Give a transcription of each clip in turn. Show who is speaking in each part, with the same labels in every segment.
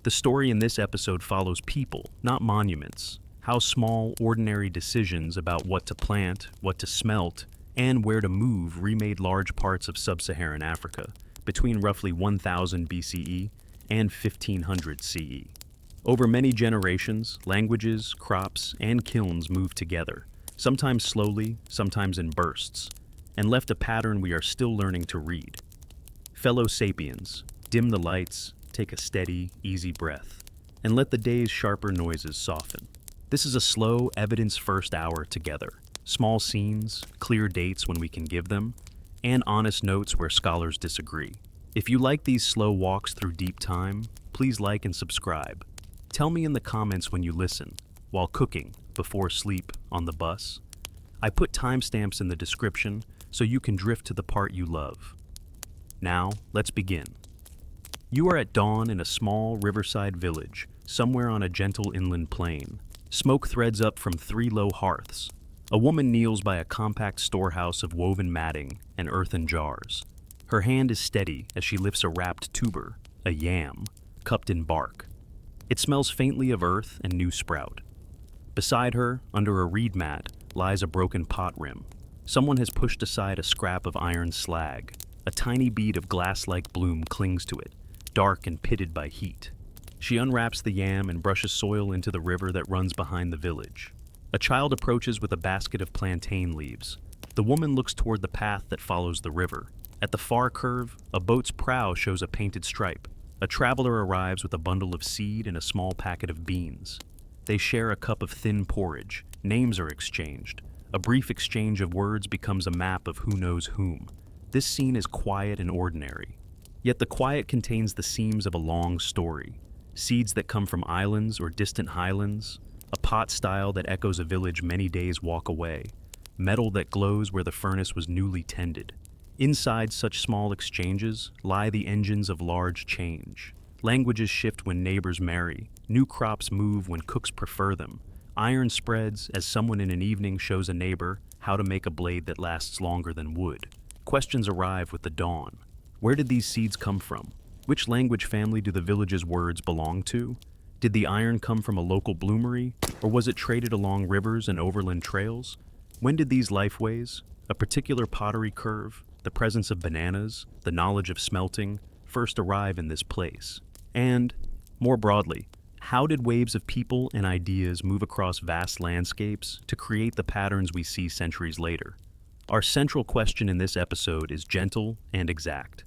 Speaker 1: The story in this episode follows people, not monuments. How small, ordinary decisions about what to plant, what to smelt, and where to move remade large parts of sub-Saharan Africa between roughly 1000 BCE and 1500 CE. Over many generations, languages, crops, and kilns moved together, sometimes slowly, sometimes in bursts, and left a pattern we are still learning to read. Fellow sapiens, dim the lights, take a steady, easy breath, and let the day's sharper noises soften. This is a slow, evidence-first hour together. Small scenes, clear dates when we can give them, and honest notes where scholars disagree. If you like these slow walks through deep time, please like and subscribe. Tell me in the comments when you listen, while cooking, before sleep, on the bus. I put timestamps in the description so you can drift to the part you love. Now, let's begin. You are at dawn in a small riverside village, somewhere on a gentle inland plain. Smoke threads up from 3 low hearths. A woman kneels by a compact storehouse of woven matting and earthen jars. Her hand is steady as she lifts a wrapped tuber, a yam, cupped in bark. It smells faintly of earth and new sprout. Beside her, under a reed mat, lies a broken pot rim. Someone has pushed aside a scrap of iron slag. A tiny bead of glass-like bloom clings to it, dark and pitted by heat. She unwraps the yam and brushes soil into the river that runs behind the village. A child approaches with a basket of plantain leaves. The woman looks toward the path that follows the river. At the far curve, a boat's prow shows a painted stripe. A traveler arrives with a bundle of seed and a small packet of beans. They share a cup of thin porridge. Names are exchanged. A brief exchange of words becomes a map of who knows whom. This scene is quiet and ordinary. Yet the quiet contains the seams of a long story. Seeds that come from islands or distant highlands, a pot style that echoes a village many days' walk away, metal that glows where the furnace was newly tended. Inside such small exchanges lie the engines of large change. Languages shift when neighbors marry, new crops move when cooks prefer them. Iron spreads as someone in an evening shows a neighbor how to make a blade that lasts longer than wood. Questions arrive with the dawn. Where did these seeds come from? Which language family do the village's words belong to? Did the iron come from a local bloomery, or was it traded along rivers and overland trails? When did these lifeways, a particular pottery curve, the presence of bananas, the knowledge of smelting, first arrive in this place? And, more broadly, how did waves of people and ideas move across vast landscapes to create the patterns we see centuries later? Our central question in this episode is gentle and exact.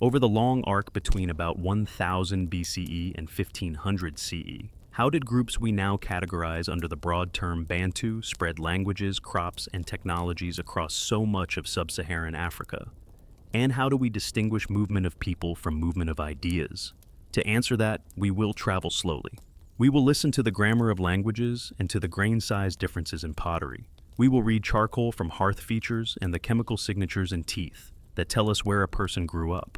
Speaker 1: Over the long arc between about 1000 BCE and 1500 CE, how did groups we now categorize under the broad term Bantu spread languages, crops, and technologies across so much of sub-Saharan Africa? And how do we distinguish movement of people from movement of ideas? To answer that, we will travel slowly. We will listen to the grammar of languages and to the grain-size differences in pottery. We will read charcoal from hearth features and the chemical signatures in teeth that tell us where a person grew up.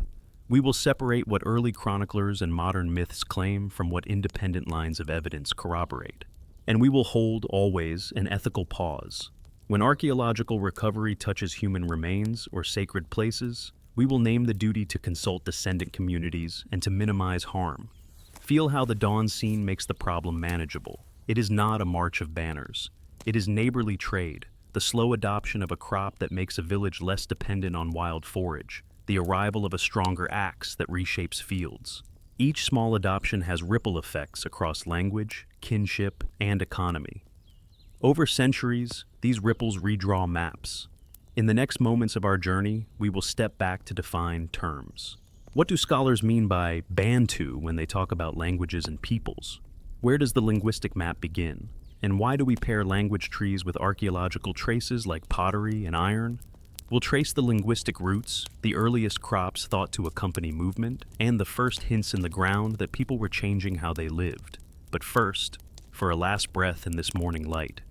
Speaker 1: We will separate what early chroniclers and modern myths claim from what independent lines of evidence corroborate. And we will hold, always, an ethical pause. When archaeological recovery touches human remains or sacred places, we will name the duty to consult descendant communities and to minimize harm. Feel how the dawn scene makes the problem manageable. It is not a march of banners. It is neighborly trade, the slow adoption of a crop that makes a village less dependent on wild forage, the arrival of a stronger axe that reshapes fields. Each small adoption has ripple effects across language, kinship, and economy. Over centuries, these ripples redraw maps. In the next moments of our journey, we will step back to define terms. What do scholars mean by Bantu when they talk about languages and peoples? Where does the linguistic map begin? And why do we pair language trees with archaeological traces like pottery and iron? We'll trace the linguistic roots, the earliest crops thought to accompany movement, and the first hints in the ground that people were changing how they lived. But first, for a last breath in this morning light,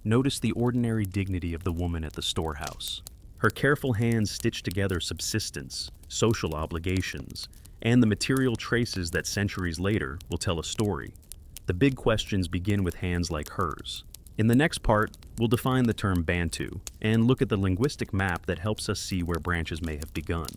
Speaker 1: notice the ordinary dignity of the woman at the storehouse. Her careful hands stitch together subsistence, social obligations, and the material traces that centuries later will tell a story. The big questions begin with hands like hers. In the next part, we'll define the term Bantu and look at the linguistic map that helps us see where branches may have begun.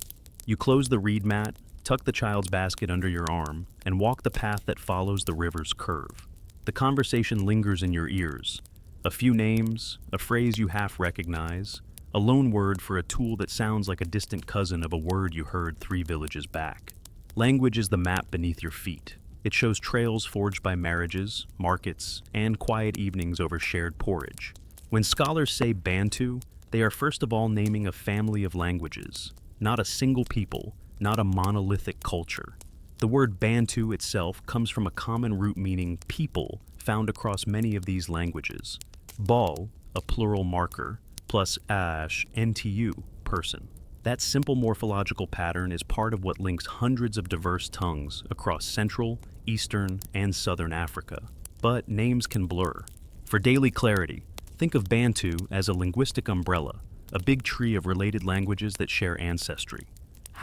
Speaker 1: You close the reed mat, tuck the child's basket under your arm, and walk the path that follows the river's curve. The conversation lingers in your ears. A few names, a phrase you half recognize, a loan word for a tool that sounds like a distant cousin of a word you heard 3 villages back. Language is the map beneath your feet. It shows trails forged by marriages, markets, and quiet evenings over shared porridge. When scholars say Bantu, they are first of all naming a family of languages, not a single people, not a monolithic culture. The word Bantu itself comes from a common root meaning people found across many of these languages. Bal, a plural marker, plus ash, NTU, person. That simple morphological pattern is part of what links hundreds of diverse tongues across Central, Eastern, and Southern Africa. But names can blur. For daily clarity, think of Bantu as a linguistic umbrella, a big tree of related languages that share ancestry.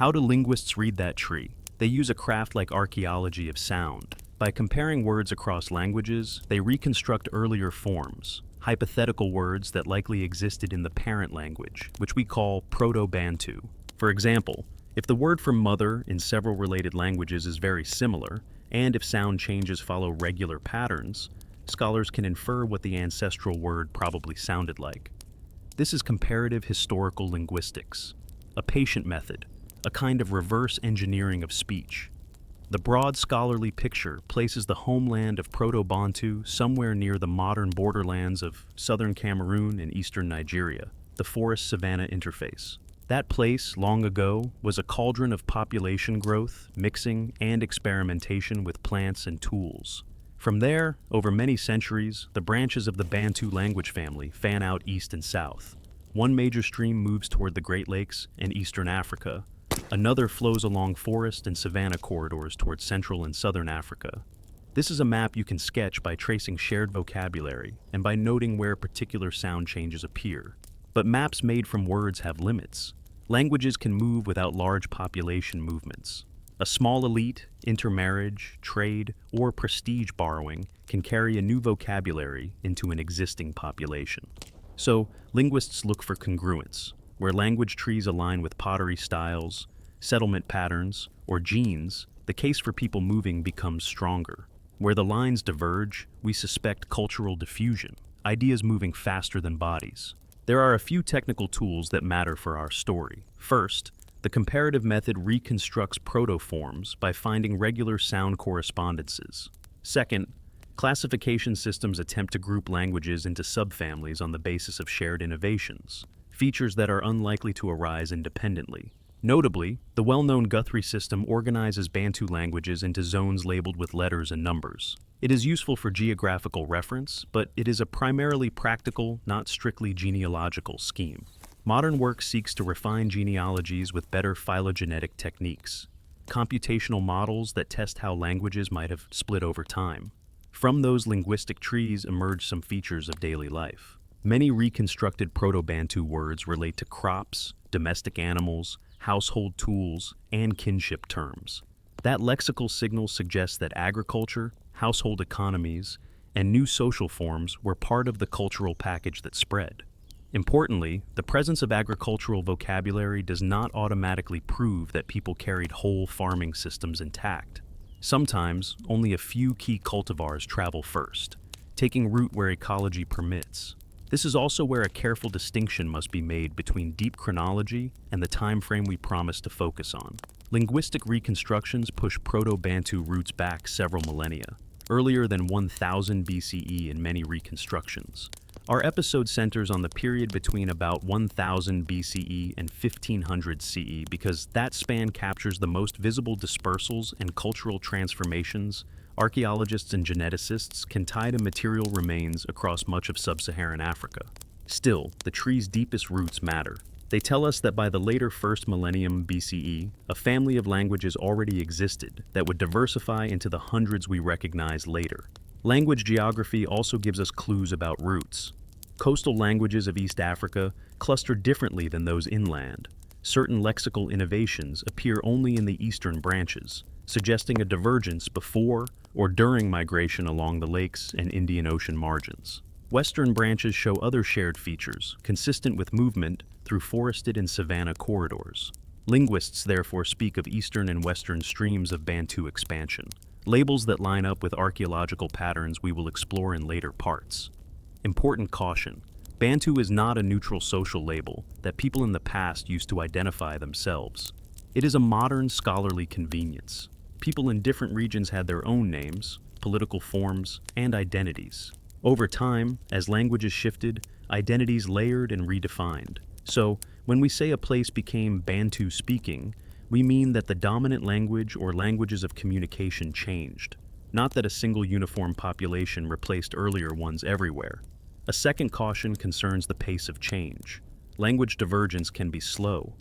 Speaker 1: How do linguists read that tree? They use a craft like archaeology of sound. By comparing words across languages, they reconstruct earlier forms, hypothetical words that likely existed in the parent language, which we call Proto-Bantu. For example, if the word for mother in several related languages is very similar, and if sound changes follow regular patterns, scholars can infer what the ancestral word probably sounded like. This is comparative historical linguistics, a patient method, a kind of reverse engineering of speech. The broad scholarly picture places the homeland of Proto-Bantu somewhere near the modern borderlands of southern Cameroon and eastern Nigeria, the forest-savanna interface. That place, long ago, was a cauldron of population growth, mixing, and experimentation with plants and tools. From there, over many centuries, the branches of the Bantu language family fan out east and south. One major stream moves toward the Great Lakes and eastern Africa. Another flows along forest and savanna corridors toward Central and Southern Africa. This is a map you can sketch by tracing shared vocabulary and by noting where particular sound changes appear. But maps made from words have limits. Languages can move without large population movements. A small elite, intermarriage, trade, or prestige borrowing can carry a new vocabulary into an existing population. So, linguists look for congruence, where language trees align with pottery styles, settlement patterns, or genes. The case for people moving becomes stronger. Where the lines diverge, we suspect cultural diffusion, ideas moving faster than bodies. There are a few technical tools that matter for our story. First, the comparative method reconstructs protoforms by finding regular sound correspondences. Second, classification systems attempt to group languages into subfamilies on the basis of shared innovations, features that are unlikely to arise independently. Notably, the well-known Guthrie system organizes Bantu languages into zones labeled with letters and numbers. It is useful for geographical reference, but it is a primarily practical, not strictly genealogical scheme. Modern work seeks to refine genealogies with better phylogenetic techniques, computational models that test how languages might have split over time. From those linguistic trees emerge some features of daily life. Many reconstructed Proto-Bantu words relate to crops, domestic animals, household tools, and kinship terms. That lexical signal suggests that agriculture, household economies, and new social forms were part of the cultural package that spread. Importantly, the presence of agricultural vocabulary does not automatically prove that people carried whole farming systems intact. Sometimes, only a few key cultivars travel first, taking root where ecology permits. This is also where a careful distinction must be made between deep chronology and the time frame we promise to focus on. Linguistic reconstructions push Proto-Bantu roots back several millennia, earlier than 1000 BCE in many reconstructions. Our episode centers on the period between about 1000 BCE and 1500 CE because that span captures the most visible dispersals and cultural transformations. Archaeologists and geneticists can tie to material remains across much of sub-Saharan Africa. Still, the tree's deepest roots matter. They tell us that by the later first millennium BCE, a family of languages already existed that would diversify into the hundreds we recognize later. Language geography also gives us clues about roots. Coastal languages of East Africa cluster differently than those inland. Certain lexical innovations appear only in the eastern branches, suggesting a divergence before or during migration along the lakes and Indian Ocean margins. Western branches show other shared features, consistent with movement through forested and savanna corridors. Linguists therefore speak of eastern and western streams of Bantu expansion, labels that line up with archaeological patterns we will explore in later parts. Important caution: Bantu is not a neutral social label that people in the past used to identify themselves. It is a modern scholarly convenience. People in different regions had their own names, political forms, and identities. Over time, as languages shifted, identities layered and redefined. So, when we say a place became Bantu speaking, we mean that the dominant language or languages of communication changed, not that a single uniform population replaced earlier ones everywhere. A second caution concerns the pace of change. Language divergence can be slow.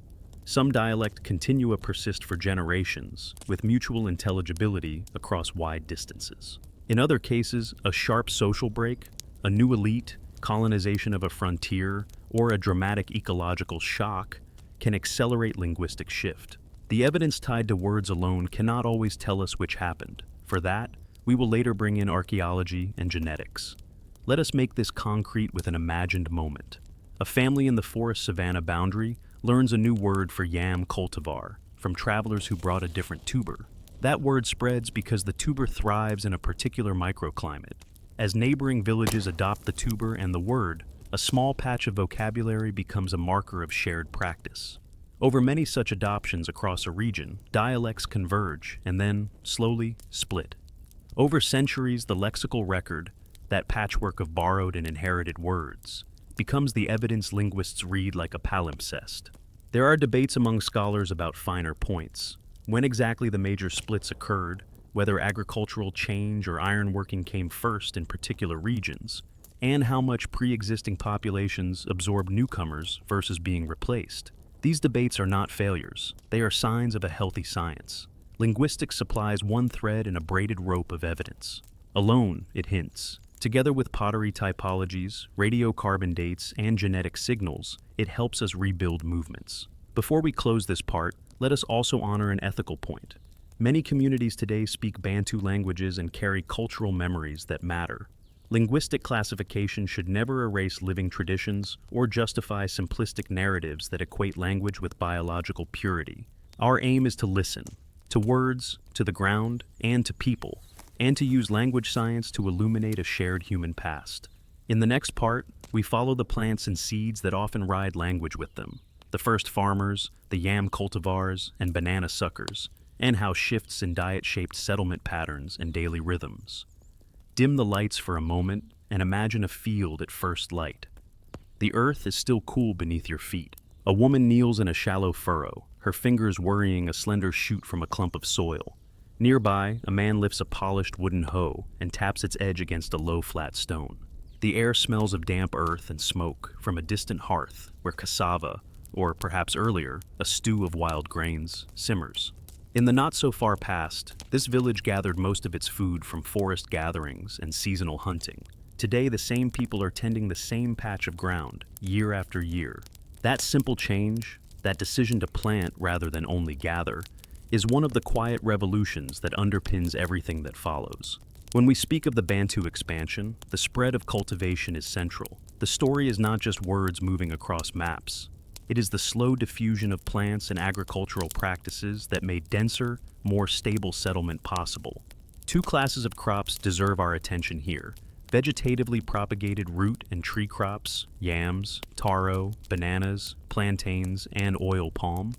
Speaker 1: Some dialect continua persist for generations, with mutual intelligibility across wide distances. In other cases, a sharp social break, a new elite, colonization of a frontier, or a dramatic ecological shock can accelerate linguistic shift. The evidence tied to words alone cannot always tell us which happened. For that, we will later bring in archaeology and genetics. Let us make this concrete with an imagined moment. A family in the forest-savanna boundary learns a new word for yam cultivar from travelers who brought a different tuber. That word spreads because the tuber thrives in a particular microclimate. As neighboring villages adopt the tuber and the word, a small patch of vocabulary becomes a marker of shared practice. Over many such adoptions across a region, dialects converge and then, slowly, split. Over centuries, the lexical record, that patchwork of borrowed and inherited words, becomes the evidence linguists read like a palimpsest. There are debates among scholars about finer points. When exactly the major splits occurred, whether agricultural change or ironworking came first in particular regions, and how much pre-existing populations absorbed newcomers versus being replaced. These debates are not failures. They are signs of a healthy science. Linguistics supplies one thread in a braided rope of evidence. Alone, it hints. Together with pottery typologies, radiocarbon dates, and genetic signals, it helps us rebuild movements. Before we close this part, let us also honor an ethical point. Many communities today speak Bantu languages and carry cultural memories that matter. Linguistic classification should never erase living traditions or justify simplistic narratives that equate language with biological purity. Our aim is to listen, to words, to the ground, and to people, and to use language science to illuminate a shared human past. In the next part, we follow the plants and seeds that often ride language with them, the first farmers, the yam cultivars, and banana suckers, and how shifts in diet shaped settlement patterns and daily rhythms. Dim the lights for a moment and imagine a field at first light. The earth is still cool beneath your feet. A woman kneels in a shallow furrow, her fingers worrying a slender shoot from a clump of soil. Nearby, a man lifts a polished wooden hoe and taps its edge against a low, flat stone. The air smells of damp earth and smoke from a distant hearth where cassava, or perhaps earlier, a stew of wild grains, simmers. In the not-so-far past, this village gathered most of its food from forest gatherings and seasonal hunting. Today, the same people are tending the same patch of ground, year after year. That simple change, that decision to plant rather than only gather, is one of the quiet revolutions that underpins everything that follows. When we speak of the Bantu expansion, the spread of cultivation is central. The story is not just words moving across maps. It is the slow diffusion of plants and agricultural practices that made denser, more stable settlement possible. Two classes of crops deserve our attention here: vegetatively propagated root and tree crops, yams, taro, bananas, plantains, and oil palm,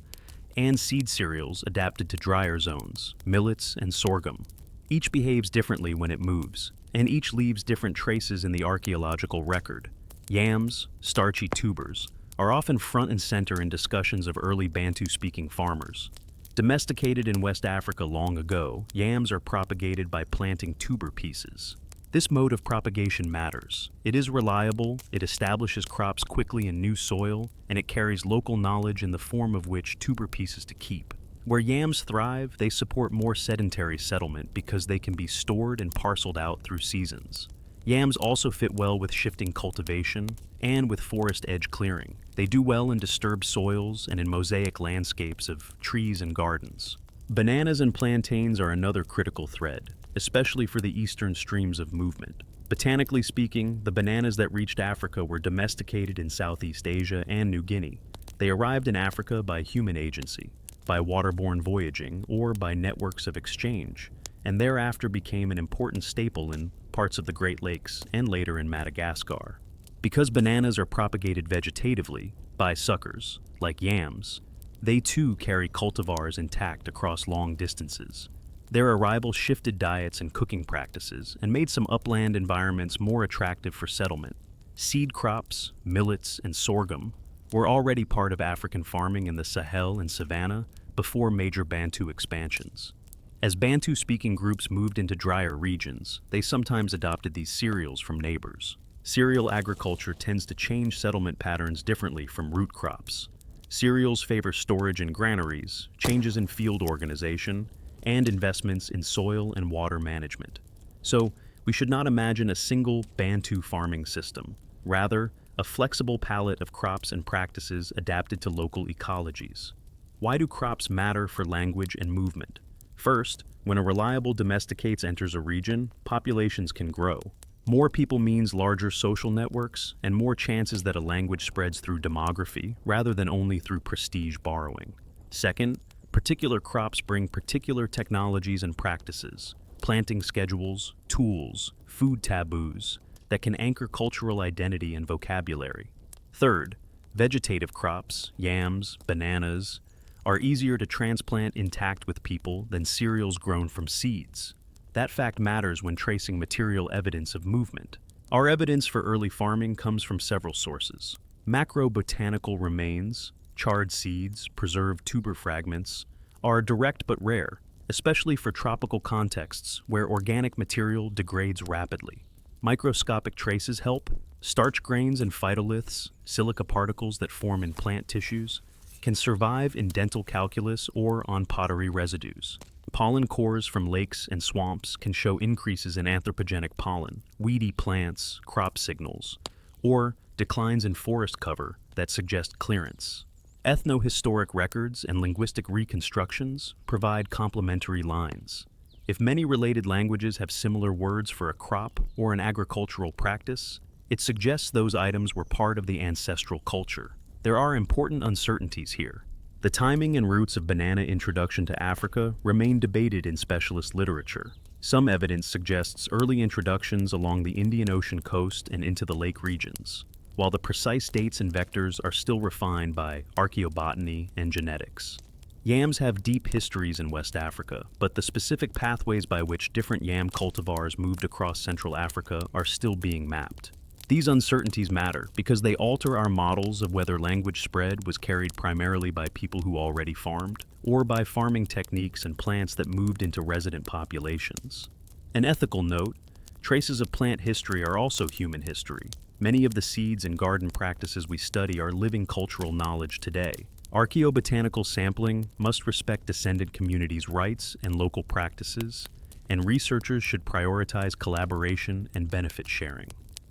Speaker 1: and seed cereals adapted to drier zones, millets and sorghum. Each behaves differently when it moves, and each leaves different traces in the archaeological record. Yams, starchy tubers, are often front and center in discussions of early Bantu-speaking farmers. Domesticated in West Africa long ago, yams are propagated by planting tuber pieces. This mode of propagation matters. It is reliable, it establishes crops quickly in new soil, and it carries local knowledge in the form of which tuber pieces to keep. Where yams thrive, they support more sedentary settlement because they can be stored and parceled out through seasons. Yams also fit well with shifting cultivation and with forest edge clearing. They do well in disturbed soils and in mosaic landscapes of trees and gardens. Bananas and plantains are another critical thread, especially for the eastern streams of movement. Botanically speaking, the bananas that reached Africa were domesticated in Southeast Asia and New Guinea. They They arrived in Africa by human agency, by waterborne voyaging, or by networks of exchange, and thereafter became an important staple in parts of the Great Lakes and later in Madagascar. Because bananas are propagated vegetatively, by suckers, like yams, they too carry cultivars intact across long distances. Their arrival shifted diets and cooking practices and made some upland environments more attractive for settlement. Seed crops, millets, and sorghum were already part of African farming in the Sahel and Savannah before major Bantu expansions. As Bantu-speaking groups moved into drier regions, they sometimes adopted these cereals from neighbors. Cereal agriculture tends to change settlement patterns differently from root crops. Cereals favor storage in granaries, changes in field organization, and investments in soil and water management. So, we should not imagine a single Bantu farming system. Rather, a flexible palette of crops and practices adapted to local ecologies. Why do crops matter for language and movement? First, when a reliable domesticates enters a region, populations can grow. More people means larger social networks and more chances that a language spreads through demography rather than only through prestige borrowing. Second, particular crops bring particular technologies and practices, planting schedules, tools, food taboos that can anchor cultural identity and vocabulary. Third, vegetative crops, yams, bananas, are easier to transplant intact with people than cereals grown from seeds. That fact matters when tracing material evidence of movement. Our evidence for early farming comes from several sources. Macrobotanical remains, charred seeds, preserved tuber fragments, are direct but rare, especially for tropical contexts where organic material degrades rapidly. Microscopic traces help. Starch grains and phytoliths, silica particles that form in plant tissues, can survive in dental calculus or on pottery residues. Pollen cores from lakes and swamps can show increases in anthropogenic pollen, weedy plants, crop signals, or declines in forest cover that suggest clearance. Ethnohistoric records and linguistic reconstructions provide complementary lines. If many related languages have similar words for a crop or an agricultural practice, it suggests those items were part of the ancestral culture. There are important uncertainties here. The timing and roots of banana introduction to Africa remain debated in specialist literature. Some evidence suggests early introductions along the Indian Ocean coast and into the lake regions, while the precise dates and vectors are still refined by archaeobotany and genetics. Yams have deep histories in West Africa, but the specific pathways by which different yam cultivars moved across Central Africa are still being mapped. These uncertainties matter because they alter our models of whether language spread was carried primarily by people who already farmed, or by farming techniques and plants that moved into resident populations. An ethical note, traces of plant history are also human history. Many of the seeds and garden practices we study are living cultural knowledge today. Archaeobotanical sampling must respect descendant communities' rights and local practices, and researchers should prioritize collaboration and benefit sharing.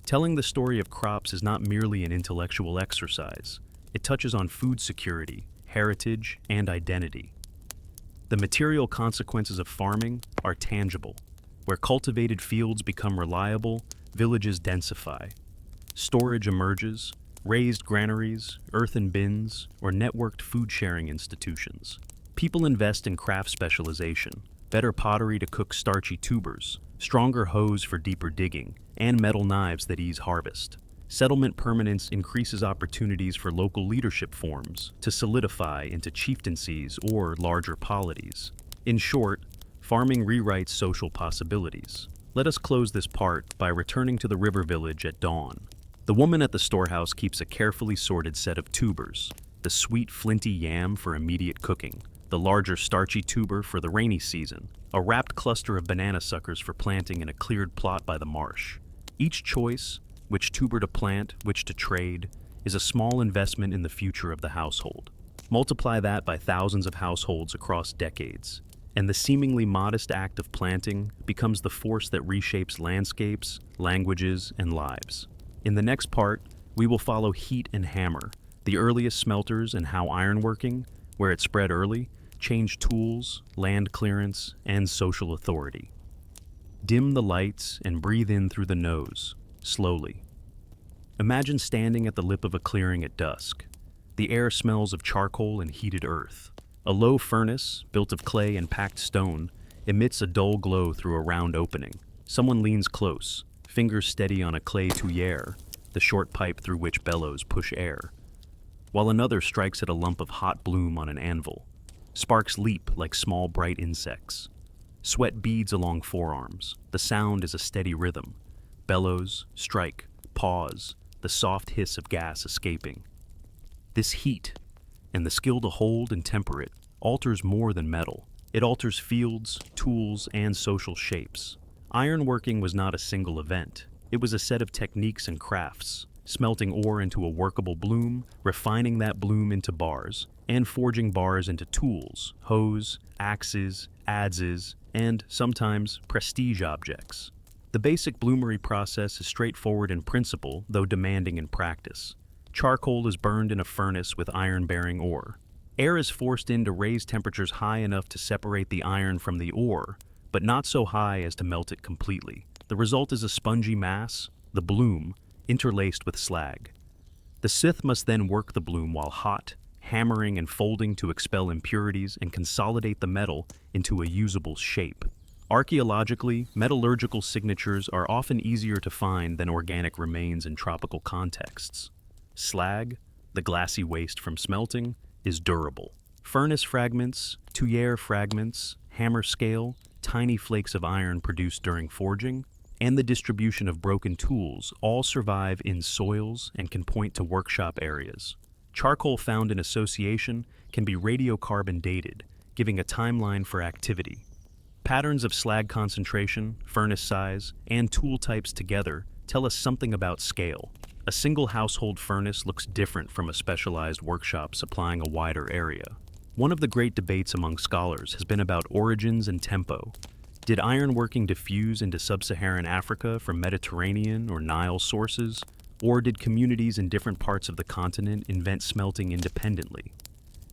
Speaker 1: Telling the story of crops is not merely an intellectual exercise. It touches on food security, heritage, and identity. The material consequences of farming are tangible. Where cultivated fields become reliable, villages densify. Storage emerges, raised granaries, earthen bins, or networked food-sharing institutions. People invest in craft specialization, better pottery to cook starchy tubers, stronger hoes for deeper digging, and metal knives that ease harvest. Settlement permanence increases opportunities for local leadership forms to solidify into chieftaincies or larger polities. In short, farming rewrites social possibilities. Let us close this part by returning to the river village at dawn. The woman at the storehouse keeps a carefully sorted set of tubers, the sweet flinty yam for immediate cooking, the larger starchy tuber for the rainy season, a wrapped cluster of banana suckers for planting in a cleared plot by the marsh. Each choice, which tuber to plant, which to trade, is a small investment in the future of the household. Multiply that by thousands of households across decades, and the seemingly modest act of planting becomes the force that reshapes landscapes, languages, and lives. In the next part, we will follow heat and hammer, the earliest smelters and how ironworking, where it spread early, changed tools, land clearance, and social authority. Dim the lights and breathe in through the nose, slowly. Imagine standing at the lip of a clearing at dusk. The air smells of charcoal and heated earth. A low furnace, built of clay and packed stone, emits a dull glow through a round opening. Someone leans close, fingers steady on a clay tuyere, the short pipe through which bellows push air, while another strikes at a lump of hot bloom on an anvil. Sparks leap like small bright insects. Sweat beads along forearms. The sound is a steady rhythm. Bellows, strike, pause, the soft hiss of gas escaping. This heat, and the skill to hold and temper it, alters more than metal. It alters fields, tools, and social shapes. Ironworking was not a single event. It was a set of techniques and crafts, smelting ore into a workable bloom, refining that bloom into bars, and forging bars into tools, hoes, axes, adzes, and, sometimes, prestige objects. The basic bloomery process is straightforward in principle, though demanding in practice. Charcoal is burned in a furnace with iron-bearing ore. Air is forced in to raise temperatures high enough to separate the iron from the ore, but not so high as to melt it completely. The result is a spongy mass, the bloom, interlaced with slag. The scythe must then work the bloom while hot, hammering and folding to expel impurities and consolidate the metal into a usable shape. Archaeologically, metallurgical signatures are often easier to find than organic remains in tropical contexts. Slag, the glassy waste from smelting, is durable. Furnace fragments, tuyere fragments, hammer scale, tiny flakes of iron produced during forging, and the distribution of broken tools all survive in soils and can point to workshop areas. Charcoal found in association can be radiocarbon dated, giving a timeline for activity. Patterns of slag concentration, furnace size, and tool types together tell us something about scale. A single household furnace looks different from a specialized workshop supplying a wider area. One of the great debates among scholars has been about origins and tempo. Did ironworking diffuse into sub-Saharan Africa from Mediterranean or Nile sources, or did communities in different parts of the continent invent smelting independently?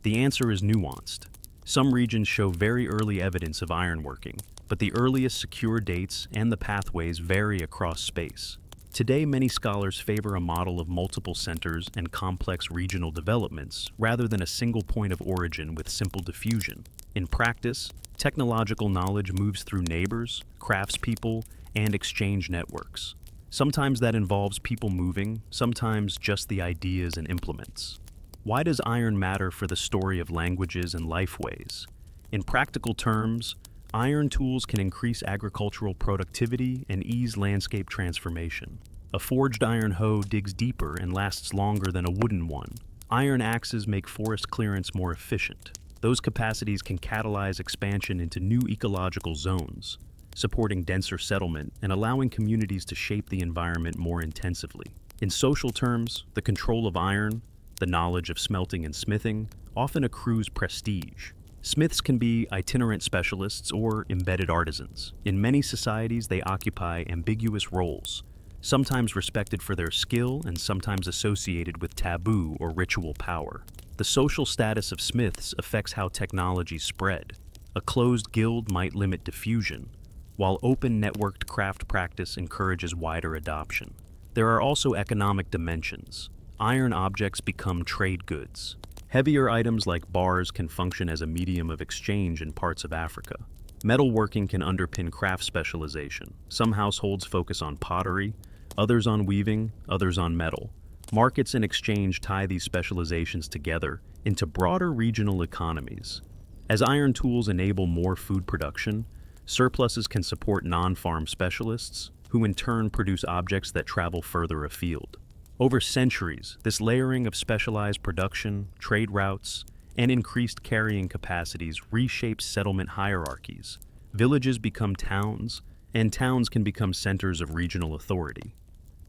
Speaker 1: The answer is nuanced. Some regions show very early evidence of ironworking, but the earliest secure dates and the pathways vary across space. Today, many scholars favor a model of multiple centers and complex regional developments rather than a single point of origin with simple diffusion. In practice, technological knowledge moves through neighbors, craftspeople, and exchange networks. Sometimes that involves people moving, sometimes just the ideas and implements. Why does iron matter for the story of languages and lifeways? In practical terms, iron tools can increase agricultural productivity and ease landscape transformation. A forged iron hoe digs deeper and lasts longer than a wooden one. Iron axes make forest clearance more efficient. Those capacities can catalyze expansion into new ecological zones, supporting denser settlement and allowing communities to shape the environment more intensively. In social terms, the control of iron, the knowledge of smelting and smithing, often accrues prestige. Smiths can be itinerant specialists or embedded artisans. In many societies, they occupy ambiguous roles, sometimes respected for their skill and sometimes associated with taboo or ritual power. The social status of smiths affects how technology spread. A closed guild might limit diffusion, while open networked craft practice encourages wider adoption. There are also economic dimensions. Iron objects become trade goods. Heavier items like bars can function as a medium of exchange in parts of Africa. Metalworking can underpin craft specialization. Some households focus on pottery, others on weaving, others on metal. Markets and exchange tie these specializations together into broader regional economies. As iron tools enable more food production, surpluses can support non-farm specialists, who in turn produce objects that travel further afield. Over centuries, this layering of specialized production, trade routes, and increased carrying capacities reshapes settlement hierarchies. Villages become towns, and towns can become centers of regional authority.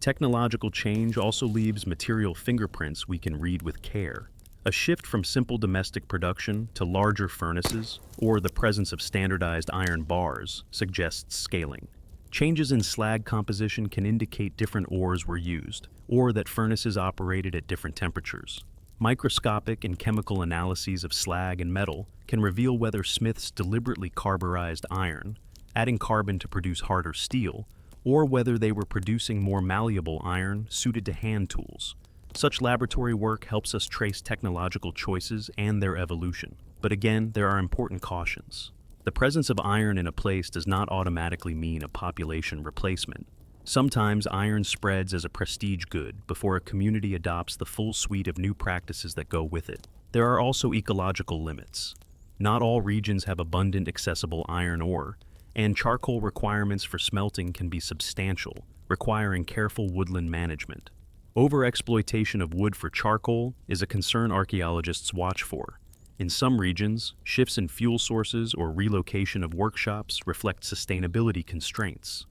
Speaker 1: Technological change also leaves material fingerprints we can read with care. A shift from simple domestic production to larger furnaces, or the presence of standardized iron bars, suggests scaling. Changes in slag composition can indicate different ores were used, or that furnaces operated at different temperatures. Microscopic and chemical analyses of slag and metal can reveal whether smiths deliberately carburized iron, adding carbon to produce harder steel, or whether they were producing more malleable iron suited to hand tools. Such laboratory work helps us trace technological choices and their evolution. But again, there are important cautions. The presence of iron in a place does not automatically mean a population replacement. Sometimes iron spreads as a prestige good before a community adopts the full suite of new practices that go with it. There are also ecological limits. Not all regions have abundant accessible iron ore, and charcoal requirements for smelting can be substantial, requiring careful woodland management. Overexploitation of wood for charcoal is a concern archaeologists watch for. In some regions, shifts in fuel sources or relocation of workshops reflect sustainability constraints.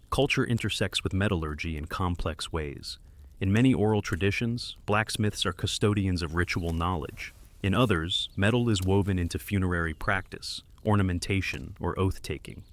Speaker 1: Culture intersects with metallurgy in complex ways. In many oral traditions, blacksmiths are custodians of ritual knowledge. In others, metal is woven into funerary practice, ornamentation, or oath-taking.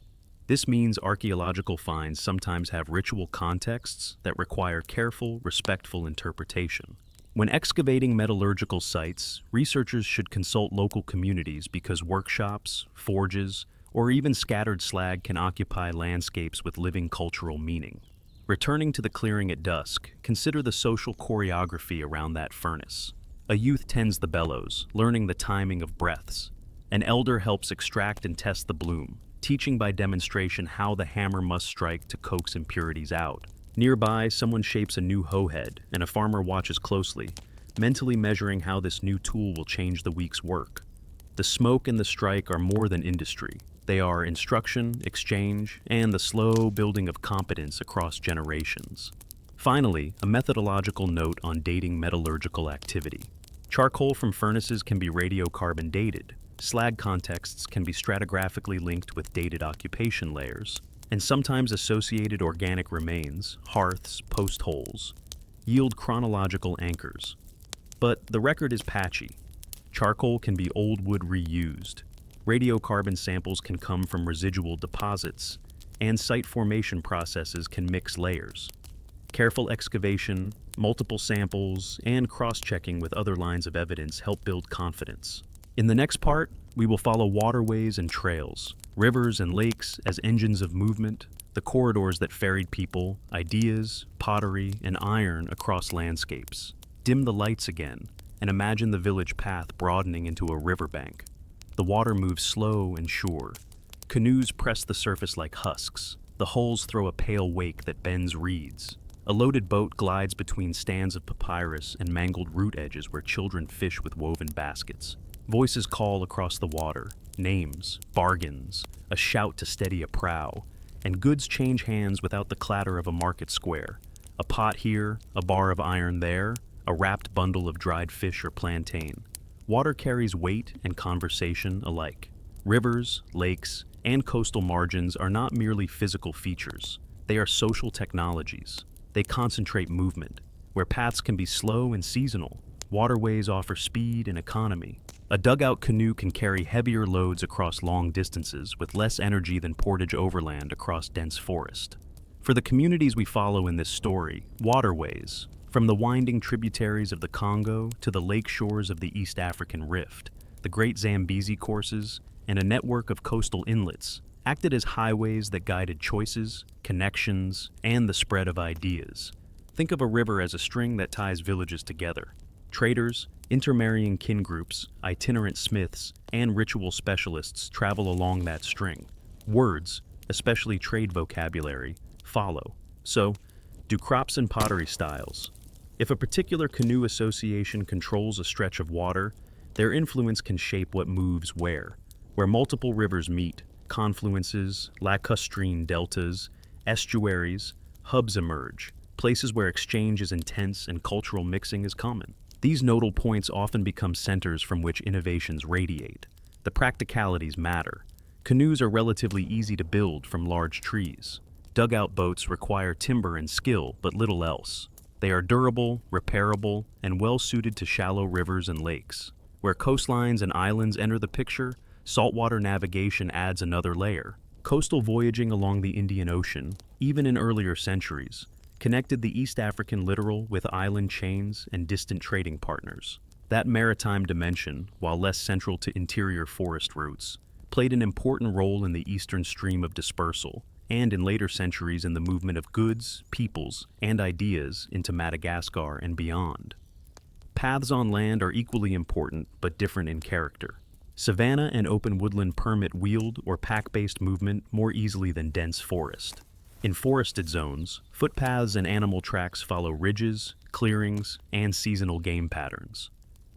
Speaker 1: This means archaeological finds sometimes have ritual contexts that require careful, respectful interpretation. When excavating metallurgical sites, researchers should consult local communities because workshops, forges, or even scattered slag can occupy landscapes with living cultural meaning. Returning to the clearing at dusk, consider the social choreography around that furnace. A youth tends the bellows, learning the timing of breaths. An elder helps extract and test the bloom, teaching by demonstration how the hammer must strike to coax impurities out. Nearby, someone shapes a new hoe head, and a farmer watches closely, mentally measuring how this new tool will change the week's work. The smoke and the strike are more than industry. They are instruction, exchange, and the slow building of competence across generations. Finally, a methodological note on dating metallurgical activity. Charcoal from furnaces can be radiocarbon dated. Slag contexts can be stratigraphically linked with dated occupation layers, and sometimes associated organic remains, hearths, post holes, yield chronological anchors. But the record is patchy. Charcoal can be old wood reused. Radiocarbon samples can come from residual deposits, and site formation processes can mix layers. Careful excavation, multiple samples, and cross-checking with other lines of evidence help build confidence. In the next part, we will follow waterways and trails, rivers and lakes as engines of movement, the corridors that ferried people, ideas, pottery, and iron across landscapes. Dim the lights again, and imagine the village path broadening into a riverbank. The water moves slow and sure. Canoes press the surface like husks. The hulls throw a pale wake that bends reeds. A loaded boat glides between stands of papyrus and mangled root edges where children fish with woven baskets. Voices call across the water, names, bargains, a shout to steady a prow, and goods change hands without the clatter of a market square. A pot here, a bar of iron there, a wrapped bundle of dried fish or plantain. Water carries weight and conversation alike. Rivers, lakes, and coastal margins are not merely physical features. They are social technologies. They concentrate movement. Where paths can be slow and seasonal, waterways offer speed and economy. A dugout canoe can carry heavier loads across long distances with less energy than portage overland across dense forest. For the communities we follow in this story, waterways, from the winding tributaries of the Congo to the lake shores of the East African Rift, the Great Zambezi courses, and a network of coastal inlets, acted as highways that guided choices, connections, and the spread of ideas. Think of a river as a string that ties villages together. Traders, intermarrying kin groups, itinerant smiths, and ritual specialists travel along that string. Words, especially trade vocabulary, follow. So, do crops and pottery styles. If a particular canoe association controls a stretch of water, their influence can shape what moves where. Where multiple rivers meet, confluences, lacustrine deltas, estuaries, hubs emerge, places where exchange is intense and cultural mixing is common. These nodal points often become centers from which innovations radiate. The practicalities matter. Canoes are relatively easy to build from large trees. Dugout boats require timber and skill, but little else. They are durable, repairable, and well suited to shallow rivers and lakes. Where coastlines and islands enter the picture, saltwater navigation adds another layer. Coastal voyaging along the Indian Ocean, even in earlier centuries, connected the East African littoral with island chains and distant trading partners. That maritime dimension, while less central to interior forest routes, played an important role in the eastern stream of dispersal, and in later centuries in the movement of goods, peoples, and ideas into Madagascar and beyond. Paths on land are equally important, but different in character. Savanna and open woodland permit wheeled or pack-based movement more easily than dense forest. In forested zones, footpaths and animal tracks follow ridges, clearings, and seasonal game patterns.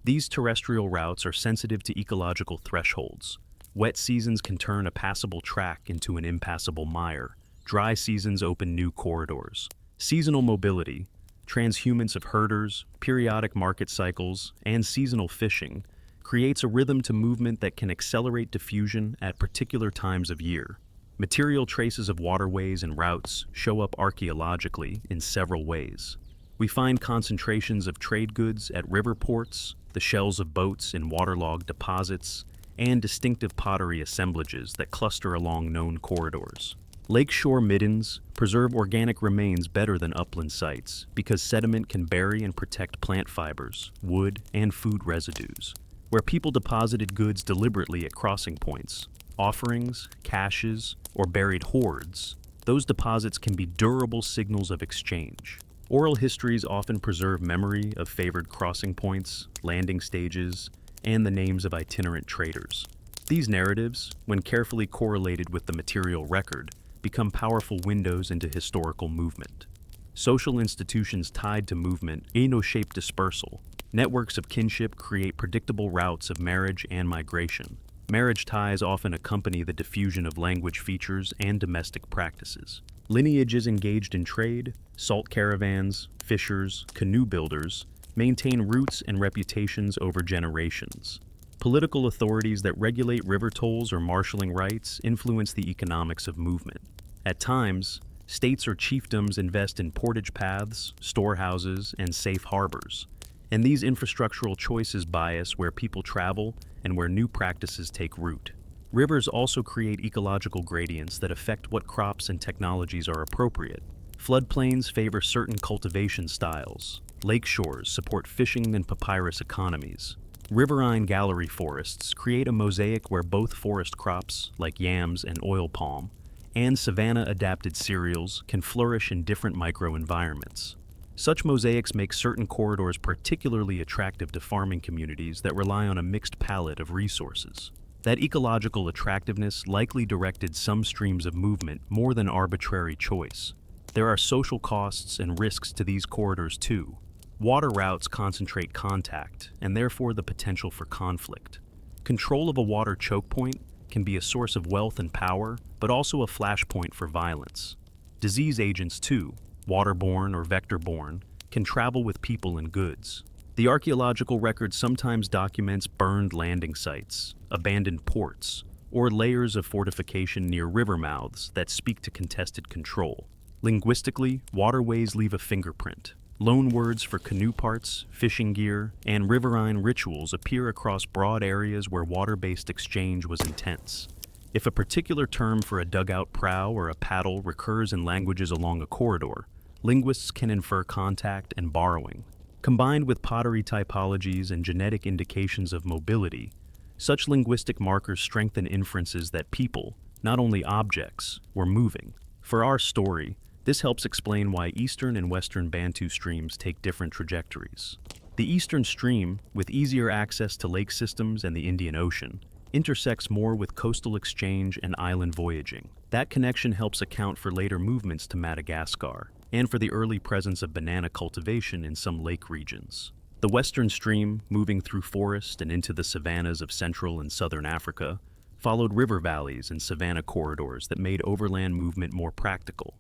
Speaker 1: These terrestrial routes are sensitive to ecological thresholds. Wet seasons can turn a passable track into an impassable mire. Dry seasons open new corridors. Seasonal mobility, transhumance of herders, periodic market cycles, and seasonal fishing creates a rhythm to movement that can accelerate diffusion at particular times of year. Material traces of waterways and routes show up archaeologically in several ways. We find concentrations of trade goods at river ports, the shells of boats in waterlogged deposits, and distinctive pottery assemblages that cluster along known corridors. Lakeshore middens preserve organic remains better than upland sites because sediment can bury and protect plant fibers, wood, and food residues. Where people deposited goods deliberately at crossing points, offerings, caches, or buried hoards, those deposits can be durable signals of exchange. Oral histories often preserve memory of favored crossing points, landing stages, and the names of itinerant traders. These narratives, when carefully correlated with the material record, become powerful windows into historical movement. Social institutions tied to movement shape dispersal. Networks of kinship create predictable routes of marriage and migration. Marriage ties often accompany the diffusion of language features and domestic practices. Lineages engaged in trade, salt caravans, fishers, canoe builders, maintain roots and reputations over generations. Political authorities that regulate river tolls or marshaling rights influence the economics of movement. At times, states or chiefdoms invest in portage paths, storehouses, and safe harbors. And these infrastructural choices bias where people travel and where new practices take root. Rivers also create ecological gradients that affect what crops and technologies are appropriate. Floodplains favor certain cultivation styles. Lakeshores support fishing and papyrus economies. Riverine gallery forests create a mosaic where both forest crops, like yams and oil palm, and savanna-adapted cereals can flourish in different microenvironments. Such mosaics make certain corridors particularly attractive to farming communities that rely on a mixed palette of resources. That ecological attractiveness likely directed some streams of movement more than arbitrary choice. There are social costs and risks to these corridors too. Water routes concentrate contact, and therefore the potential for conflict. Control of a water choke point can be a source of wealth and power, but also a flashpoint for violence. Disease agents too, waterborne or vector-borne, can travel with people and goods. The archaeological record sometimes documents burned landing sites, abandoned ports, or layers of fortification near river mouths that speak to contested control. Linguistically, waterways leave a fingerprint. Loanwords for canoe parts, fishing gear, and riverine rituals appear across broad areas where water-based exchange was intense. If a particular term for a dugout prow or a paddle recurs in languages along a corridor, linguists can infer contact and borrowing. Combined with pottery typologies and genetic indications of mobility, such linguistic markers strengthen inferences that people, not only objects, were moving. For our story, this helps explain why eastern and western Bantu streams take different trajectories. The eastern stream, with easier access to lake systems and the Indian Ocean, intersects more with coastal exchange and island voyaging. That connection helps account for later movements to Madagascar, and for the early presence of banana cultivation in some lake regions. The western stream, moving through forest and into the savannas of central and southern Africa, followed river valleys and savanna corridors that made overland movement more practical,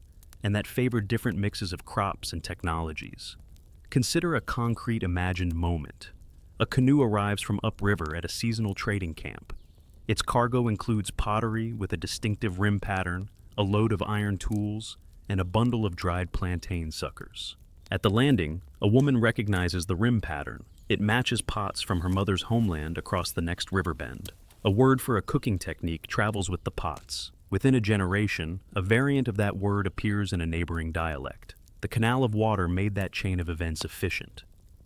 Speaker 1: and that favored different mixes of crops and technologies. Consider a concrete imagined moment. A canoe arrives from upriver at a seasonal trading camp. Its cargo includes pottery with a distinctive rim pattern, a load of iron tools, and a bundle of dried plantain suckers. At the landing, a woman recognizes the rim pattern. It matches pots from her mother's homeland across the next river bend. A word for a cooking technique travels with the pots. Within a generation, a variant of that word appears in a neighboring dialect. The canal of water made that chain of events efficient.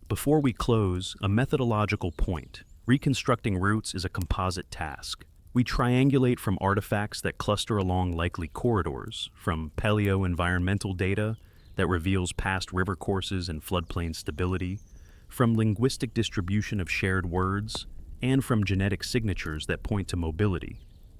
Speaker 1: Before we close, a methodological point. Reconstructing roots is a composite task. We triangulate from artifacts that cluster along likely corridors, from paleo-environmental data that reveals past river courses and floodplain stability, from linguistic distribution of shared words, and from genetic signatures that point to mobility.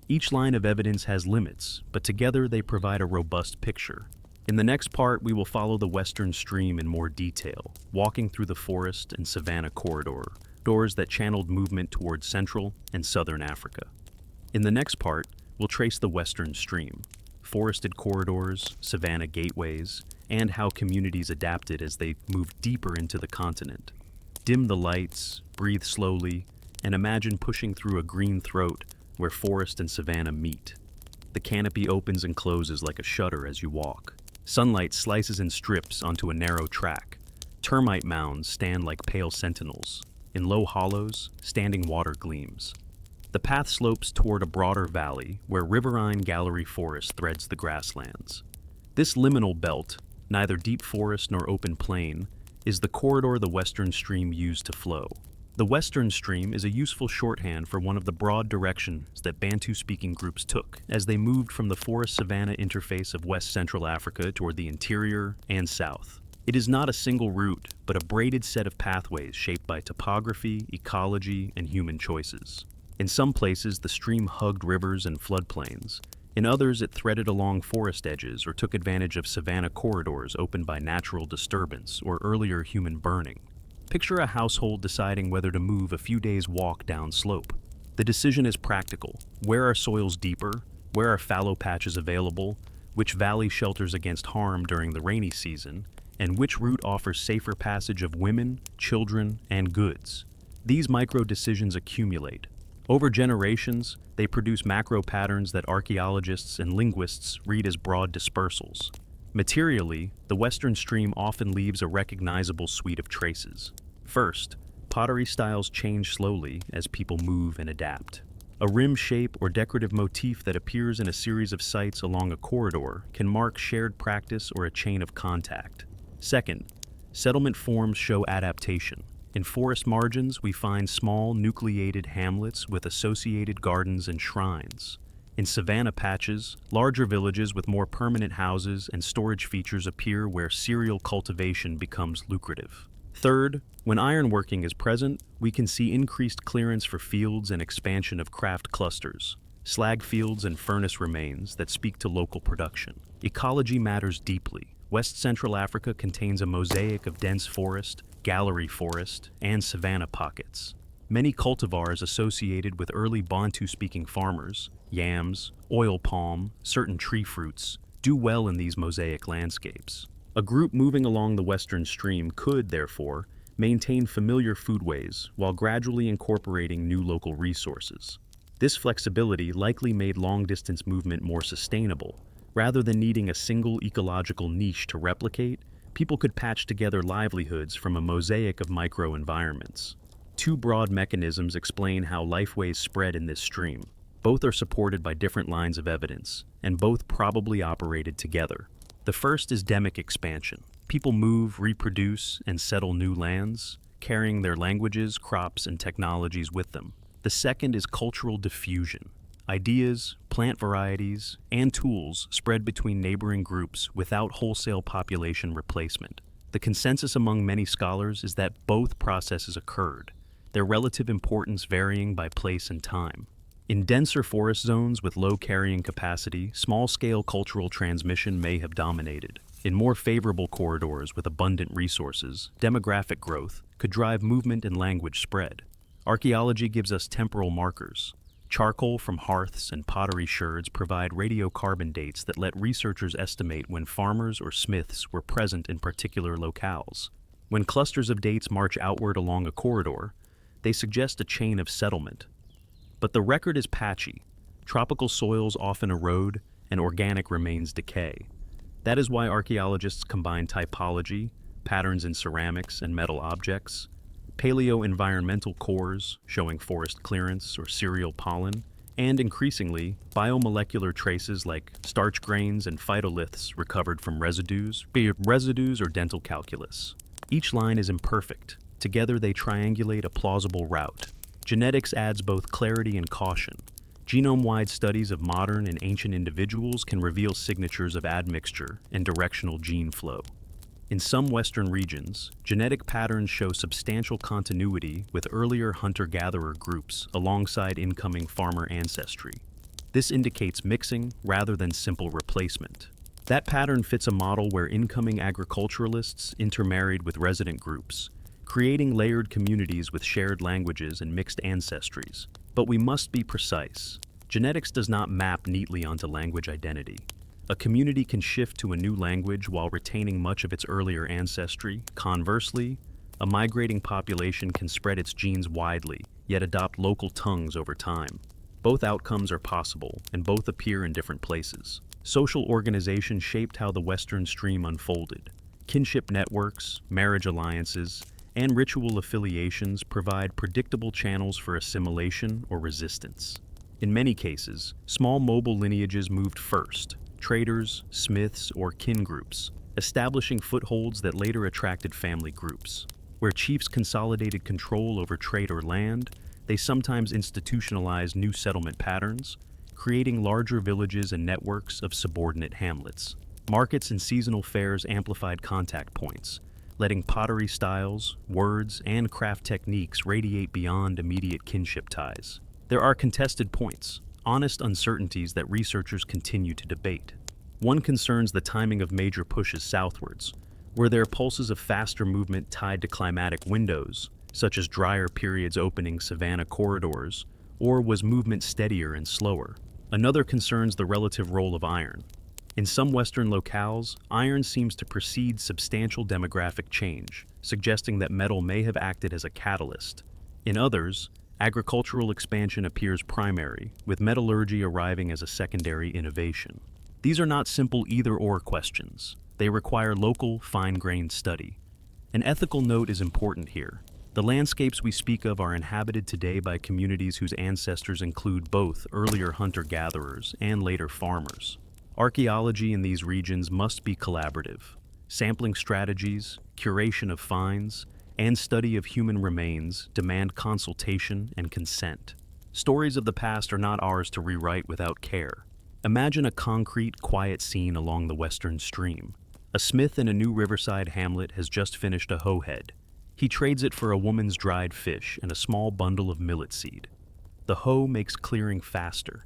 Speaker 1: Each line of evidence has limits, but together they provide a robust picture. In the next part, we will follow the Western Stream in more detail, walking through the forest and savanna corridors that channeled movement towards Central and Southern Africa. In the next part, we'll trace the Western Stream, forested corridors, savanna gateways, and how communities adapted as they moved deeper into the continent. Dim the lights, breathe slowly, and imagine pushing through a green throat where forest and savanna meet. The canopy opens and closes like a shutter as you walk. Sunlight slices in strips onto a narrow track. Termite mounds stand like pale sentinels. In low hollows, standing water gleams. The path slopes toward a broader valley where riverine gallery forest threads the grasslands. This liminal belt, neither deep forest nor open plain, is the corridor the Western Stream used to flow. The Western Stream is a useful shorthand for one of the broad directions that Bantu-speaking groups took as they moved from the forest-savanna interface of West Central Africa toward the interior and south. It is not a single route, but a braided set of pathways shaped by topography, ecology, and human choices. In some places, the stream hugged rivers and floodplains. In others, it threaded along forest edges or took advantage of savanna corridors opened by natural disturbance or earlier human burning. Picture a household deciding whether to move a few days' walk down slope. The decision is practical. Where are soils deeper? Where are fallow patches available? Which valley shelters against harm during the rainy season? And which route offers safer passage of women, children, and goods? These micro-decisions accumulate. Over generations, they produce macro patterns that archaeologists and linguists read as broad dispersals. Materially, the Western Stream often leaves a recognizable suite of traces. First, pottery styles change slowly as people move and adapt. A rim shape or decorative motif that appears in a series of sites along a corridor can mark shared practice or a chain of contact. Second, settlement forms show adaptation. In forest margins, we find small, nucleated hamlets with associated gardens and shrines. In savanna patches, larger villages with more permanent houses and storage features appear where cereal cultivation becomes lucrative. Third, when ironworking is present, we can see increased clearance for fields and expansion of craft clusters, slag fields and furnace remains that speak to local production. Ecology matters deeply. West Central Africa contains a mosaic of dense forest, gallery forest, and savanna pockets. Many cultivars associated with early Bantu-speaking farmers, yams, oil palm, certain tree fruits, do well in these mosaic landscapes. A group moving along the Western Stream could, therefore, maintain familiar foodways while gradually incorporating new local resources. This flexibility likely made long-distance movement more sustainable. Rather than needing a single ecological niche to replicate, people could patch together livelihoods from a mosaic of micro-environments. Two broad mechanisms explain how lifeways spread in this stream. Both are supported by different lines of evidence, and both probably operated together. The first is demic expansion. People move, reproduce, and settle new lands, carrying their languages, crops, and technologies with them. The second is cultural diffusion. Ideas, plant varieties, and tools spread between neighboring groups without wholesale population replacement. The consensus among many scholars is that both processes occurred, their relative importance varying by place and time. In denser forest zones with low carrying capacity, small-scale cultural transmission may have dominated. In more favorable corridors with abundant resources, demographic growth could drive movement and language spread. Archaeology gives us temporal markers. Charcoal from hearths and pottery shards provide radiocarbon dates that let researchers estimate when farmers or smiths were present in particular locales. When clusters of dates march outward along a corridor, they suggest a chain of settlement. But the record is patchy. Tropical soils often erode, and organic remains decay. That is why archaeologists combine typology, patterns in ceramics and metal objects, paleo-environmental cores showing forest clearance or cereal pollen, and increasingly, biomolecular traces like starch grains and phytoliths recovered from residues, be it residues or dental calculus. Each line is imperfect. Together they triangulate a plausible route. Genetics adds both clarity and caution. Genome-wide studies of modern and ancient individuals can reveal signatures of admixture and directional gene flow. In some Western regions, genetic patterns show substantial continuity with earlier hunter-gatherer groups alongside incoming farmer ancestry. This indicates mixing rather than simple replacement. That pattern fits a model where incoming agriculturalists intermarried with resident groups, creating layered communities with shared languages and mixed ancestries. But we must be precise. Genetics does not map neatly onto language identity. A community can shift to a new language while retaining much of its earlier ancestry. Conversely, a migrating population can spread its genes widely, yet adopt local tongues over time. Both outcomes are possible, and both appear in different places. Social organization shaped how the Western stream unfolded. Kinship networks, marriage alliances, and ritual affiliations provide predictable channels for assimilation or resistance. In many cases, small mobile lineages moved first, traders, smiths, or kin groups, establishing footholds that later attracted family groups. Where chiefs consolidated control over trade or land, they sometimes institutionalized new settlement patterns, creating larger villages and networks of subordinate hamlets. Markets and seasonal fairs amplified contact points, letting pottery styles, words, and craft techniques radiate beyond immediate kinship ties. There are contested points, honest uncertainties that researchers continue to debate. One concerns the timing of major pushes southwards. Were there pulses of faster movement tied to climatic windows, such as drier periods opening savanna corridors, or was movement steadier and slower? Another concerns the relative role of iron. In some Western locales, iron seems to precede substantial demographic change, suggesting that metal may have acted as a catalyst. In others, agricultural expansion appears primary, with metallurgy arriving as a secondary innovation. These are not simple either-or questions. They require local, fine-grained study. An ethical note is important here. The landscapes we speak of are inhabited today by communities whose ancestors include both earlier hunter-gatherers and later farmers. Archaeology in these regions must be collaborative. Sampling strategies, curation of finds, and study of human remains demand consultation and consent. Stories of the past are not ours to rewrite without care. Imagine a concrete, quiet scene along the Western stream. A smith in a new riverside hamlet has just finished a hoe head. He trades it for a woman's dried fish and a small bundle of millet seed. The hoe makes clearing faster.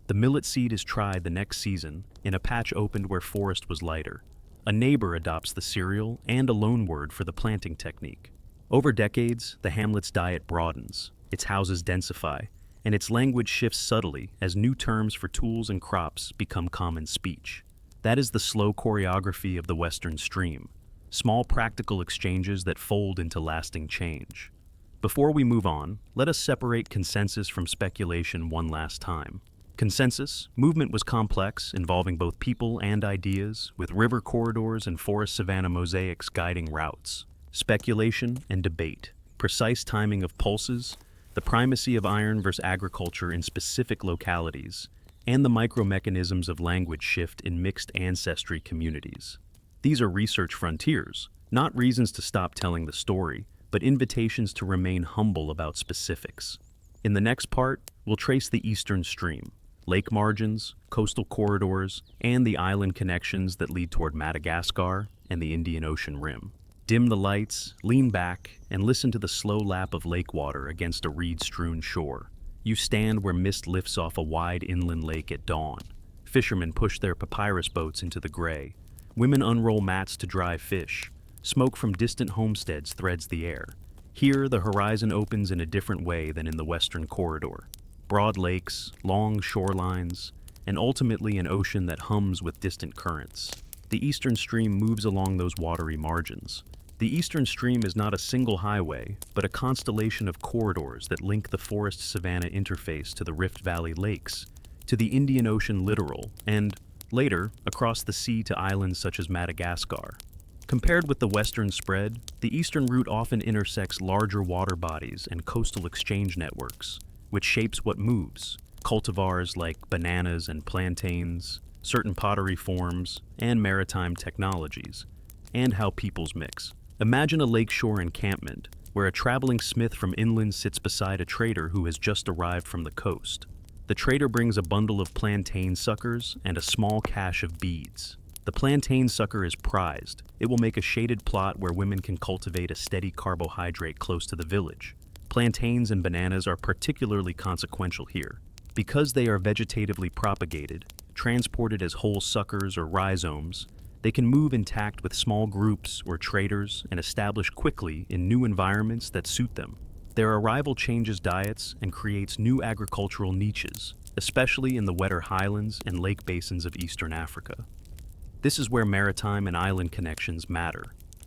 Speaker 1: The millet seed is tried the next season in a patch opened where forest was lighter. A neighbor adopts the cereal and a loanword for the planting technique. Over decades, the hamlet's diet broadens, its houses densify, and its language shifts subtly as new terms for tools and crops become common speech. That is the slow choreography of the Western stream, small practical exchanges that fold into lasting change. Before we move on, let us separate consensus from speculation one last time. Consensus: movement was complex, involving both people and ideas, with river corridors and forest savanna mosaics guiding routes. Speculation and debate: precise timing of pulses, the primacy of iron versus agriculture in specific localities, and the micromechanisms of language shift in mixed ancestry communities. These are research frontiers, not reasons to stop telling the story, but invitations to remain humble about specifics. In the next part, we'll trace the Eastern Stream, lake margins, coastal corridors, and the island connections that lead toward Madagascar and the Indian Ocean rim. Dim the lights, lean back, and listen to the slow lap of lake water against a reed-strewn shore. You stand where mist lifts off a wide inland lake at dawn. Fishermen push their papyrus boats into the gray. Women unroll mats to dry fish. Smoke from distant homesteads threads the air. Here, the horizon opens in a different way than in the Western corridor. Broad lakes, long shorelines, and ultimately an ocean that hums with distant currents. The Eastern Stream moves along those watery margins. The Eastern Stream is not a single highway, but a constellation of corridors that link the forest-savanna interface to the Rift Valley lakes, to the Indian Ocean littoral, and, later, across the sea to islands such as Madagascar. Compared with the western spread, the eastern route often intersects larger water bodies and coastal exchange networks, which shapes what moves: cultivars like bananas and plantains, certain pottery forms, and maritime technologies, and how peoples mix. Imagine a lakeshore encampment, where a traveling smith from inland sits beside a trader who has just arrived from the coast. The trader brings a bundle of plantain suckers and a small cache of beads. The plantain sucker is prized. It will make a shaded plot where women can cultivate a steady carbohydrate close to the village. Plantains and bananas are particularly consequential here. Because they are vegetatively propagated, transported as whole suckers or rhizomes, they can move intact with small groups or traders and establish quickly in new environments that suit them. Their arrival changes diets and creates new agricultural niches, especially in the wetter highlands and lake basins of eastern Africa. This is where maritime and island connections matter.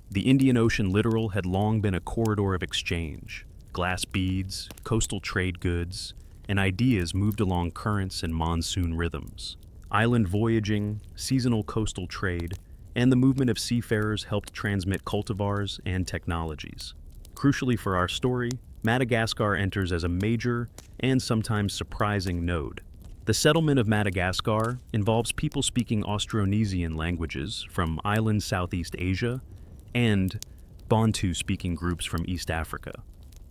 Speaker 1: The Indian Ocean littoral had long been a corridor of exchange. Glass beads, coastal trade goods, and ideas moved along currents and monsoon rhythms. Island voyaging, seasonal coastal trade, and the movement of seafarers helped transmit cultivars and technologies. Crucially for our story, Madagascar enters as a major and sometimes surprising node. The settlement of Madagascar involves people speaking Austronesian languages from island Southeast Asia and Bantu-speaking groups from East Africa.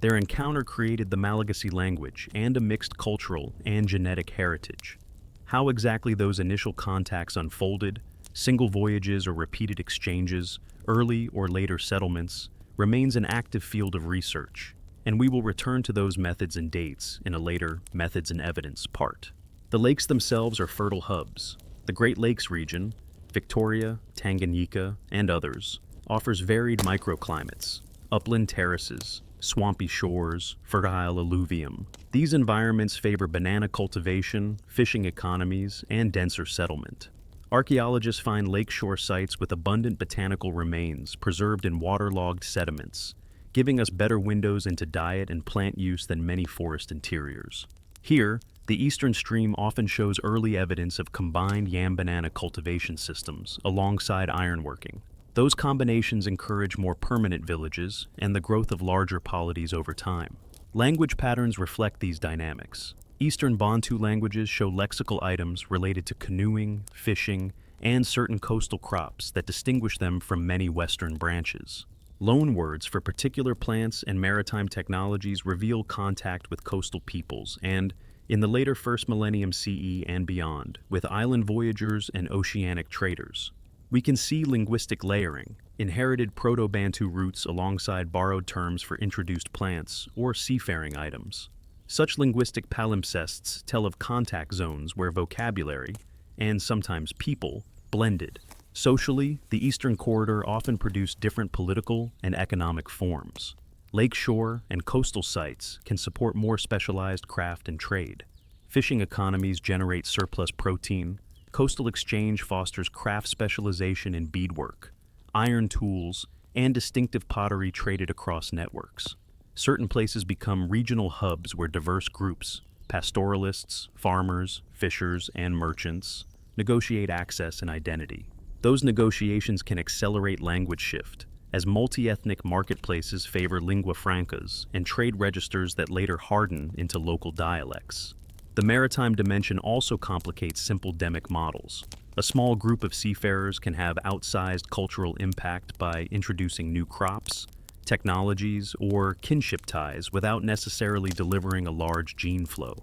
Speaker 1: Their encounter created the Malagasy language and a mixed cultural and genetic heritage. How exactly those initial contacts unfolded, single voyages or repeated exchanges, early or later settlements, remains an active field of research, and we will return to those methods and dates in a later Methods and Evidence part. The lakes themselves are fertile hubs. The Great Lakes region, Victoria, Tanganyika, and others, offers varied microclimates, upland terraces, swampy shores, fertile alluvium. These environments favor banana cultivation, fishing economies, and denser settlement. Archaeologists find lakeshore sites with abundant botanical remains preserved in waterlogged sediments, giving us better windows into diet and plant use than many forest interiors. Here, the eastern stream often shows early evidence of combined yam-banana cultivation systems alongside ironworking. Those combinations encourage more permanent villages and the growth of larger polities over time. Language patterns reflect these dynamics. Eastern Bantu languages show lexical items related to canoeing, fishing, and certain coastal crops that distinguish them from many Western branches. Loanwords for particular plants and maritime technologies reveal contact with coastal peoples and, in the later first millennium CE and beyond, with island voyagers and oceanic traders. We can see linguistic layering, inherited Proto-Bantu roots alongside borrowed terms for introduced plants or seafaring items. Such linguistic palimpsests tell of contact zones where vocabulary, and sometimes people, blended. Socially, the Eastern Corridor often produced different political and economic forms. Lakeshore and coastal sites can support more specialized craft and trade. Fishing economies generate surplus protein. Coastal exchange fosters craft specialization in beadwork, iron tools, and distinctive pottery traded across networks. Certain places become regional hubs where diverse groups, pastoralists, farmers, fishers, and merchants, negotiate access and identity. Those negotiations can accelerate language shift, as multi-ethnic marketplaces favor lingua francas and trade registers that later harden into local dialects. The maritime dimension also complicates simple demic models. A small group of seafarers can have outsized cultural impact by introducing new crops, technologies, or kinship ties without necessarily delivering a large gene flow.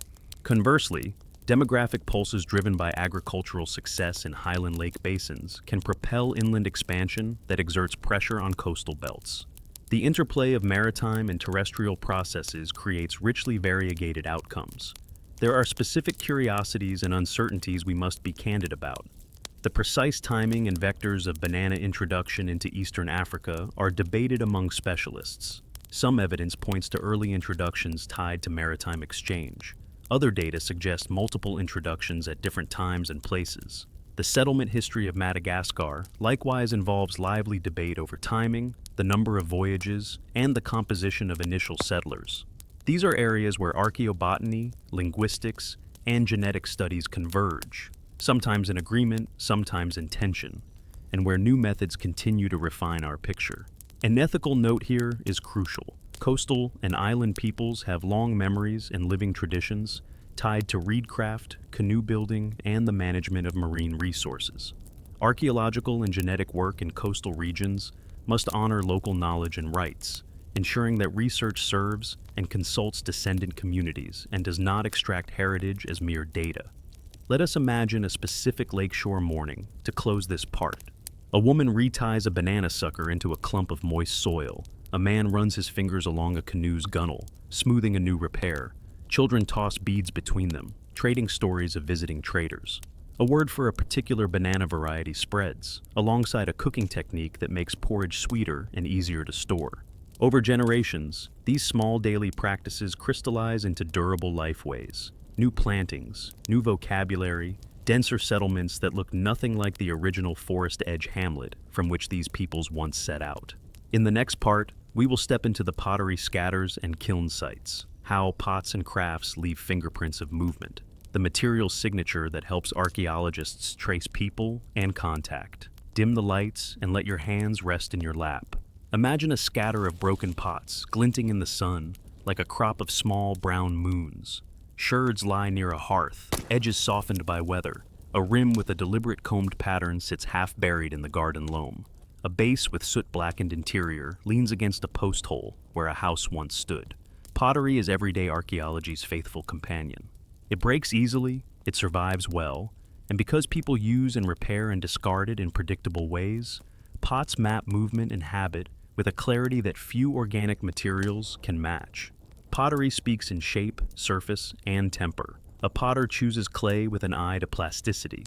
Speaker 1: Conversely, demographic pulses driven by agricultural success in highland lake basins can propel inland expansion that exerts pressure on coastal belts. The interplay of maritime and terrestrial processes creates richly variegated outcomes. There are specific curiosities and uncertainties we must be candid about. The precise timing and vectors of banana introduction into Eastern Africa are debated among specialists. Some evidence points to early introductions tied to maritime exchange. Other data suggest multiple introductions at different times and places. The settlement history of Madagascar likewise involves lively debate over timing, the number of voyages, and the composition of initial settlers. These are areas where archaeobotany, linguistics, and genetic studies converge, sometimes in agreement, sometimes in tension, and where new methods continue to refine our picture. An ethical note here is crucial. Coastal and island peoples have long memories and living traditions tied to reedcraft, canoe building, and the management of marine resources. Archaeological and genetic work in coastal regions must honor local knowledge and rights, ensuring that research serves and consults descendant communities and does not extract heritage as mere data. Let us imagine a specific lakeshore morning to close this part. A woman reties a banana sucker into a clump of moist soil. A man runs his fingers along a canoe's gunnel, smoothing a new repair. Children toss beads between them, trading stories of visiting traders. A word for a particular banana variety spreads, alongside a cooking technique that makes porridge sweeter and easier to store. Over generations, these small daily practices crystallize into durable lifeways. New plantings, new vocabulary, denser settlements that look nothing like the original forest edge hamlet from which these peoples once set out. In the next part, we will step into the pottery scatters and kiln sites, how pots and crafts leave fingerprints of movement, the material signature that helps archaeologists trace people and contact. Dim the lights and let your hands rest in your lap. Imagine a scatter of broken pots glinting in the sun like a crop of small brown moons. Shards lie near a hearth, edges softened by weather. A rim with a deliberate combed pattern sits half buried in the garden loam. A base with soot-blackened interior leans against a post hole where a house once stood. Pottery is everyday archaeology's faithful companion. It breaks easily, it survives well, and because people use and repair and discard it in predictable ways, pots map movement and habit with a clarity that few organic materials can match. Pottery speaks in shape, surface, and temper. A potter chooses clay with an eye to plasticity.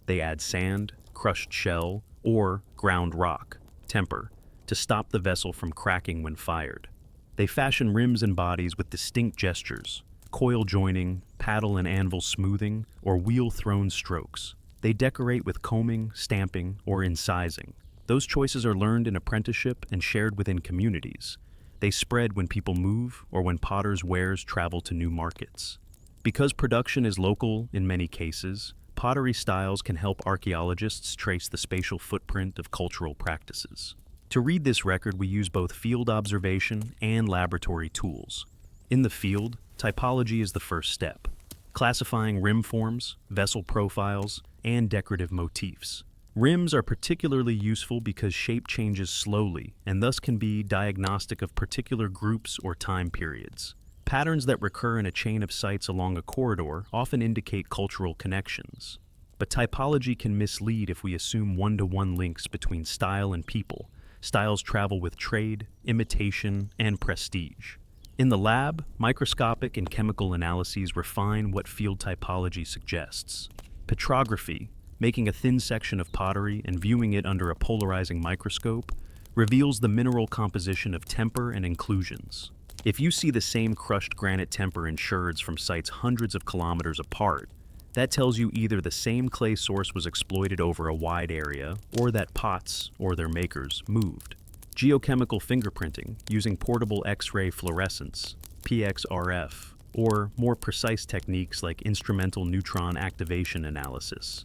Speaker 1: They add sand, crushed shell, or ground rock, temper, to stop the vessel from cracking when fired. They fashion rims and bodies with distinct gestures, coil joining, paddle and anvil smoothing, or wheel-thrown strokes. They decorate with combing, stamping, or incising. Those choices are learned in apprenticeship and shared within communities. They spread when people move or when potters' wares travel to new markets. Because production is local in many cases, pottery styles can help archaeologists trace the spatial footprint of cultural practices. To read this record, we use both field observation and laboratory tools. In the field, typology is the first step, classifying rim forms, vessel profiles, and decorative motifs. Rims are particularly useful because shape changes slowly and thus can be diagnostic of particular groups or time periods. Patterns that recur in a chain of sites along a corridor often indicate cultural connections. But typology can mislead if we assume one-to-one links between style and people. Styles travel with trade, imitation, and prestige. In the lab, microscopic and chemical analyses refine what field typology suggests. Petrography, making a thin section of pottery and viewing it under a polarizing microscope, reveals the mineral composition of temper and inclusions. If you see the same crushed granite temper in shards from sites hundreds of kilometers apart, that tells you either the same clay source was exploited over a wide area, or that pots, or their makers, moved. Geochemical fingerprinting, using portable X-ray fluorescence, PXRF, or more precise techniques like instrumental neutron activation analysis,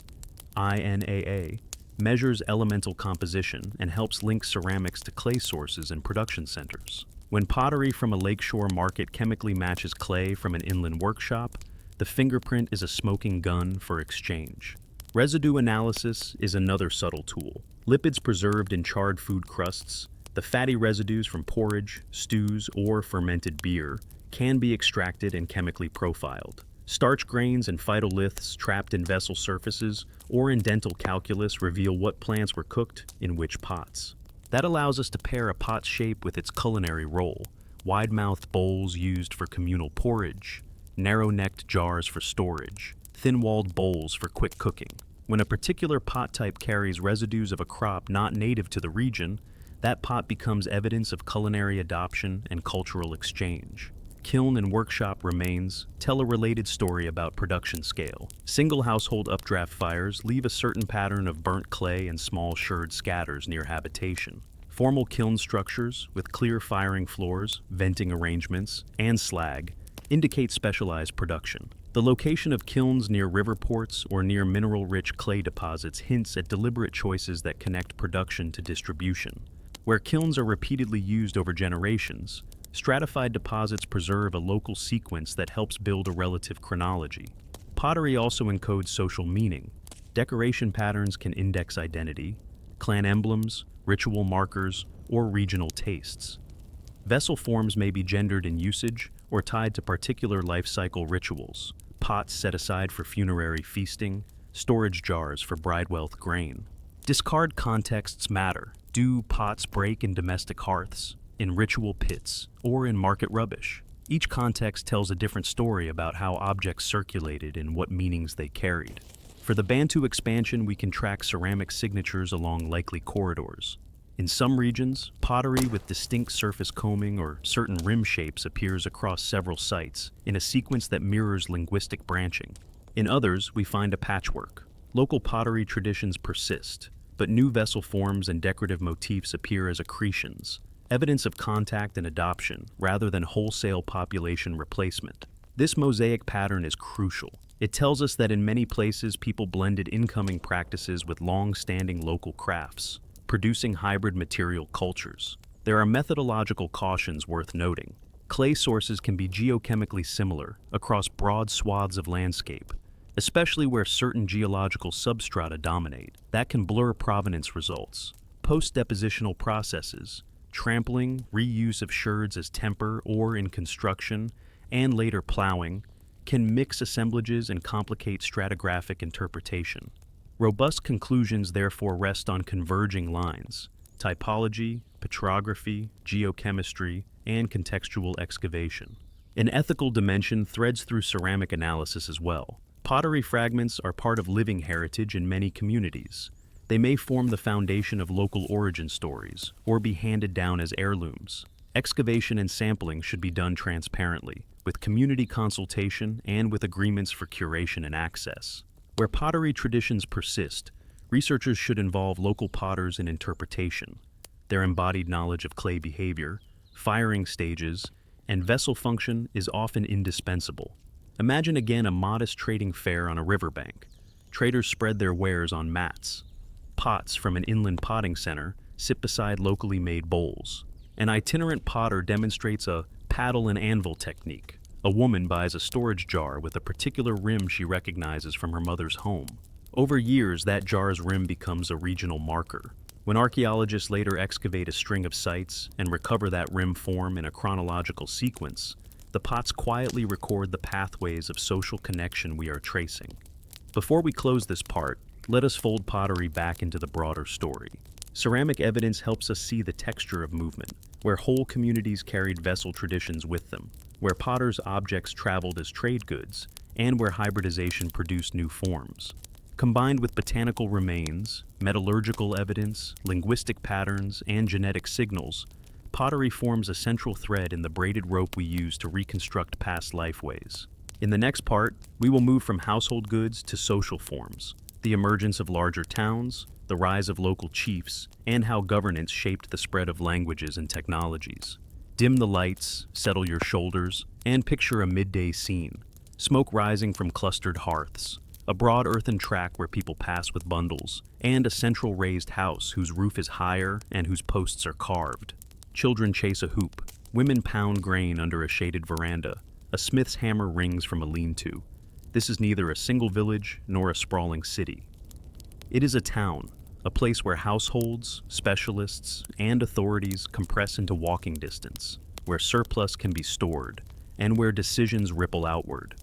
Speaker 1: INAA, measures elemental composition and helps link ceramics to clay sources and production centers. When pottery from a lakeshore market chemically matches clay from an inland workshop, the fingerprint is a smoking gun for exchange. Residue analysis is another subtle tool. Lipids preserved in charred food crusts, the fatty residues from porridge, stews, or fermented beer, can be extracted and chemically profiled. Starch grains and phytoliths trapped in vessel surfaces or in dental calculus reveal what plants were cooked in which pots. That allows us to pair a pot's shape with its culinary role. Wide-mouthed bowls used for communal porridge, narrow-necked jars for storage, thin-walled bowls for quick cooking. When a particular pot type carries residues of a crop not native to the region, that pot becomes evidence of culinary adoption and cultural exchange. Kiln and workshop remains tell a related story about production scale. Single household updraft fires leave a certain pattern of burnt clay and small shard scatters near habitation. Formal kiln structures with clear firing floors, venting arrangements, and slag indicate specialized production. The location of kilns near river ports or near mineral-rich clay deposits hints at deliberate choices that connect production to distribution. Where kilns are repeatedly used over generations, stratified deposits preserve a local sequence that helps build a relative chronology. Pottery also encodes social meaning. Decoration patterns can index identity, clan emblems, ritual markers, or regional tastes. Vessel forms may be gendered in usage or tied to particular life cycle rituals. pots set aside for funerary feasting, storage jars for bridewell grain. Discard contexts matter. Do pots break in domestic hearths, in ritual pits, or in market rubbish? Each context tells a different story about how objects circulated and what meanings they carried. For the Bantu expansion, we can track ceramic signatures along likely corridors. In some regions, pottery with distinct surface combing or certain rim shapes appears across several sites in a sequence that mirrors linguistic branching. In others, we find a patchwork. Local pottery traditions persist, but new vessel forms and decorative motifs appear as accretions, evidence of contact and adoption rather than wholesale population replacement. This mosaic pattern is crucial. It tells us that in many places people blended incoming practices with long-standing local crafts, producing hybrid material cultures. There are methodological cautions worth noting. Clay sources can be geochemically similar across broad swaths of landscape, especially where certain geological substrata dominate. That can blur provenance results. Post-depositional processes, trampling, reuse of shards as temper or in construction, and later plowing, can mix assemblages and complicate stratigraphic interpretation. Robust conclusions therefore rest on converging lines: typology, petrography, geochemistry, and contextual excavation. An ethical dimension threads through ceramic analysis as well. Pottery fragments are part of living heritage in many communities. They may form the foundation of local origin stories or be handed down as heirlooms. Excavation and sampling should be done transparently, with community consultation and with agreements for curation and access. Where pottery traditions persist, researchers should involve local potters in interpretation. Their embodied knowledge of clay behavior, firing stages, and vessel function is often indispensable. Imagine again a modest trading fair on a riverbank. Traders spread their wares on mats. Pots from an inland potting center sit beside locally made bowls. An itinerant potter demonstrates a paddle and anvil technique. A woman buys a storage jar with a particular rim she recognizes from her mother's home. Over years, that jar's rim becomes a regional marker. When archaeologists later excavate a string of sites and recover that rim form in a chronological sequence, the pots quietly record the pathways of social connection we are tracing. Before we close this part, let us fold pottery back into the broader story. Ceramic evidence helps us see the texture of movement, where whole communities carried vessel traditions with them, where potters' objects traveled as trade goods, and where hybridization produced new forms. Combined with botanical remains, metallurgical evidence, linguistic patterns, and genetic signals, pottery forms a central thread in the braided rope we use to reconstruct past lifeways. In the next part, we will move from household goods to social forms, the emergence of larger towns, the rise of local chiefs, and how governance shaped the spread of languages and technologies. Dim the lights, settle your shoulders, and picture a midday scene. Smoke rising from clustered hearths, a broad earthen track where people pass with bundles, and a central raised house whose roof is higher and whose posts are carved. Children chase a hoop. Women pound grain under a shaded veranda. A smith's hammer rings from a lean-to. This is neither a single village nor a sprawling city. It is a town, a place where households, specialists, and authorities compress into walking distance, where surplus can be stored, and where decisions ripple outward.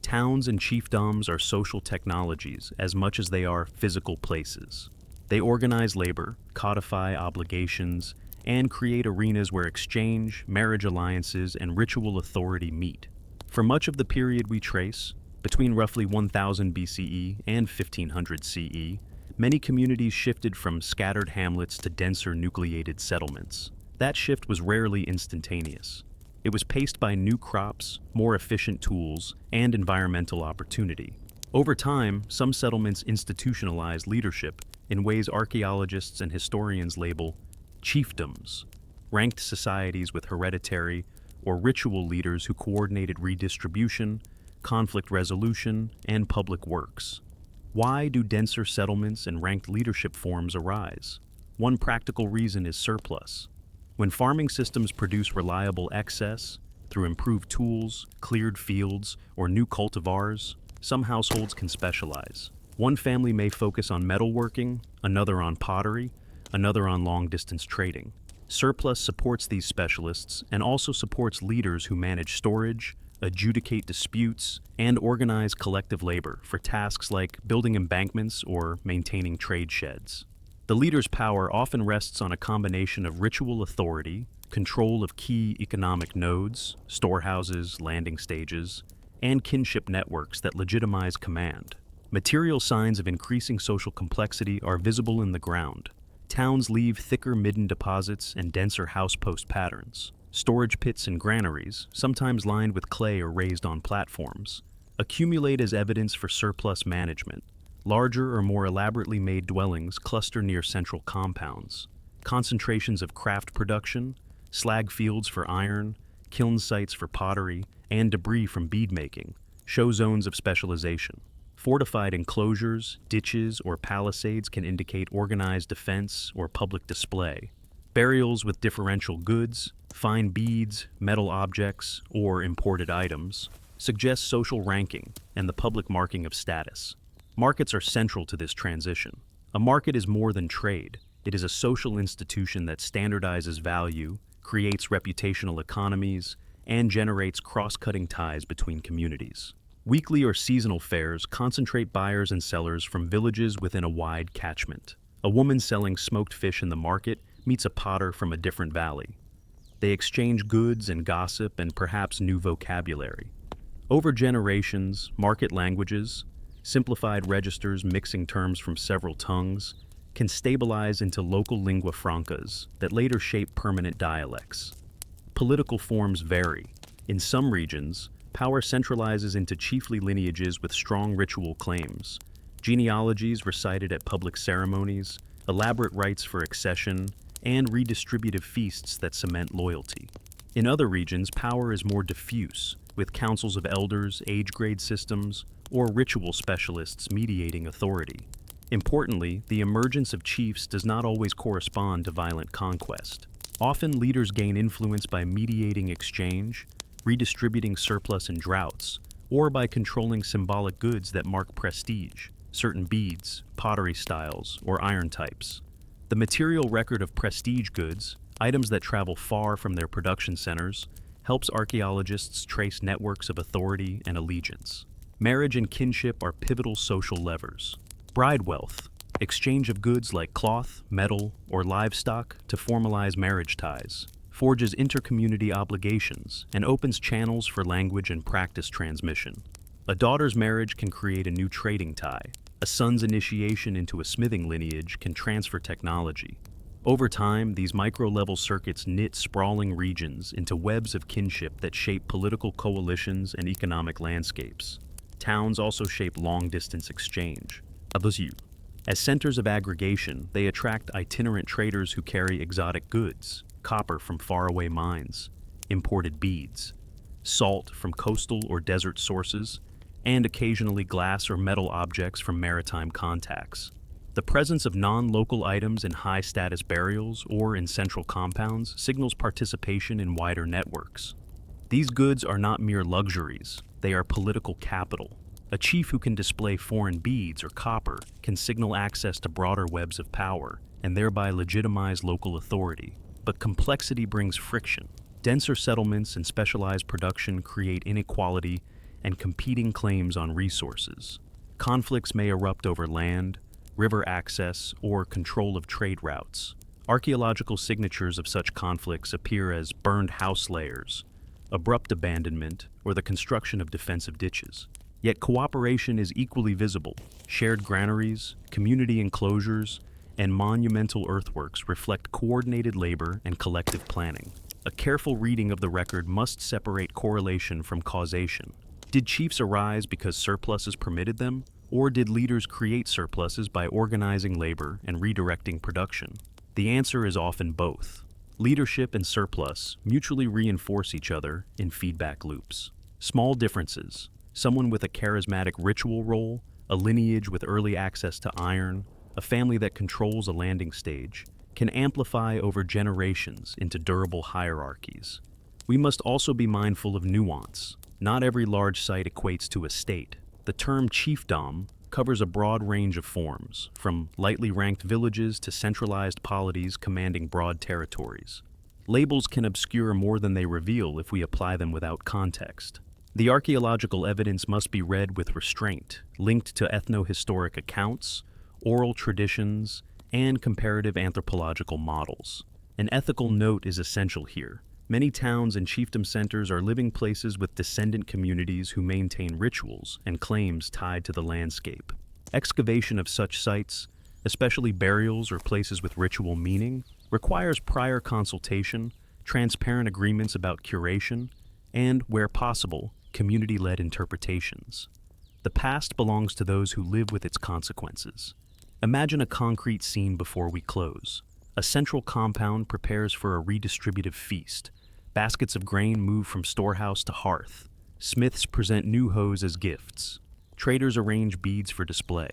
Speaker 1: Towns and chiefdoms are social technologies as much as they are physical places. They organize labor, codify obligations, and create arenas where exchange, marriage alliances, and ritual authority meet. For much of the period we trace, between roughly 1000 BCE and 1500 CE, many communities shifted from scattered hamlets to denser nucleated settlements. That shift was rarely instantaneous. It was paced by new crops, more efficient tools, and environmental opportunity. Over time, some settlements institutionalized leadership in ways archaeologists and historians label chiefdoms, ranked societies with hereditary or ritual leaders who coordinated redistribution, conflict resolution, and public works. Why do denser settlements and ranked leadership forms arise? One practical reason is surplus. When farming systems produce reliable excess through improved tools, cleared fields, or new cultivars, some households can specialize. One family may focus on metalworking, another on pottery, another on long-distance trading. Surplus supports these specialists and also supports leaders who manage storage, adjudicate disputes, and organize collective labor for tasks like building embankments or maintaining trade sheds. The leader's power often rests on a combination of ritual authority, control of key economic nodes, storehouses, landing stages, and kinship networks that legitimize command. Material signs of increasing social complexity are visible in the ground. Towns leave thicker midden deposits and denser housepost patterns. Storage pits and granaries, sometimes lined with clay or raised on platforms, accumulate as evidence for surplus management. Larger or more elaborately made dwellings cluster near central compounds. Concentrations of craft production, slag fields for iron, kiln sites for pottery, and debris from bead making show zones of specialization. Fortified enclosures, ditches, or palisades can indicate organized defense or public display. Burials with differential goods, fine beads, metal objects, or imported items suggest social ranking and the public marking of status. Markets are central to this transition. A market is more than trade. It is a social institution that standardizes value, creates reputational economies, and generates cross-cutting ties between communities. Weekly or seasonal fairs concentrate buyers and sellers from villages within a wide catchment. A woman selling smoked fish in the market meets a potter from a different valley. They exchange goods and gossip and perhaps new vocabulary. Over generations, market languages, simplified registers mixing terms from several tongues, can stabilize into local lingua francas that later shape permanent dialects. Political forms vary. In some regions, power centralizes into chiefly lineages with strong ritual claims, genealogies recited at public ceremonies, elaborate rites for accession, and redistributive feasts that cement loyalty. In other regions, power is more diffuse, with councils of elders, age-grade systems, or ritual specialists mediating authority. Importantly, the emergence of chiefs does not always correspond to violent conquest. Often, leaders gain influence by mediating exchange, redistributing surplus in droughts, or by controlling symbolic goods that mark prestige, certain beads, pottery styles, or iron types. The material record of prestige goods, items that travel far from their production centers, helps archaeologists trace networks of authority and allegiance. Marriage and kinship are pivotal social levers. Bride wealth, exchange of goods like cloth, metal, or livestock to formalize marriage ties, forges intercommunity obligations and opens channels for language and practice transmission. A daughter's marriage can create a new trading tie. A son's initiation into a smithing lineage can transfer technology. Over time, these micro-level circuits knit sprawling regions into webs of kinship that shape political coalitions and economic landscapes. Towns also shape long-distance exchange. As centers of aggregation, they attract itinerant traders who carry exotic goods, copper from faraway mines, imported beads, salt from coastal or desert sources, and occasionally glass or metal objects from maritime contacts. The presence of non-local items in high-status burials or in central compounds signals participation in wider networks. These goods are not mere luxuries, they are political capital. A chief who can display foreign beads or copper can signal access to broader webs of power and thereby legitimize local authority. But complexity brings friction. Denser settlements and specialized production create inequality and competing claims on resources. Conflicts may erupt over land, river access, or control of trade routes. Archaeological signatures of such conflicts appear as burned house layers, abrupt abandonment, or the construction of defensive ditches. Yet cooperation is equally visible. Shared granaries, community enclosures, and monumental earthworks reflect coordinated labor and collective planning. A careful reading of the record must separate correlation from causation. Did chiefs arise because surpluses permitted them, or did leaders create surpluses by organizing labor and redirecting production? The answer is often both. Leadership and surplus mutually reinforce each other in feedback loops. Small differences, someone with a charismatic ritual role, a lineage with early access to iron, a family that controls a landing stage, can amplify over generations into durable hierarchies. We must also be mindful of nuance. Not every large site equates to a state. The term chiefdom covers a broad range of forms, from lightly ranked villages to centralized polities commanding broad territories. Labels can obscure more than they reveal if we apply them without context. The archaeological evidence must be read with restraint, linked to ethno-historic accounts, oral traditions, and comparative anthropological models. An ethical note is essential here. Many towns and chiefdom centers are living places with descendant communities who maintain rituals and claims tied to the landscape. Excavation of such sites, especially burials or places with ritual meaning, requires prior consultation, transparent agreements about curation, and, where possible, community-led interpretations. The past belongs to those who live with its consequences. Imagine a concrete scene before we close. A central compound prepares for a redistributive feast. Baskets of grain move from storehouse to hearth. Smiths present new hoes as gifts. Traders arrange beads for display.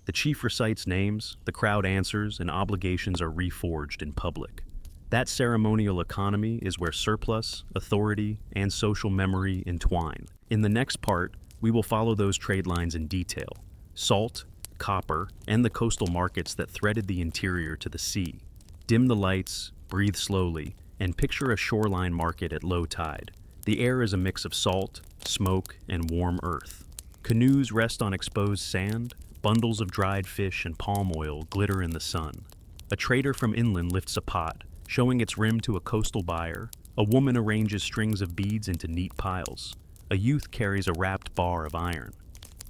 Speaker 1: The chief recites names, the crowd answers, and obligations are reforged in public. That ceremonial economy is where surplus, authority, and social memory entwine. In the next part, we will follow those trade lines in detail: salt, copper, and the coastal markets that threaded the interior to the sea. Dim the lights, breathe slowly, and picture a shoreline market at low tide. The air is a mix of salt, smoke, and warm earth. Canoes rest on exposed sand, bundles of dried fish and palm oil glitter in the sun. A trader from inland lifts a pot, showing its rim to a coastal buyer. A woman arranges strings of beads into neat piles. A youth carries a wrapped bar of iron.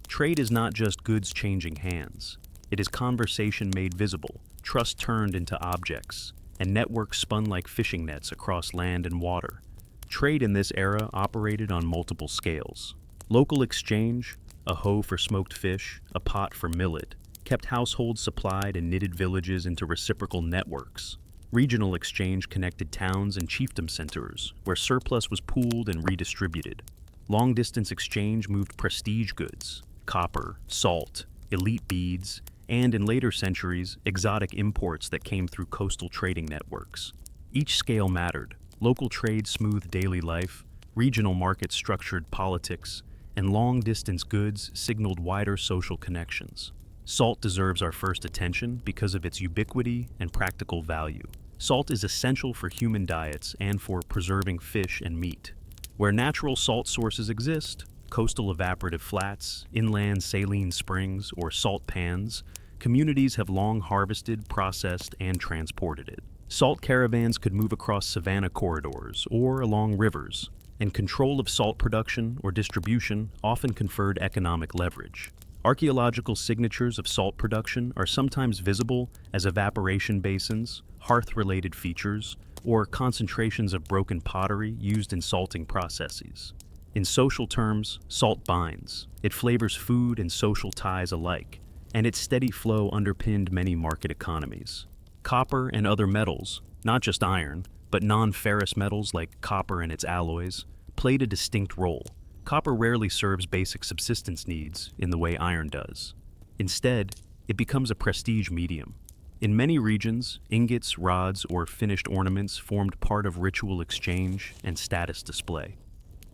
Speaker 1: Trade is not just goods changing hands. It is conversation made visible, trust turned into objects, and networks spun like fishing nets across land and water. Trade in this era operated on multiple scales. Local exchange, a hoe for smoked fish, a pot for millet, kept households supplied and knitted villages into reciprocal networks. Regional exchange connected towns and chiefdom centers, where surplus was pooled and redistributed. Long-distance exchange moved prestige goods, copper, salt, elite beads, and in later centuries, exotic imports that came through coastal trading networks. Each scale mattered. Local trade smoothed daily life, regional markets structured politics, and long-distance goods signaled wider social connections. Salt deserves our first attention because of its ubiquity and practical value. Salt is essential for human diets and for preserving fish and meat. Where natural salt sources exist, coastal evaporative flats, inland saline springs, or salt pans, communities have long harvested, processed, and transported it. Salt caravans could move across savanna corridors or along rivers, and control of salt production or distribution often conferred economic leverage. Archaeological signatures of salt production are sometimes visible as evaporation basins, hearth-related features, or concentrations of broken pottery used in salting processes. In social terms, salt binds. It flavors food and social ties alike, and its steady flow underpinned many market economies. Copper and other metals, not just iron, but non-ferrous metals like copper and its alloys, played a distinct role. Copper rarely serves basic subsistence needs in the way iron does. Instead, it becomes a prestige medium. In many regions, ingots, rods, or finished ornaments formed part of ritual exchange and status display.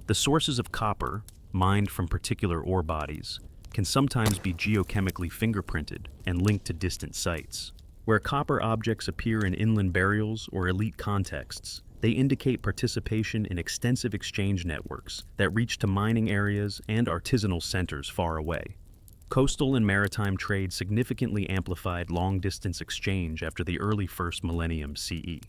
Speaker 1: The sources of copper, mined from particular ore bodies, can sometimes be geochemically fingerprinted and linked to distant sites. Where copper objects appear in inland burials or elite contexts, they indicate participation in extensive exchange networks that reach to mining areas and artisanal centers far away. Coastal and maritime trade significantly amplified long-distance exchange after the early first millennium CE.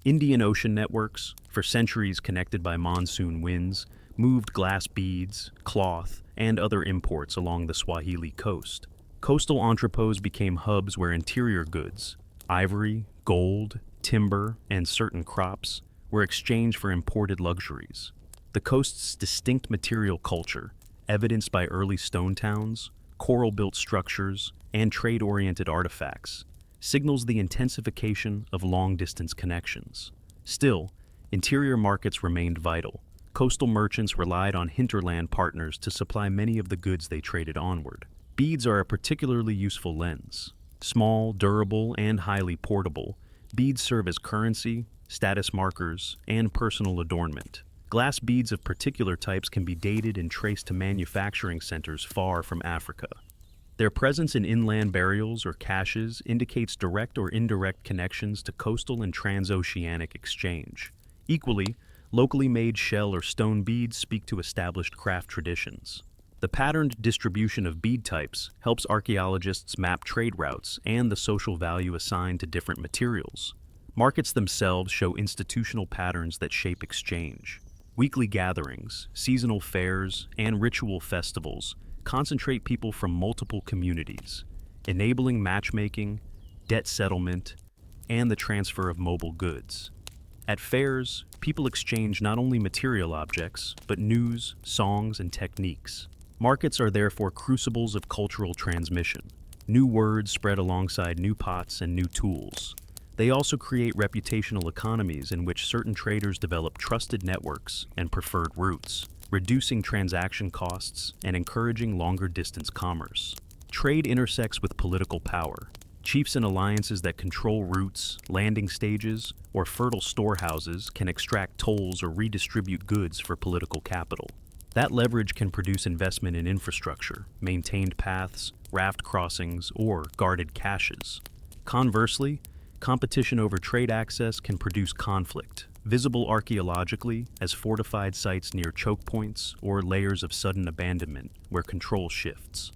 Speaker 1: Indian Ocean networks, for centuries connected by monsoon winds, moved glass beads, cloth, and other imports along the Swahili coast. Coastal entrepôts became hubs where interior goods, ivory, gold, timber, and certain crops, were exchanged for imported luxuries. The coast's distinct material culture, evidenced by early stone towns, coral-built structures, and trade-oriented artifacts, signals the intensification of long-distance connections. Still, interior markets remained vital. Coastal merchants relied on hinterland partners to supply many of the goods they traded onward. Beads are a particularly useful lens. Small, durable, and highly portable, beads serve as currency, status markers, and personal adornment. Glass beads of particular types can be dated and traced to manufacturing centers far from Africa. Their presence in inland burials or caches indicates direct or indirect connections to coastal and transoceanic exchange. Equally, Locally made shell or stone beads speak to established craft traditions. The patterned distribution of bead types helps archaeologists map trade routes and the social value assigned to different materials. Markets themselves show institutional patterns that shape exchange. Weekly gatherings, seasonal fairs, and ritual festivals concentrate people from multiple communities, enabling matchmaking, debt settlement, and the transfer of mobile goods. At fairs, people exchange not only material objects, but news, songs, and techniques. Markets are therefore crucibles of cultural transmission. New words spread alongside new pots and new tools. They also create reputational economies in which certain traders develop trusted networks and preferred routes, reducing transaction costs and encouraging longer-distance commerce. Trade intersects with political power. Chiefs and alliances that control routes, landing stages, or fertile storehouses can extract tolls or redistribute goods for political capital. That leverage can produce investment in infrastructure, maintained paths, raft crossings, or guarded caches. Conversely, competition over trade access can produce conflict, visible archaeologically as fortified sites near choke points or layers of sudden abandonment where control shifts.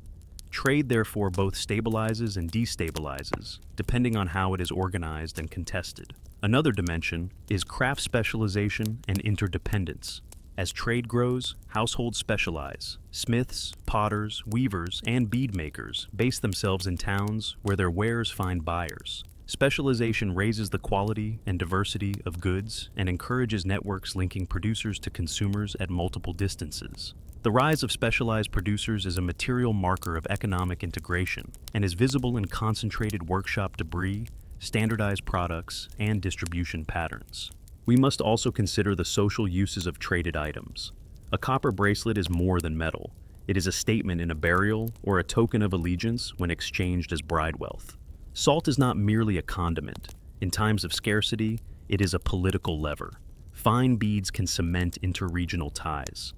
Speaker 1: Trade therefore both stabilizes and destabilizes, depending on how it is organized and contested. Another dimension is craft specialization and interdependence. As trade grows, households specialize. Smiths, potters, weavers, and bead makers base themselves in towns where their wares find buyers. Specialization raises the quality and diversity of goods and encourages networks linking producers to consumers at multiple distances. The rise of specialized producers is a material marker of economic integration and is visible in concentrated workshop debris, standardized products, and distribution patterns. We must also consider the social uses of traded items. A copper bracelet is more than metal. It is a statement in a burial or a token of allegiance when exchanged as bride wealth. Salt is not merely a condiment. In times of scarcity, it is a political lever. Fine beads can cement interregional ties.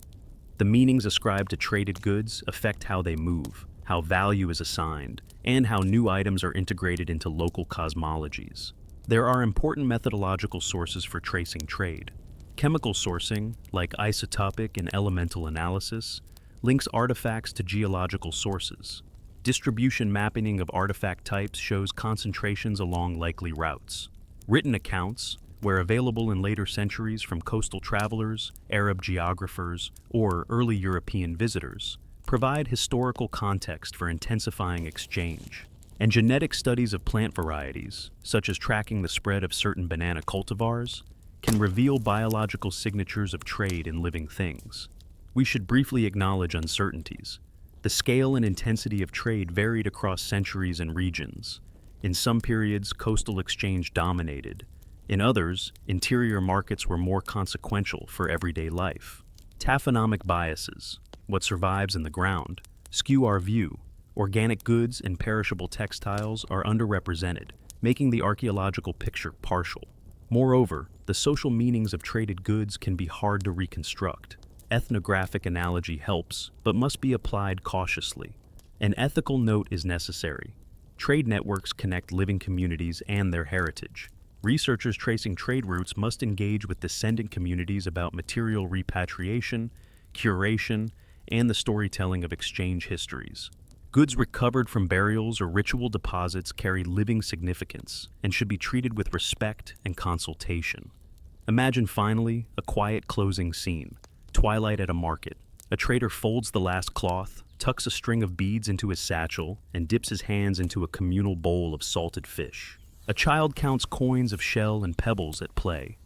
Speaker 1: The meanings ascribed to traded goods affect how they move, how value is assigned, and how new items are integrated into local cosmologies. There are important methodological sources for tracing trade. Chemical sourcing, like isotopic and elemental analysis, links artifacts to geological sources. Distribution mapping of artifact types shows concentrations along likely routes. Written accounts, where available in later centuries from coastal travelers, Arab geographers, or early European visitors, provide historical context for intensifying exchange. And genetic studies of plant varieties, such as tracking the spread of certain banana cultivars, can reveal biological signatures of trade in living things. We should briefly acknowledge uncertainties. The scale and intensity of trade varied across centuries and regions. In some periods, coastal exchange dominated. In others, interior markets were more consequential for everyday life. Taphonomic biases, what survives in the ground, skew our view. Organic goods and perishable textiles are underrepresented, making the archaeological picture partial. Moreover, the social meanings of traded goods can be hard to reconstruct. Ethnographic analogy helps, but must be applied cautiously. An ethical note is necessary. Trade networks connect living communities and their heritage. Researchers tracing trade routes must engage with descendant communities about material repatriation, curation, and the storytelling of exchange histories. Goods recovered from burials or ritual deposits carry living significance and should be treated with respect and consultation. Imagine finally a quiet closing scene. Twilight at a market. A trader folds the last cloth, tucks a string of beads into his satchel, and dips his hands into a communal bowl of salted fish. A child counts coins of shell and pebbles at play.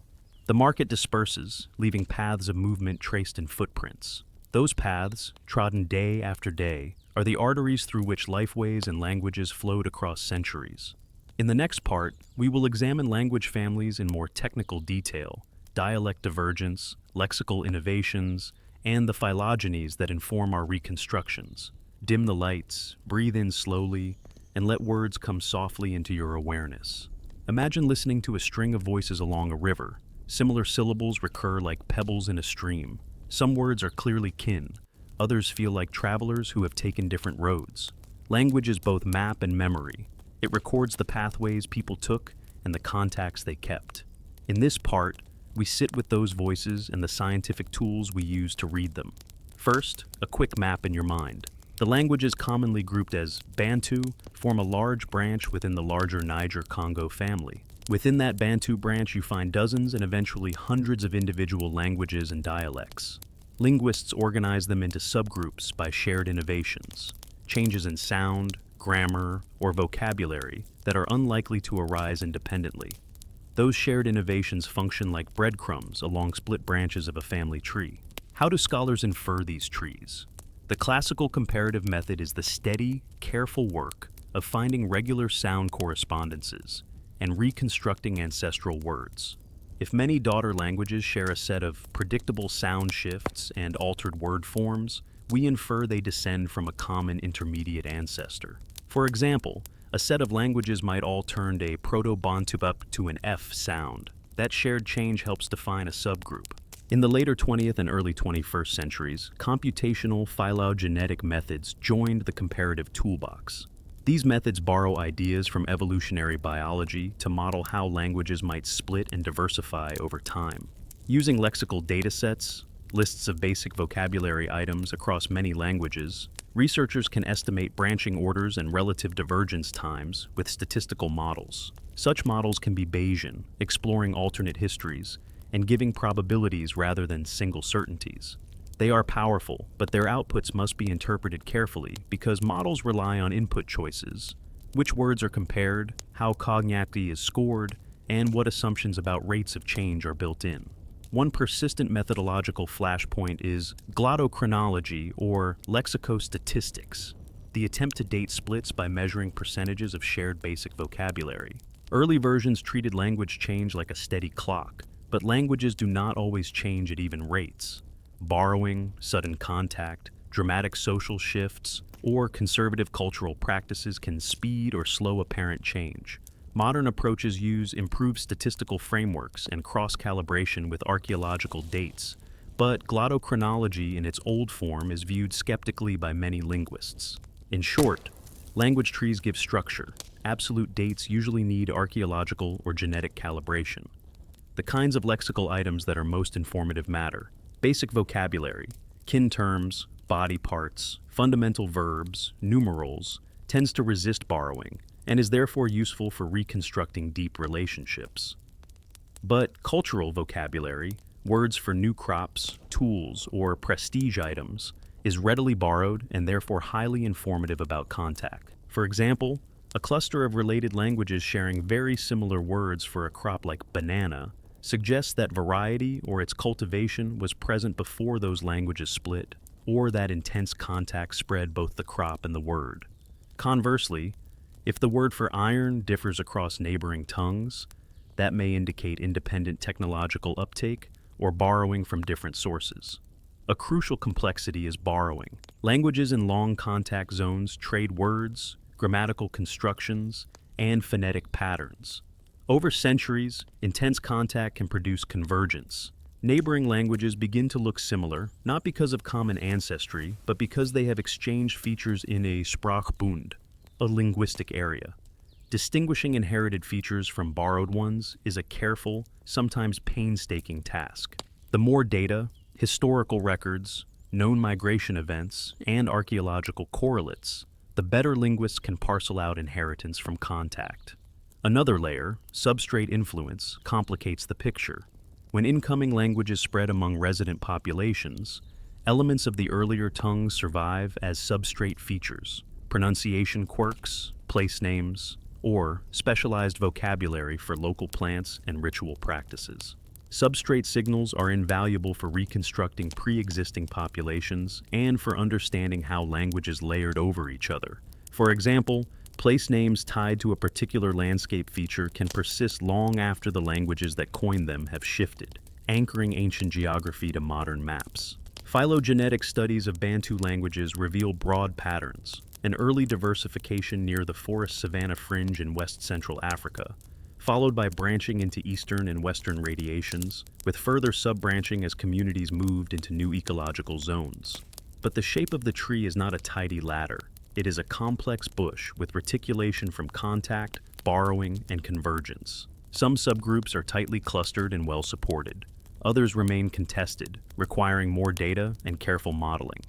Speaker 1: The market disperses, leaving paths of movement traced in footprints. Those paths, trodden day after day, are the arteries through which lifeways and languages flowed across centuries. In the next part, we will examine language families in more technical detail, dialect divergence, lexical innovations, and the phylogenies that inform our reconstructions. Dim the lights, breathe in slowly, and let words come softly into your awareness. Imagine listening to a string of voices along a river. Similar syllables recur like pebbles in a stream. Some words are clearly kin. Others feel like travelers who have taken different roads. Language is both map and memory. It records the pathways people took and the contacts they kept. In this part, we sit with those voices and the scientific tools we use to read them. First, a quick map in your mind. The languages commonly grouped as Bantu form a large branch within the larger Niger-Congo family. Within that Bantu branch, you find dozens and eventually hundreds of individual languages and dialects. Linguists organize them into subgroups by shared innovations, changes in sound, grammar, or vocabulary that are unlikely to arise independently. Those shared innovations function like breadcrumbs along split branches of a family tree. How do scholars infer these trees? The classical comparative method is the steady, careful work of finding regular sound correspondences and reconstructing ancestral words. If many daughter languages share a set of predictable sound shifts and altered word forms, we infer they descend from a common intermediate ancestor. For example, a set of languages might all turn a Proto-Bantu up to an F sound. That shared change helps define a subgroup. In the later 20th and early 21st centuries, computational phylogenetic methods joined the comparative toolbox. These methods borrow ideas from evolutionary biology to model how languages might split and diversify over time. Using lexical datasets, lists of basic vocabulary items across many languages, researchers can estimate branching orders and relative divergence times with statistical models. Such models can be Bayesian, exploring alternate histories, and giving probabilities rather than single certainties. They are powerful, but their outputs must be interpreted carefully because models rely on input choices, which words are compared, how cognacy is scored, and what assumptions about rates of change are built in. One persistent methodological flashpoint is glottochronology or lexicostatistics, the attempt to date splits by measuring percentages of shared basic vocabulary. Early versions treated language change like a steady clock, but languages do not always change at even rates. Borrowing, sudden contact, dramatic social shifts, or conservative cultural practices can speed or slow apparent change. Modern approaches use improved statistical frameworks and cross-calibration with archaeological dates, but glottochronology in its old form is viewed skeptically by many linguists. In short, language trees give structure. Absolute dates usually need archaeological or genetic calibration. The kinds of lexical items that are most informative matter: basic vocabulary, kin terms, body parts, fundamental verbs, numerals, tends to resist borrowing, and is therefore useful for reconstructing deep relationships. But cultural vocabulary, words for new crops, tools, or prestige items, is readily borrowed and therefore highly informative about contact. For example, a cluster of related languages sharing very similar words for a crop like banana suggests that variety or its cultivation was present before those languages split, or that intense contact spread both the crop and the word. Conversely, if the word for iron differs across neighboring tongues, that may indicate independent technological uptake or borrowing from different sources. A crucial complexity is borrowing. Languages in long contact zones trade words, grammatical constructions, and phonetic patterns. Over centuries, intense contact can produce convergence. Neighboring languages begin to look similar, not because of common ancestry, but because they have exchanged features in a Sprachbund, a linguistic area. Distinguishing inherited features from borrowed ones is a careful, sometimes painstaking task. The more data, historical records, known migration events, and archaeological correlates, the better linguists can parcel out inheritance from contact. Another layer, substrate influence, complicates the picture. When incoming languages spread among resident populations, elements of the earlier tongues survive as substrate features, pronunciation quirks, place names, or specialized vocabulary for local plants and ritual practices. Substrate signals are invaluable for reconstructing pre-existing populations and for understanding how languages layered over each other. For example, place names tied to a particular landscape feature can persist long after the languages that coined them have shifted, anchoring ancient geography to modern maps. Phylogenetic studies of Bantu languages reveal broad patterns: an early diversification near the forest-savanna fringe in west-central Africa, followed by branching into eastern and western radiations, with further sub-branching as communities moved into new ecological zones. But the shape of the tree is not a tidy ladder. It is a complex bush with reticulation from contact, borrowing, and convergence. Some subgroups are tightly clustered and well supported. Others remain contested, requiring more data and careful modeling.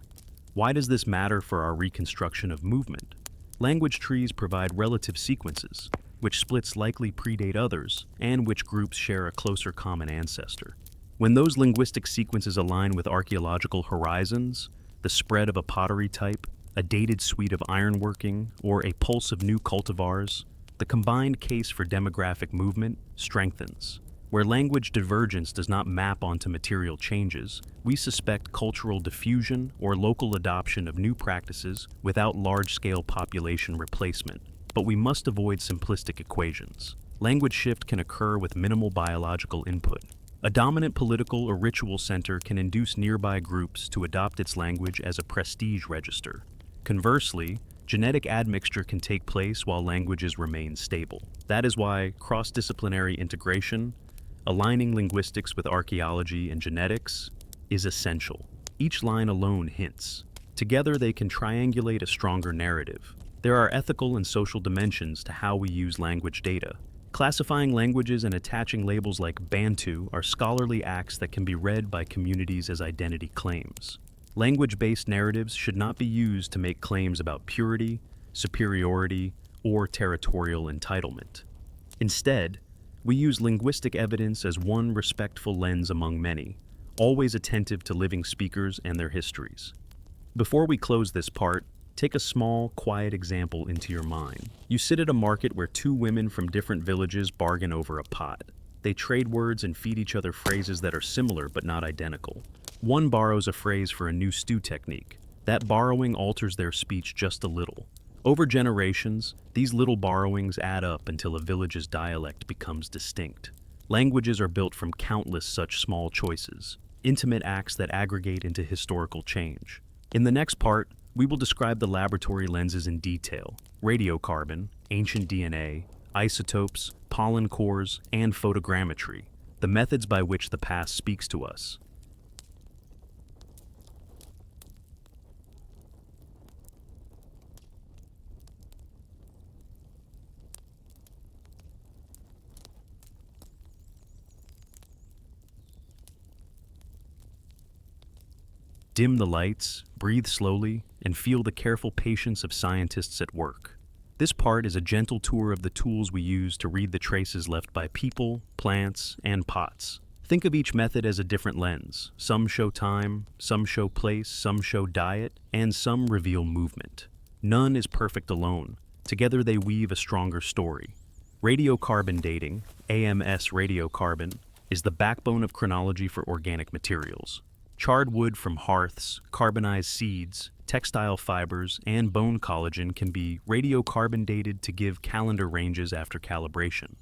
Speaker 1: Why does this matter for our reconstruction of movement? Language trees provide relative sequences, which splits likely predate others, and which groups share a closer common ancestor. When those linguistic sequences align with archaeological horizons, the spread of a pottery type, a dated suite of ironworking, or a pulse of new cultivars, the combined case for demographic movement strengthens. Where language divergence does not map onto material changes, we suspect cultural diffusion or local adoption of new practices without large-scale population replacement. But we must avoid simplistic equations. Language shift can occur with minimal biological input. A dominant political or ritual center can induce nearby groups to adopt its language as a prestige register. Conversely, genetic admixture can take place while languages remain stable. That is why cross-disciplinary integration, aligning linguistics with archaeology and genetics, is essential. Each line alone hints. Together they can triangulate a stronger narrative. There are ethical and social dimensions to how we use language data. Classifying languages and attaching labels like Bantu are scholarly acts that can be read by communities as identity claims. Language-based narratives should not be used to make claims about purity, superiority, or territorial entitlement. Instead, we use linguistic evidence as one respectful lens among many, always attentive to living speakers and their histories. Before we close this part, take a small, quiet example into your mind. You sit at a market where two women from different villages bargain over a pot. They trade words and feed each other phrases that are similar but not identical. One borrows a phrase for a new stew technique. That borrowing alters their speech just a little. Over generations, these little borrowings add up until a village's dialect becomes distinct. Languages are built from countless such small choices, intimate acts that aggregate into historical change. In the next part, we will describe the laboratory lenses in detail: radiocarbon, ancient DNA, isotopes, pollen cores, and photogrammetry, the methods by which the past speaks to us. Dim the lights, breathe slowly, and feel the careful patience of scientists at work. This part is a gentle tour of the tools we use to read the traces left by people, plants, and pots. Think of each method as a different lens. Some show time, some show place, some show diet, and some reveal movement. None is perfect alone. Together they weave a stronger story. Radiocarbon dating, AMS radiocarbon, is the backbone of chronology for organic materials. Charred wood from hearths, carbonized seeds, textile fibers, and bone collagen can be radiocarbon dated to give calendar ranges after calibration.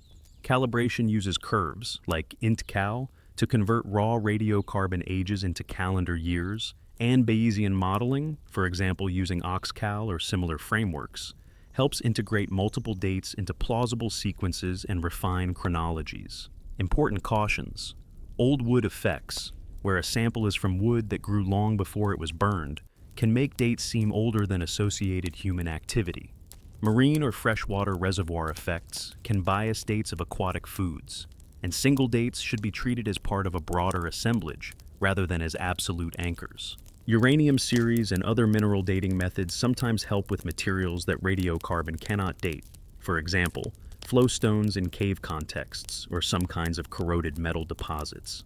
Speaker 1: Calibration uses curves, like int-cal, to convert raw radiocarbon ages into calendar years, and Bayesian modeling, for example using oxcal or similar frameworks, helps integrate multiple dates into plausible sequences and refine chronologies. Important cautions: old wood effects, where a sample is from wood that grew long before it was burned, can make dates seem older than associated human activity. Marine or freshwater reservoir effects can bias dates of aquatic foods, and single dates should be treated as part of a broader assemblage rather than as absolute anchors. Uranium series and other mineral dating methods sometimes help with materials that radiocarbon cannot date. For example, flowstones in cave contexts or some kinds of corroded metal deposits.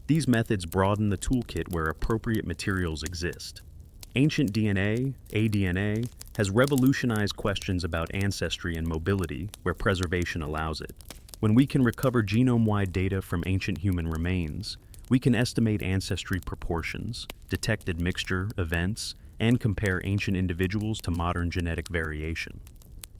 Speaker 1: These methods broaden the toolkit where appropriate materials exist. Ancient DNA, aDNA, has revolutionized questions about ancestry and mobility where preservation allows it. When we can recover genome-wide data from ancient human remains, we can estimate ancestry proportions, detect admixture events, and compare ancient individuals to modern genetic variation.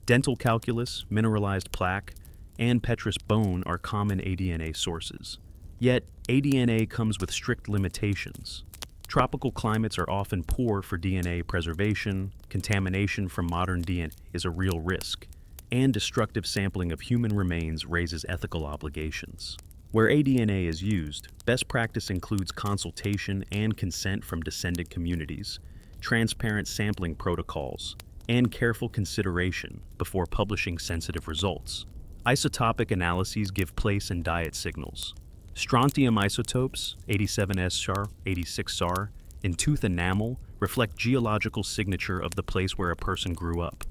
Speaker 1: Dental calculus, mineralized plaque, and petrous bone are common aDNA sources. Yet, aDNA comes with strict limitations. Tropical climates are often poor for DNA preservation, contamination from modern DNA is a real risk, and destructive sampling of human remains raises ethical obligations. Where aDNA is used, best practice includes consultation and consent from descendant communities, transparent sampling protocols, and careful consideration before publishing sensitive results. Isotopic analyses give place and diet signals. Strontium isotopes, 87S SAR, 86 SAR, in tooth enamel reflect geological signature of the place where a person grew up.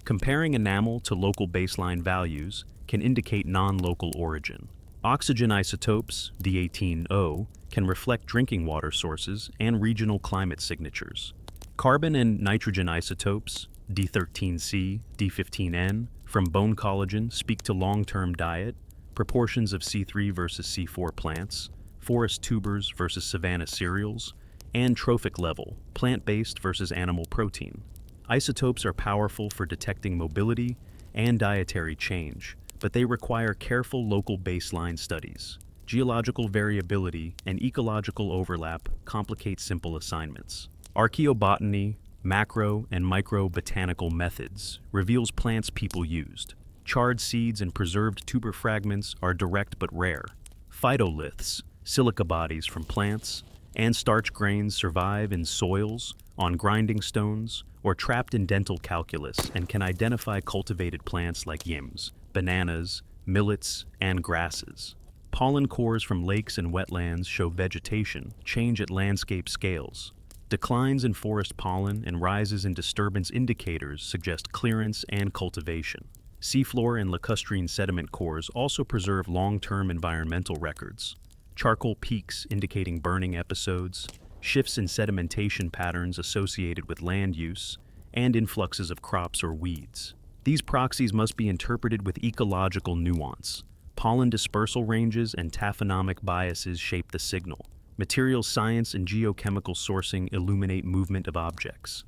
Speaker 1: Comparing enamel to local baseline values can indicate non-local origin. Oxygen isotopes, D18O, can reflect drinking water sources and regional climate signatures. Carbon and nitrogen isotopes, D13C, D15N, from bone collagen speak to long-term diet, proportions of C3 versus C4 plants, forest tubers versus savanna cereals, and trophic level, plant-based versus animal protein. Isotopes are powerful for detecting mobility and dietary change, but they require careful local baseline studies. Geological variability and ecological overlap complicate simple assignments. Archaeobotany, macro and micro-botanical methods reveals plants people used. Charred seeds and preserved tuber fragments are direct but rare. Phytoliths, silica bodies from plants, and starch grains survive in soils, on grinding stones, or trapped in dental calculus and can identify cultivated plants like yams, bananas, millets, and grasses. Pollen cores from lakes and wetlands show vegetation change at landscape scales. Declines in forest pollen and rises in disturbance indicators suggest clearance and cultivation. Seafloor and lacustrine sediment cores also preserve long-term environmental records. Charcoal peaks indicating burning episodes, shifts in sedimentation patterns associated with land use, and influxes of crops or weeds. These proxies must be interpreted with ecological nuance. Pollen dispersal ranges and taphonomic biases shape the signal. Materials science and geochemical sourcing illuminate movement of objects.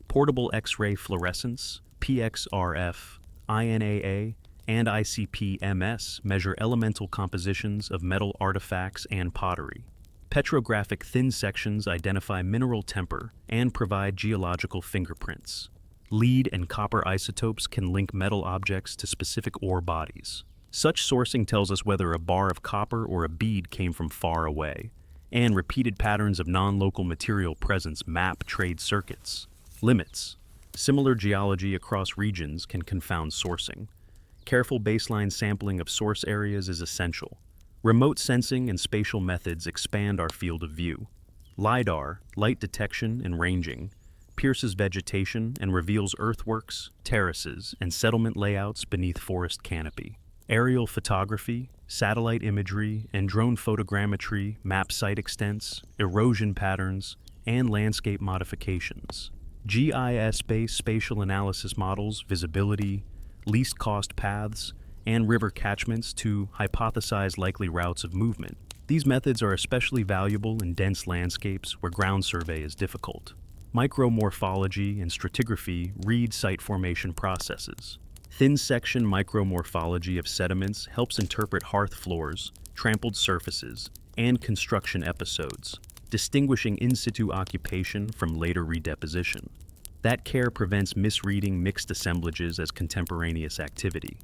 Speaker 1: Portable X-ray fluorescence, PXRF, INAA, and ICP-MS measure elemental compositions of metal artifacts and pottery. Petrographic thin sections identify mineral temper and provide geological fingerprints. Lead and copper isotopes can link metal objects to specific ore bodies. Such sourcing tells us whether a bar of copper or a bead came from far away, and repeated patterns of non-local material presence map trade circuits. Limits. Similar geology across regions can confound sourcing. Careful baseline sampling of source areas is essential. Remote sensing and spatial methods expand our field of view. LiDAR, light detection and ranging, pierces vegetation and reveals earthworks, terraces, and settlement layouts beneath forest canopy. Aerial photography, satellite imagery, and drone photogrammetry map site extents, erosion patterns, and landscape modifications. GIS-based spatial analysis models visibility, least cost paths, and river catchments to hypothesize likely routes of movement. These methods are especially valuable in dense landscapes where ground survey is difficult. Micromorphology and stratigraphy read site formation processes. Thin section micromorphology of sediments helps interpret hearth floors, trampled surfaces, and construction episodes, distinguishing in situ occupation from later redeposition. That care prevents misreading mixed assemblages as contemporaneous activity.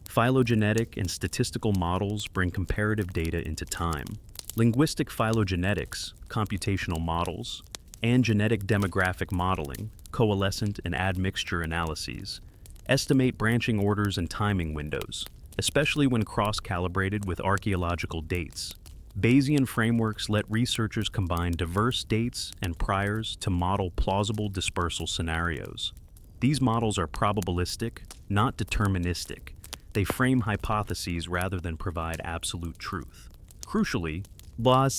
Speaker 1: Phylogenetic and statistical models bring comparative data into time. Linguistic phylogenetics, computational models, and genetic demographic modeling, coalescent and admixture analyses, estimate branching orders and timing windows, especially when cross-calibrated with archaeological dates. Bayesian frameworks let researchers combine diverse dates and priors to model plausible dispersal scenarios. These models are probabilistic, not deterministic. They frame hypotheses rather than provide absolute truth. Crucially, all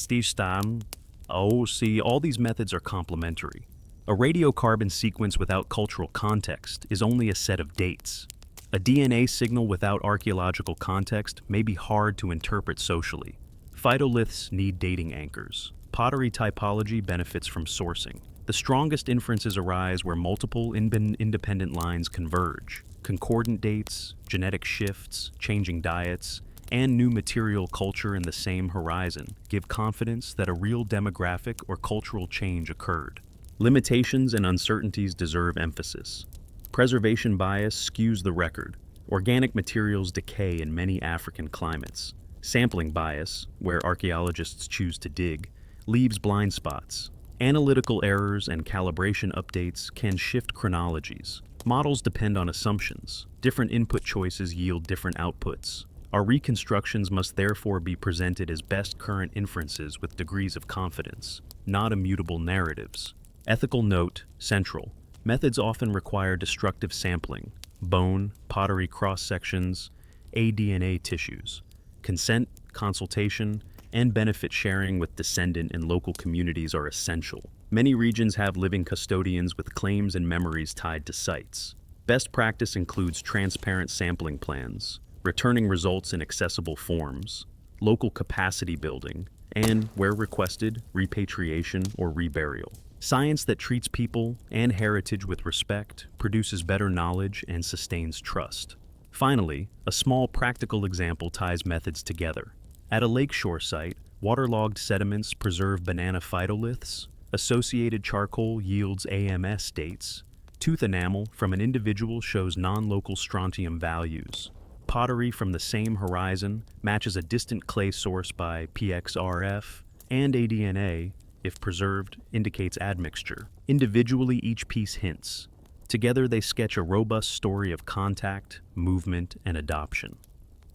Speaker 1: these methods are complementary. A radiocarbon sequence without cultural context is only a set of dates. A DNA signal without archaeological context may be hard to interpret socially. Phytoliths need dating anchors. Pottery typology benefits from sourcing. The strongest inferences arise where multiple independent lines converge. Concordant dates, genetic shifts, changing diets, and new material culture in the same horizon give confidence that a real demographic or cultural change occurred. Limitations and uncertainties deserve emphasis. Preservation bias skews the record. Organic materials decay in many African climates. Sampling bias, where archaeologists choose to dig, leaves blind spots. Analytical errors and calibration updates can shift chronologies. Models depend on assumptions. Different input choices yield different outputs. Our reconstructions must therefore be presented as best current inferences with degrees of confidence, not immutable narratives. Ethical note, central. Methods often require destructive sampling, bone, pottery cross-sections, aDNA tissues. Consent, consultation, and benefit sharing with descendant and local communities are essential. Many regions have living custodians with claims and memories tied to sites. Best practice includes transparent sampling plans, returning results in accessible forms, local capacity building, and, where requested, repatriation or reburial. Science that treats people and heritage with respect produces better knowledge and sustains trust. Finally, a small practical example ties methods together. At a lakeshore site, waterlogged sediments preserve banana phytoliths, associated charcoal yields AMS dates, tooth enamel from an individual shows non-local strontium values. Pottery from the same horizon matches a distant clay source by PXRF, and aDNA, if preserved, indicates admixture. Individually, each piece hints. Together, they sketch a robust story of contact, movement, and adoption.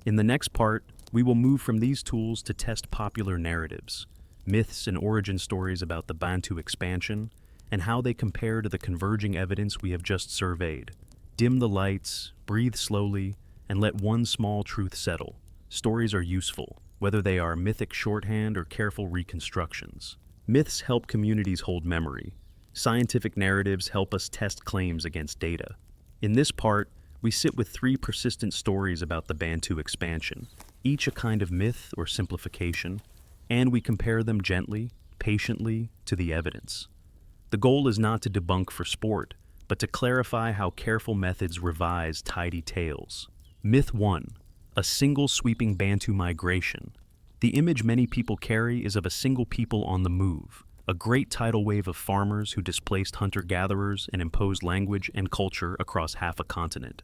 Speaker 1: In the next part, we will move from these tools to test popular narratives, myths and origin stories about the Bantu expansion, and how they compare to the converging evidence we have just surveyed. Dim the lights, breathe slowly, and let one small truth settle. Stories are useful, whether they are mythic shorthand or careful reconstructions. Myths help communities hold memory. Scientific narratives help us test claims against data. In this part, we sit with 3 persistent stories about the Bantu expansion, each a kind of myth or simplification, and we compare them gently, patiently, to the evidence. The goal is not to debunk for sport, but to clarify how careful methods revise tidy tales. Myth 1. A single sweeping Bantu migration. The image many people carry is of a single people on the move, a great tidal wave of farmers who displaced hunter-gatherers and imposed language and culture across half a continent.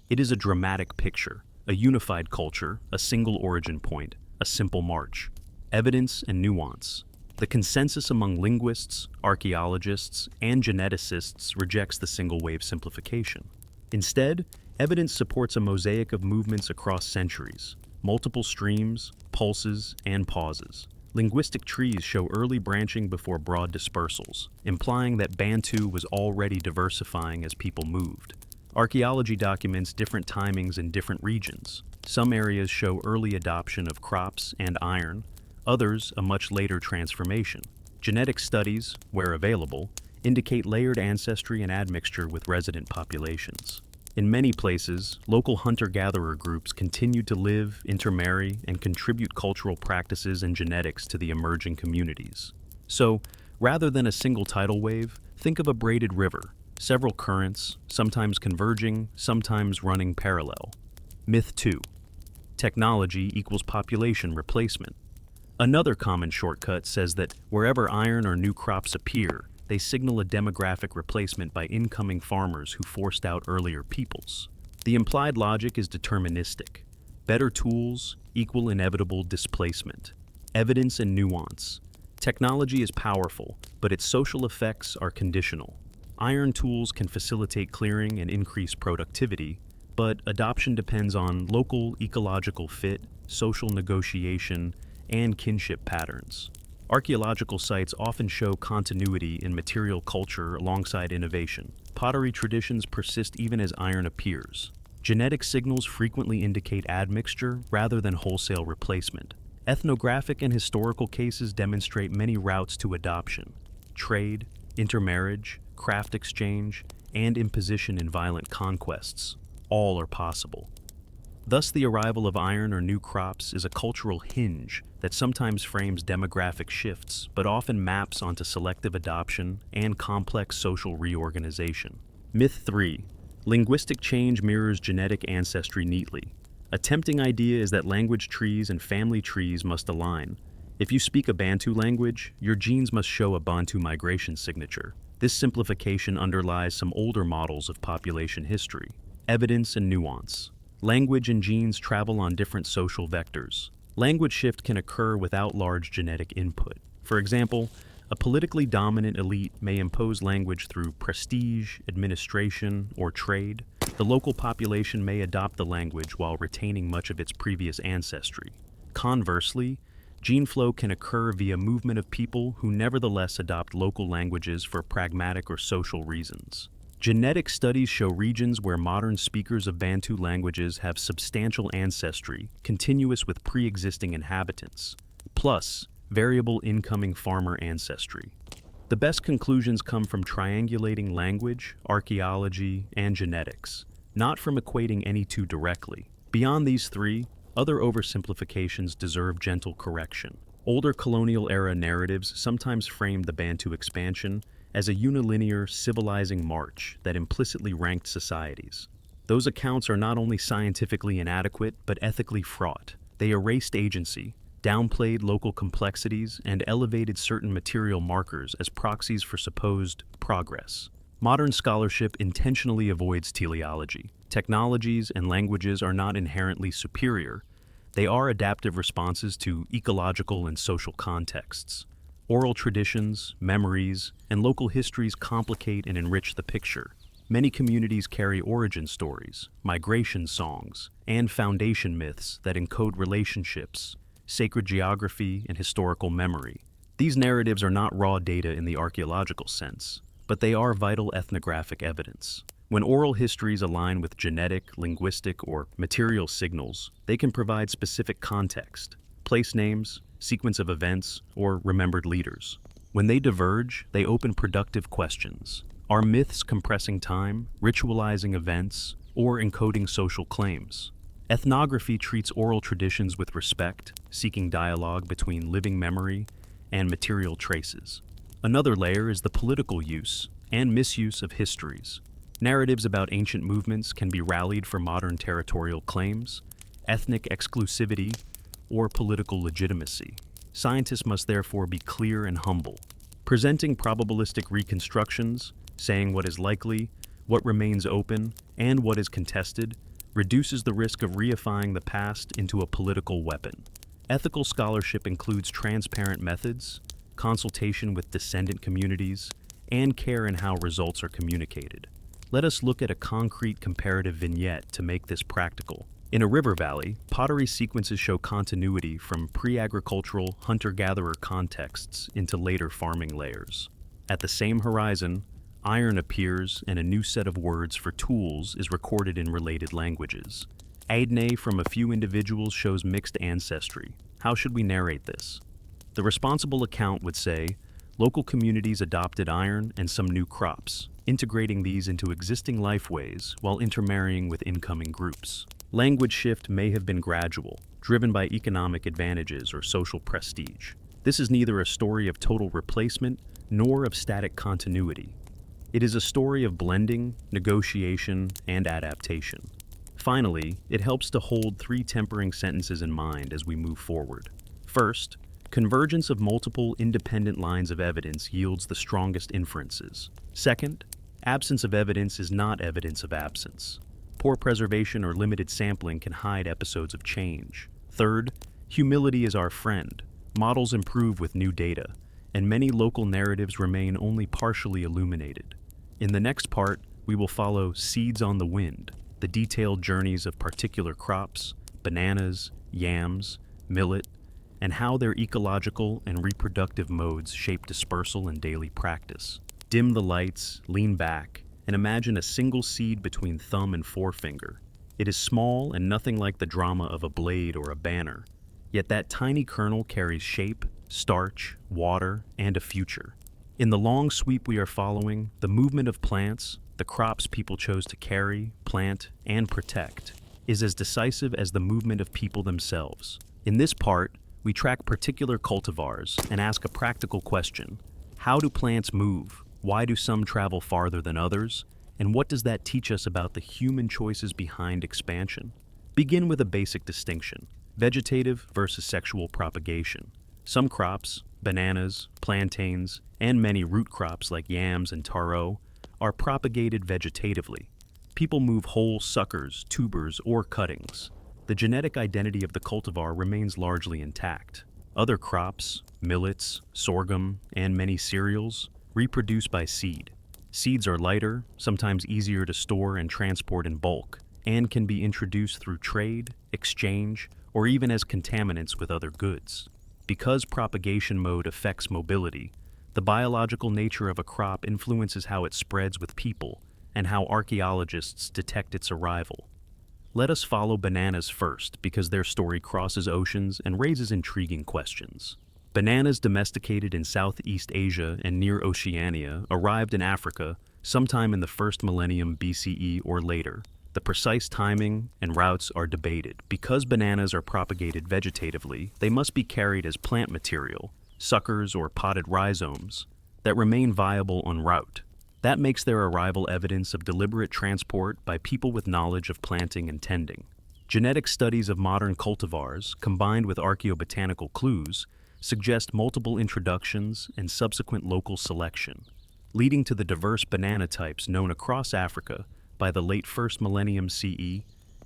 Speaker 1: It is a dramatic picture, a unified culture, a single origin point, a simple march. Evidence and nuance. The consensus among linguists, archaeologists, and geneticists rejects the single-wave simplification. Instead, evidence supports a mosaic of movements across centuries, multiple streams, pulses, and pauses. Linguistic trees show early branching before broad dispersals, implying that Bantu was already diversifying as people moved. Archaeology documents different timings in different regions. Some areas show early adoption of crops and iron, others a much later transformation. Genetic studies, where available, indicate layered ancestry and admixture with resident populations. In many places, local hunter-gatherer groups continue to live, intermarry, and contribute cultural practices and genetics to the emerging communities. So, rather than a single tidal wave, think of a braided river, several currents, sometimes converging, sometimes running parallel. Myth 2. Technology equals population replacement. Another common shortcut says that wherever iron or new crops appear, they signal a demographic replacement by incoming farmers who forced out earlier peoples. The implied logic is deterministic. Better tools equal inevitable displacement. Evidence and nuance. Technology is powerful, but its social effects are conditional. Iron tools can facilitate clearing and increase productivity, but adoption depends on local ecological fit, social negotiation, and kinship patterns. Archaeological sites often show continuity in material culture alongside innovation. Pottery traditions persist even as iron appears. Genetic signals frequently indicate admixture rather than wholesale replacement. Ethnographic and historical cases demonstrate many routes to adoption: trade, intermarriage, craft exchange, and imposition in violent conquests. All are possible. Thus, the arrival of iron or new crops is a cultural hinge that sometimes frames demographic shifts, but often maps onto selective adoption and complex social reorganization. Myth 3. Linguistic change mirrors genetic ancestry neatly. A tempting idea is that language trees and family trees must align. If you speak a Bantu language, your genes must show a Bantu migration signature. This simplification underlies some older models of population history. Evidence and nuance. Language and genes travel on different social vectors. Language shift can occur without large genetic input. For example, A politically dominant elite may impose language through prestige, administration, or trade. The local population may adopt the language while retaining much of its previous ancestry. Conversely, gene flow can occur via movement of people who nevertheless adopt local languages for pragmatic or social reasons. Genetic studies show regions where modern speakers of Bantu languages have substantial ancestry, continuous with pre-existing inhabitants, plus variable incoming farmer ancestry. The best conclusions come from triangulating language, archaeology, and genetics, not from equating any two directly. Beyond these three, other oversimplifications deserve gentle correction. Older colonial-era narratives sometimes framed the Bantu expansion as a unilinear, civilizing march that implicitly ranked societies. Those accounts are not only scientifically inadequate, but ethically fraught. They erased agency, downplayed local complexities, and elevated certain material markers as proxies for supposed progress. Modern scholarship intentionally avoids teleology. Technologies and languages are not inherently superior. They are adaptive responses to ecological and social contexts. Oral traditions, memories, and local histories complicate and enrich the picture. Many communities carry origin stories, migration songs, and foundation myths that encode relationships, sacred geography, and historical memory. These narratives are not raw data in the archaeological sense, but they are vital ethnographic evidence. When oral histories align with genetic, linguistic, or material signals, they can provide specific context, place names, sequence of events, or remembered leaders. When they diverge, they open productive questions. Are myths compressing time, ritualizing events, or encoding social claims? Ethnography treats oral traditions with respect, seeking dialogue between living memory and material traces. Another layer is the political use and misuse of histories. Narratives about ancient movements can be rallied for modern territorial claims, ethnic exclusivity, or political legitimacy. Scientists must therefore be clear and humble, presenting probabilistic reconstructions, saying what is likely, what remains open, and what is contested, reduces the risk of reifying the past into a political weapon. Ethical scholarship includes transparent methods, consultation with descendant communities, and care in how results are communicated. Let us look at a concrete comparative vignette to make this practical. In a river valley, pottery sequences show continuity from pre-agricultural hunter-gatherer contexts into later farming layers. At the same horizon, iron appears and a new set of words for tools is recorded in related languages. ADNA from a few individuals shows mixed ancestry. How should we narrate this? The responsible account would say, local communities adopted iron and some new crops, integrating these into existing lifeways while intermarrying with incoming groups. Language shift may have been gradual, driven by economic advantages or social prestige. This is neither a story of total replacement nor of static continuity. It is a story of blending, negotiation, and adaptation. Finally, it helps to hold three tempering sentences in mind as we move forward. First, convergence of multiple independent lines of evidence yields the strongest inferences. Second, absence of evidence is not evidence of absence. Poor preservation or limited sampling can hide episodes of change. Third, humility is our friend. Models improve with new data, and many local narratives remain only partially illuminated. In the next part, we will follow seeds on the wind, the detailed journeys of particular crops, bananas, yams, millet, and how their ecological and reproductive modes shape dispersal and daily practice. Dim the lights, lean back, and imagine a single seed between thumb and forefinger. It is small and nothing like the drama of a blade or a banner, yet that tiny kernel carries shape, starch, water, and a future. In the long sweep we are following, the movement of plants, the crops people chose to carry, plant, and protect, is as decisive as the movement of people themselves. In this part, we track particular cultivars and ask a practical question. How do plants move? Why do some travel farther than others? And what does that teach us about the human choices behind expansion? Begin with a basic distinction: vegetative versus sexual propagation. Some crops, bananas, plantains, and many root crops like yams and taro, are propagated vegetatively. People move whole suckers, tubers, or cuttings. The genetic identity of the cultivar remains largely intact. Other crops, millets, sorghum, and many cereals, reproduce by seed. Seeds are lighter, sometimes easier to store and transport in bulk, and can be introduced through trade, exchange, or even as contaminants with other goods. Because propagation mode affects mobility, the biological nature of a crop influences how it spreads with people and how archaeologists detect its arrival. Let us follow bananas first because their story crosses oceans and raises intriguing questions. Bananas domesticated in Southeast Asia and near Oceania arrived in Africa sometime in the first millennium BCE or later. The precise timing and routes are debated. Because bananas are propagated vegetatively, they must be carried as plant material, suckers or potted rhizomes, that remain viable en route. That makes their arrival evidence of deliberate transport by people with knowledge of planting and tending. Genetic studies of modern cultivars, combined with archaeobotanical clues, suggest multiple introductions and subsequent local selection, leading to the diverse banana types known across Africa by the late 1st millennium CE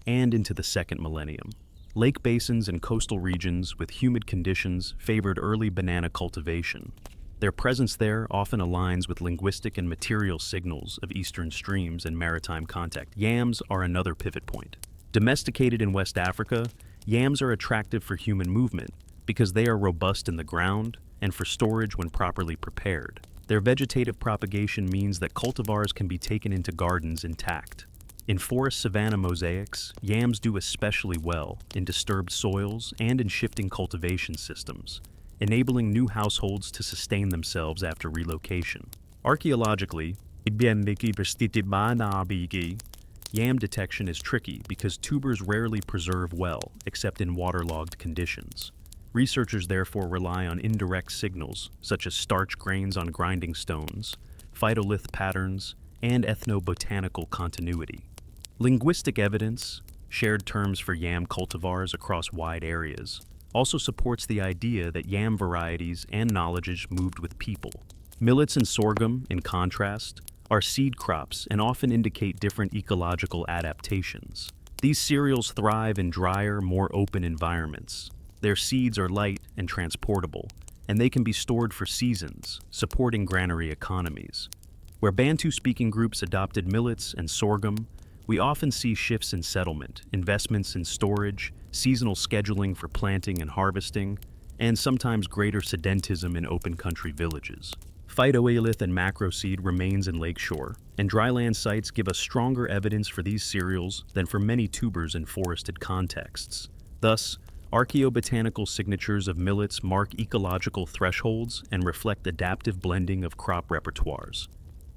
Speaker 1: and into the 2nd millennium. Lake basins and coastal regions with humid conditions favored early banana cultivation. Their presence there often aligns with linguistic and material signals of eastern streams and maritime contact. Yams are another pivot point. Domesticated in West Africa, yams are attractive for human movement because they are robust in the ground and for storage when properly prepared. Their vegetative propagation means that cultivars can be taken into gardens intact. In forest savanna mosaics, yams do especially well in disturbed soils and in shifting cultivation systems, enabling new households to sustain themselves after relocation. Archaeologically, yam detection is tricky because tubers rarely preserve well except in waterlogged conditions. Researchers therefore rely on indirect signals such as starch grains on grinding stones, phytolith patterns, and ethnobotanical continuity. Linguistic evidence, shared terms for yam cultivars across wide areas, also supports the idea that yam varieties and knowledge moved with people. Millets and sorghum, in contrast, are seed crops and often indicate different ecological adaptations. These cereals thrive in drier, more open environments. Their seeds are light and transportable, and they can be stored for seasons, supporting granary economies. Where Bantu-speaking groups adopted millets and sorghum, we often see shifts in settlement, investments in storage, seasonal scheduling for planting and harvesting, and sometimes greater sedentism in open country villages. Phytoalith and macroseed remains in lakeshore, and dryland sites give us stronger evidence for these cereals than for many tubers in forested contexts. Thus, archaeobotanical signatures of millets mark ecological thresholds and reflect adaptive blending of crop repertoires.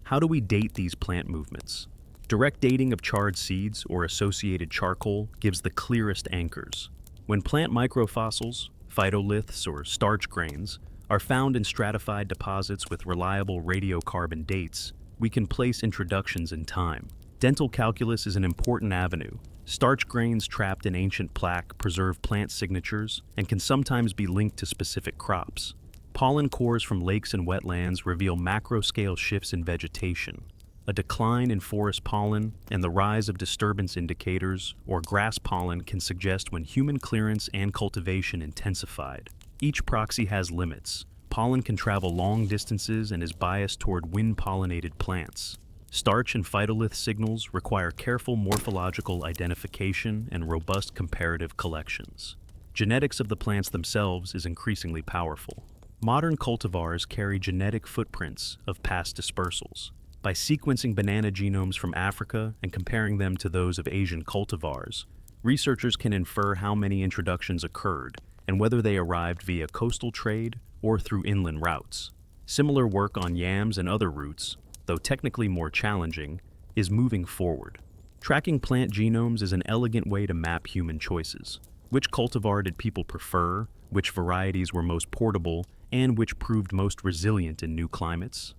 Speaker 1: How do we date these plant movements? Direct dating of charred seeds or associated charcoal gives the clearest anchors. When plant microfossils, phytoliths or starch grains, are found in stratified deposits with reliable radiocarbon dates, we can place introductions in time. Dental calculus is an important avenue. Starch grains trapped in ancient plaque preserve plant signatures and can sometimes be linked to specific crops. Pollen cores from lakes and wetlands reveal macro-scale shifts in vegetation. A decline in forest pollen and the rise of disturbance indicators, or grass pollen, can suggest when human clearance and cultivation intensified. Each proxy has limits. Pollen can travel long distances and is biased toward wind-pollinated plants. Starch and phytolith signals require careful morphological identification and robust comparative collections. Genetics of the plants themselves is increasingly powerful. Modern cultivars carry genetic footprints of past dispersals. By sequencing banana genomes from Africa and comparing them to those of Asian cultivars, researchers can infer how many introductions occurred and whether they arrived via coastal trade or through inland routes. Similar work on yams and other roots, though technically more challenging, is moving forward. Tracking plant genomes is an elegant way to map human choices. Which cultivar did people prefer, which varieties were most portable, and which proved most resilient in new climates?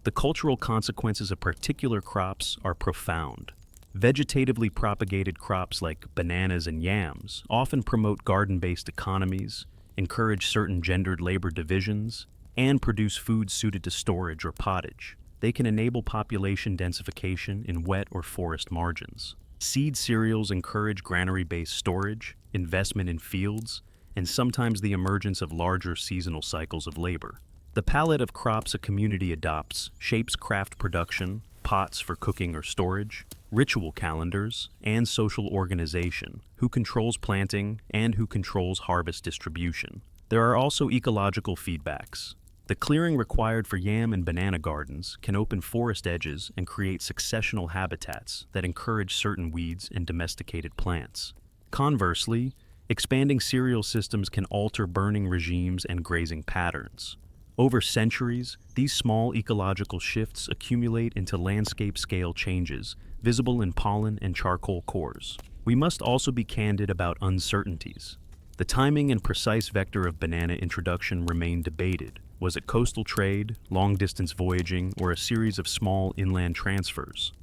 Speaker 1: The cultural consequences of particular crops are profound. Vegetatively propagated crops like bananas and yams often promote garden-based economies, encourage certain gendered labor divisions, and produce food suited to storage or pottage. They can enable population densification in wet or forest margins. Seed cereals encourage granary-based storage, investment in fields, and sometimes the emergence of larger seasonal cycles of labor. The palette of crops a community adopts shapes craft production, pots for cooking or storage, ritual calendars, and social organization, who controls planting and who controls harvest distribution. There are also ecological feedbacks. The clearing required for yam and banana gardens can open forest edges and create successional habitats that encourage certain weeds and domesticated plants. Conversely, expanding cereal systems can alter burning regimes and grazing patterns. Over centuries, these small ecological shifts accumulate into landscape-scale changes, visible in pollen and charcoal cores. We must also be candid about uncertainties. The timing and precise vector of banana introduction remain debated. Was it coastal trade, long-distance voyaging, or a series of small inland transfers?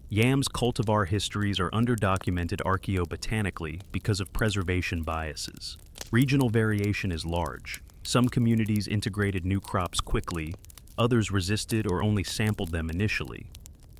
Speaker 1: Yam's cultivar histories are underdocumented archaeobotanically because of preservation biases. Regional variation is large. Some communities integrated new crops quickly, others resisted or only sampled them initially.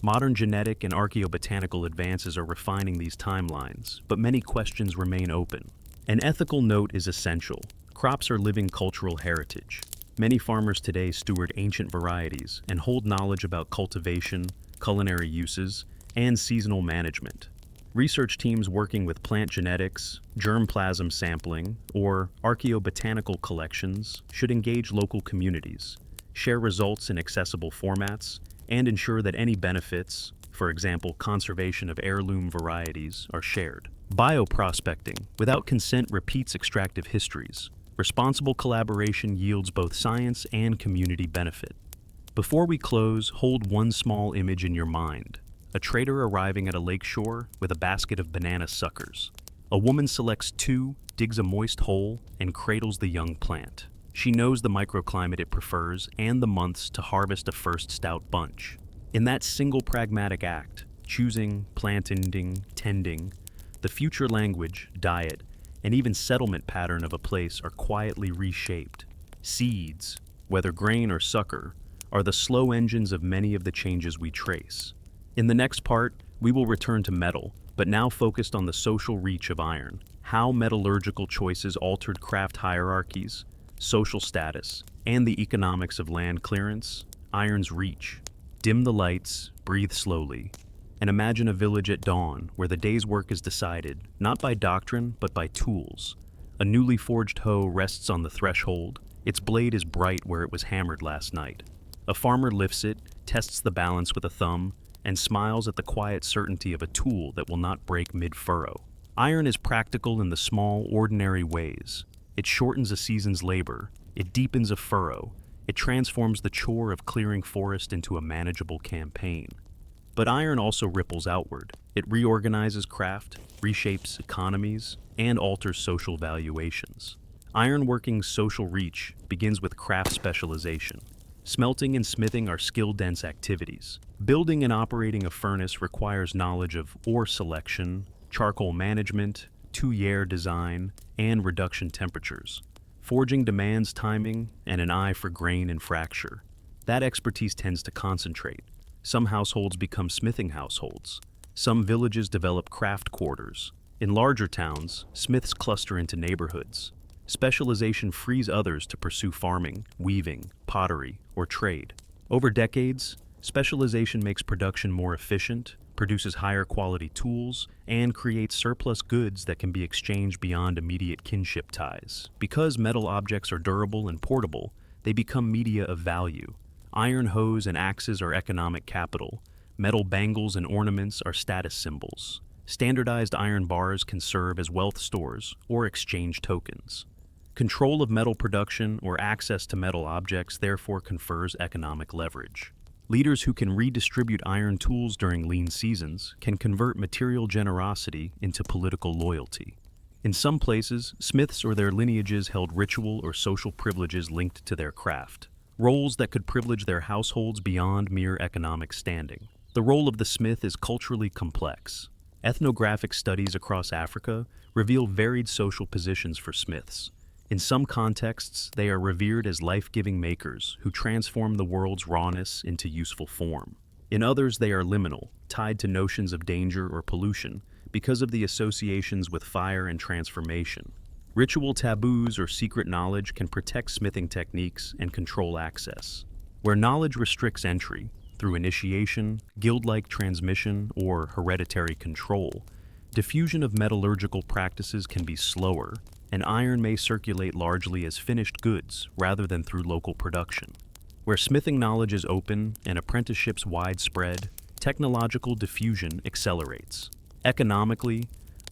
Speaker 1: Modern genetic and archaeobotanical advances are refining these timelines, but many questions remain open. An ethical note is essential. Crops are living cultural heritage. Many farmers today steward ancient varieties and hold knowledge about cultivation, culinary uses, and seasonal management. Research teams working with plant genetics, germplasm sampling, or archaeobotanical collections should engage local communities, share results in accessible formats, and ensure that any benefits, for example, conservation of heirloom varieties, are shared. Bioprospecting, without consent, repeats extractive histories. Responsible collaboration yields both science and community benefit. Before we close, hold one small image in your mind. A trader arriving at a lake shore with a basket of banana suckers. A woman selects two, digs a moist hole, and cradles the young plant. She knows the microclimate it prefers and the months to harvest a first stout bunch. In that single pragmatic act, choosing, planting, tending, the future language, diet, and even settlement pattern of a place are quietly reshaped. Seeds, whether grain or sucker, are the slow engines of many of the changes we trace. In the next part, we will return to metal, but now focused on the social reach of iron, how metallurgical choices altered craft hierarchies, social status, and the economics of land clearance, iron's reach. Dim the lights, breathe slowly, and imagine a village at dawn where the day's work is decided, not by doctrine, but by tools. A newly forged hoe rests on the threshold, its blade is bright where it was hammered last night. A farmer lifts it, tests the balance with a thumb, and smiles at the quiet certainty of a tool that will not break mid-furrow. Iron is practical in the small, ordinary ways. It shortens a season's labor, it deepens a furrow, it transforms the chore of clearing forest into a manageable campaign. But iron also ripples outward. It reorganizes craft, reshapes economies, and alters social valuations. Ironworking's social reach begins with craft specialization. Smelting and smithing are skill-dense activities. Building and operating a furnace requires knowledge of ore selection, charcoal management, tuyere design, and reduction temperatures. Forging demands timing and an eye for grain and fracture. That expertise tends to concentrate. Some households become smithing households. Some villages develop craft quarters. In larger towns, smiths cluster into neighborhoods. Specialization frees others to pursue farming, weaving, pottery, or trade. Over decades, specialization makes production more efficient, produces higher quality tools, and creates surplus goods that can be exchanged beyond immediate kinship ties. Because metal objects are durable and portable, they become media of value. Iron hoes and axes are economic capital. Metal bangles and ornaments are status symbols. Standardized iron bars can serve as wealth stores or exchange tokens. Control of metal production or access to metal objects therefore confers economic leverage. Leaders who can redistribute iron tools during lean seasons can convert material generosity into political loyalty. In some places, smiths or their lineages held ritual or social privileges linked to their craft, roles that could privilege their households beyond mere economic standing. The role of the smith is culturally complex. Ethnographic studies across Africa reveal varied social positions for smiths. In some contexts, they are revered as life-giving makers who transform the world's rawness into useful form. In others, they are liminal, tied to notions of danger or pollution because of the associations with fire and transformation. Ritual taboos or secret knowledge can protect smithing techniques and control access. Where knowledge restricts entry, through initiation, guild-like transmission, or hereditary control, diffusion of metallurgical practices can be slower, and iron may circulate largely as finished goods rather than through local production. Where smithing knowledge is open and apprenticeships widespread, technological diffusion accelerates. Economically,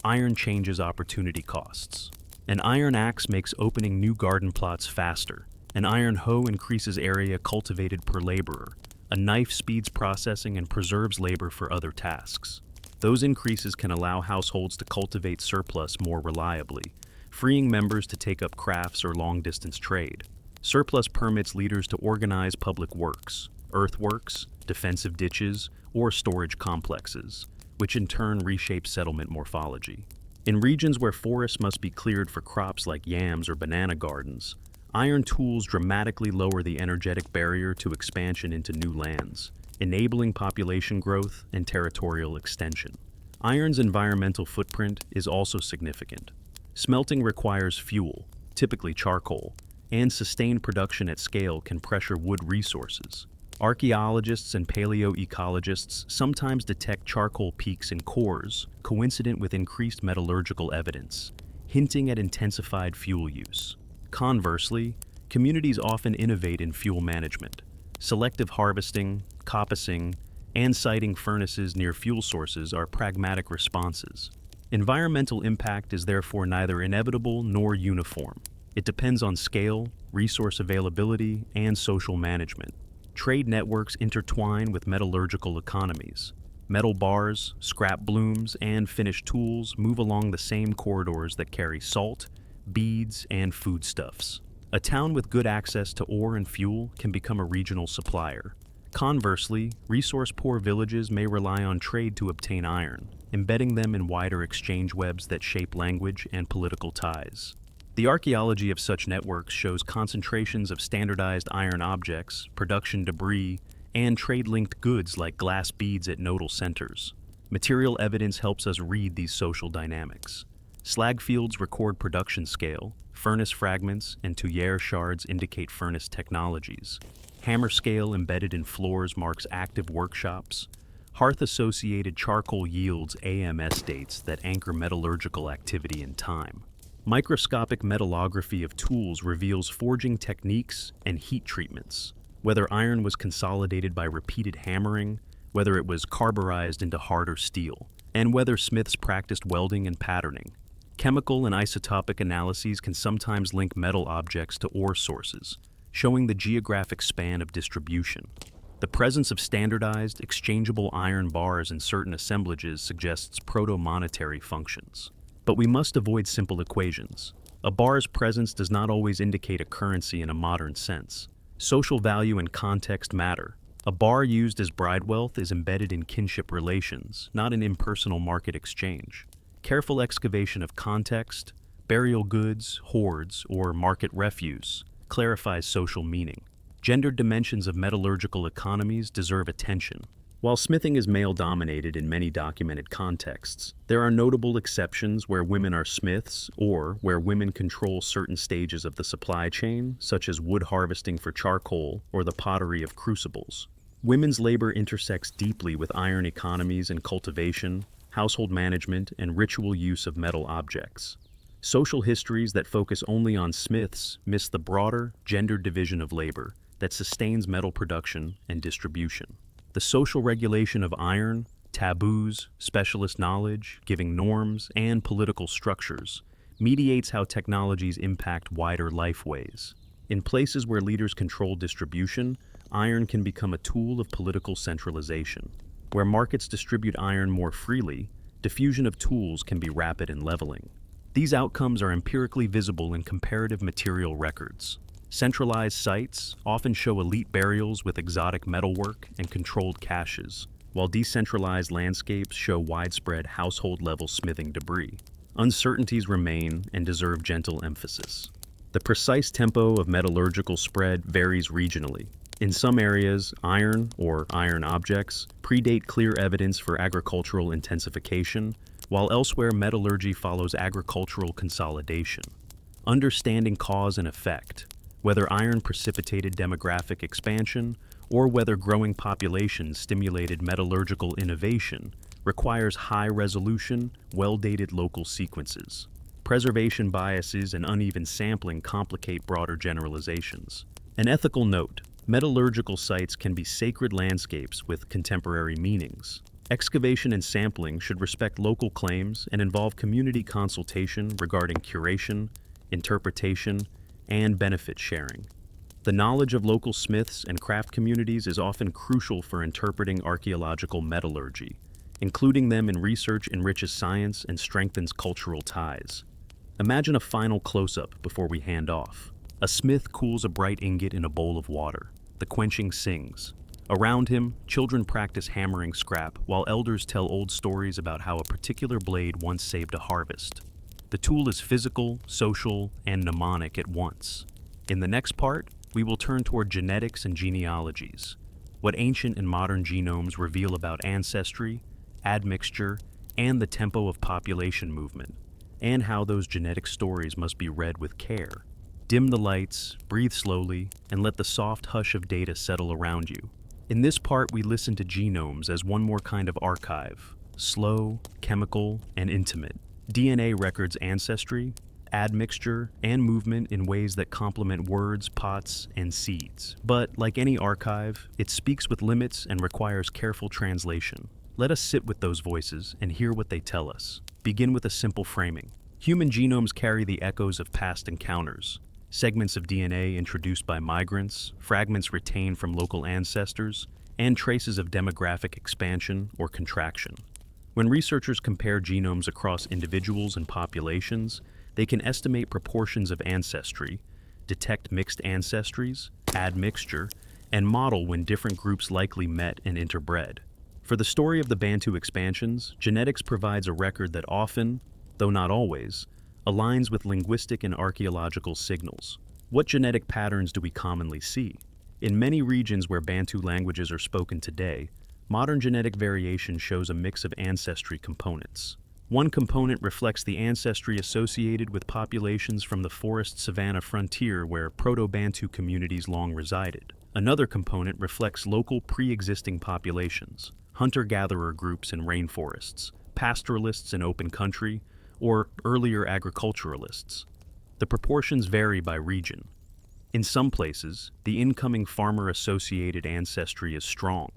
Speaker 1: iron changes opportunity costs. An iron axe makes opening new garden plots faster. An iron hoe increases area cultivated per laborer. A knife speeds processing and preserves labor for other tasks. Those increases can allow households to cultivate surplus more reliably, freeing members to take up crafts or long-distance trade. Surplus permits leaders to organize public works, earthworks, defensive ditches, or storage complexes, which in turn reshape settlement morphology. In regions where forests must be cleared for crops like yams or banana gardens, iron tools dramatically lower the energetic barrier to expansion into new lands, enabling population growth and territorial extension. Iron's environmental footprint is also significant. Smelting requires fuel, typically charcoal, and sustained production at scale can pressure wood resources. Archaeologists and paleoecologists sometimes detect charcoal peaks in cores coincident with increased metallurgical evidence, hinting at intensified fuel use. Conversely, communities often innovate in fuel management. Selective harvesting, coppicing, and siting furnaces near fuel sources are pragmatic responses. Environmental impact is therefore neither inevitable nor uniform. It depends on scale, resource availability, and social management. Trade networks intertwine with metallurgical economies. Metal bars, scrap blooms, and finished tools move along the same corridors that carry salt, beads, and foodstuffs. A town with good access to ore and fuel can become a regional supplier. Conversely, resource-poor villages may rely on trade to obtain iron, embedding them in wider exchange webs that shape language and political ties. The archaeology of such networks shows concentrations of standardized iron objects, production debris, and trade-linked goods like glass beads at nodal centers. Material evidence helps us read these social dynamics. Slag fields record production scale, furnace fragments and tuyere shards indicate furnace technologies. Hammer scale embedded in floors marks active workshops. Hearth-associated charcoal yields AMS dates that anchor metallurgical activity in time. Microscopic metallography of tools reveals forging techniques and heat treatments, whether iron was consolidated by repeated hammering, whether it was carburized into harder steel, and whether smiths practiced welding and patterning. Chemical and isotopic analyses can sometimes link metal objects to ore sources, showing the geographic span of distribution. The presence of standardized, exchangeable iron bars in certain assemblages suggests proto-monetary functions. But we must avoid simple equations. A bar's presence does not always indicate a currency in a modern sense. Social value and context matter. A bar used as bride wealth is embedded in kinship relations, not in impersonal market exchange. Careful excavation of context, burial goods, hoards, or market refuse clarifies social meaning. Gendered dimensions of metallurgical economies deserve attention. While smithing is male-dominated in many documented contexts, there are notable exceptions where women are smiths or where women control certain stages of the supply chain, such as wood harvesting for charcoal or the pottery of crucibles. Women's labor intersects deeply with iron economies and cultivation, household management, and ritual use of metal objects. Social histories that focus only on smiths miss the broader, gendered division of labor that sustains metal production and distribution. The social regulation of iron, taboos, specialist knowledge, giving norms, and political structures mediates how technologies impact wider lifeways. In places where leaders control distribution, iron can become a tool of political centralization. Where markets distribute iron more freely, diffusion of tools can be rapid and leveling. These outcomes are empirically visible in comparative material records. Centralized sites often show elite burials with exotic metalwork and controlled caches, while decentralized landscapes show widespread household-level smithing debris. Uncertainties remain and deserve gentle emphasis. The precise tempo of metallurgical spread varies regionally. In some areas, iron, or iron objects, predate clear evidence for agricultural intensification, while elsewhere metallurgy follows agricultural consolidation. understanding cause and effect, whether iron precipitated demographic expansion or whether growing populations stimulated metallurgical innovation, requires high-resolution, well-dated local sequences. Preservation biases and uneven sampling complicate broader generalizations. An ethical note: metallurgical sites can be sacred landscapes with contemporary meanings. Excavation and sampling should respect local claims and involve community consultation regarding curation, interpretation, and benefit sharing. The knowledge of local smiths and craft communities is often crucial for interpreting archaeological metallurgy. Including them in research enriches science and strengthens cultural ties. Imagine a final close-up before we hand off. A smith cools a bright ingot in a bowl of water. The quenching sings. Around him, children practice hammering scrap, while elders tell old stories about how a particular blade once saved a harvest. The tool is physical, social, and mnemonic at once. In the next part, we will turn toward genetics and genealogies, what ancient and modern genomes reveal about ancestry, admixture, and the tempo of population movement, and how those genetic stories must be read with care. Dim the lights, breathe slowly, and let the soft hush of data settle around you. In this part, we listen to genomes as one more kind of archive, slow, chemical, and intimate. DNA records ancestry, admixture, and movement in ways that complement words, pots, and seeds. But, like any archive, it speaks with limits and requires careful translation. Let us sit with those voices and hear what they tell us. Begin with a simple framing. Human genomes carry the echoes of past encounters. Segments of DNA introduced by migrants, fragments retained from local ancestors, and traces of demographic expansion or contraction. When researchers compare genomes across individuals and populations, they can estimate proportions of ancestry, detect mixed ancestries, admixture, and model when different groups likely met and interbred. For the story of the Bantu expansions, genetics provides a record that often, though not always, aligns with linguistic and archaeological signals. What genetic patterns do we commonly see? In many regions where Bantu languages are spoken today, modern genetic variation shows a mix of ancestry components. One component reflects the ancestry associated with populations from the forest-savanna frontier where Proto-Bantu communities long resided. Another component reflects local pre-existing populations, hunter-gatherer groups in rainforests, pastoralists in open country, or earlier agriculturalists. The proportions vary by region. In some places, the incoming farmer-associated ancestry is strong.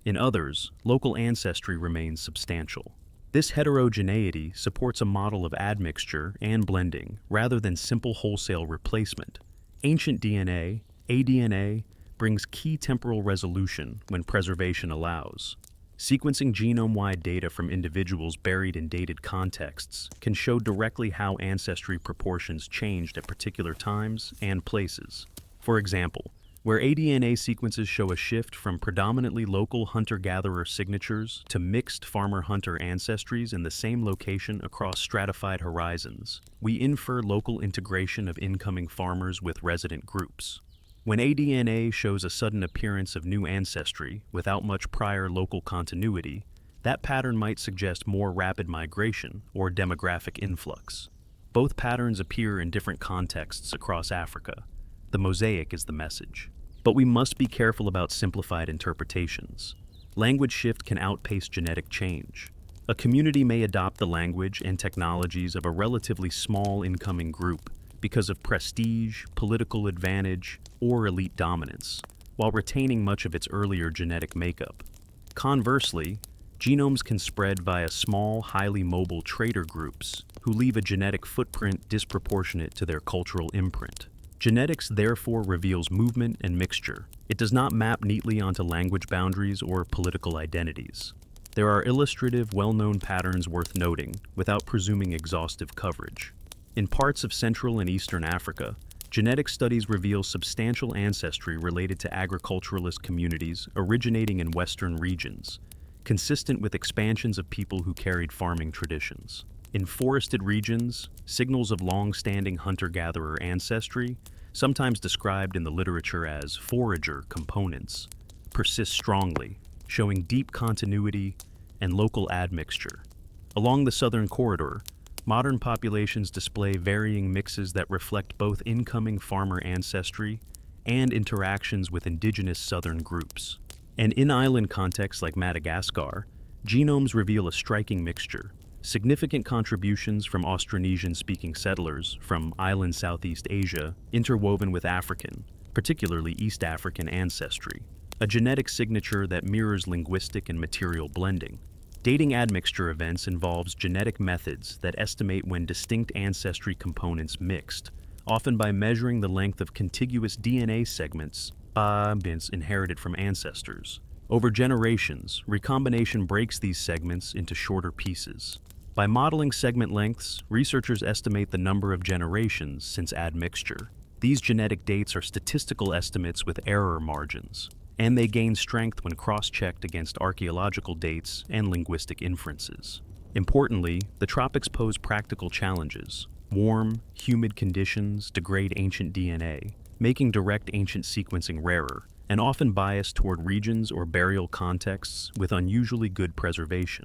Speaker 1: In others, local ancestry remains substantial. This heterogeneity supports a model of admixture and blending rather than simple wholesale replacement. Ancient DNA, aDNA, brings key temporal resolution when preservation allows. Sequencing genome-wide data from individuals buried in dated contexts can show directly how ancestry proportions changed at particular times and places. For example, where aDNA sequences show a shift from predominantly local hunter-gatherer signatures to mixed farmer-hunter ancestries in the same location across stratified horizons, we infer local integration of incoming farmers with resident groups. When aDNA shows a sudden appearance of new ancestry without much prior local continuity, that pattern might suggest more rapid migration or demographic influx. Both patterns appear in different contexts across Africa. The mosaic is the message. But we must be careful about simplified interpretations. Language shift can outpace genetic change. A community may adopt the language and technologies of a relatively small incoming group because of prestige, political advantage, or elite dominance, while retaining much of its earlier genetic makeup. Conversely, genomes can spread via small, highly mobile trader groups who leave a genetic footprint disproportionate to their cultural imprint. Genetics therefore reveals movement and mixture. It does not map neatly onto language boundaries or political identities. There are illustrative, well-known patterns worth noting without presuming exhaustive coverage. In parts of Central and Eastern Africa, genetic studies reveal substantial ancestry related to agriculturalist communities originating in Western regions, consistent with expansions of people who carried farming traditions. In forested regions, signals of long-standing hunter-gatherer ancestry, sometimes described in the literature as forager components, persist strongly, showing deep continuity and local admixture. Along the southern corridor, Modern populations display varying mixes that reflect both incoming farmer ancestry and interactions with indigenous southern groups. And in island contexts like Madagascar, genomes reveal a striking mixture. Significant contributions from Austronesian-speaking settlers from island Southeast Asia interwoven with African, particularly East African ancestry, a genetic signature that mirrors linguistic and material blending. Dating admixture events involves genetic methods that estimate when distinct ancestry components mixed, often by measuring the length of contiguous DNA segments inherited from ancestors. Over generations, recombination breaks these segments into shorter pieces. By modeling segment lengths, researchers estimate the number of generations since admixture. These genetic dates are statistical estimates with error margins, and they gain strength when cross-checked against archaeological dates and linguistic inferences. Importantly, the tropics pose practical challenges. Warm, humid conditions degrade ancient DNA, making direct ancient sequencing rarer, and often biased toward regions or burial contexts with unusually good preservation.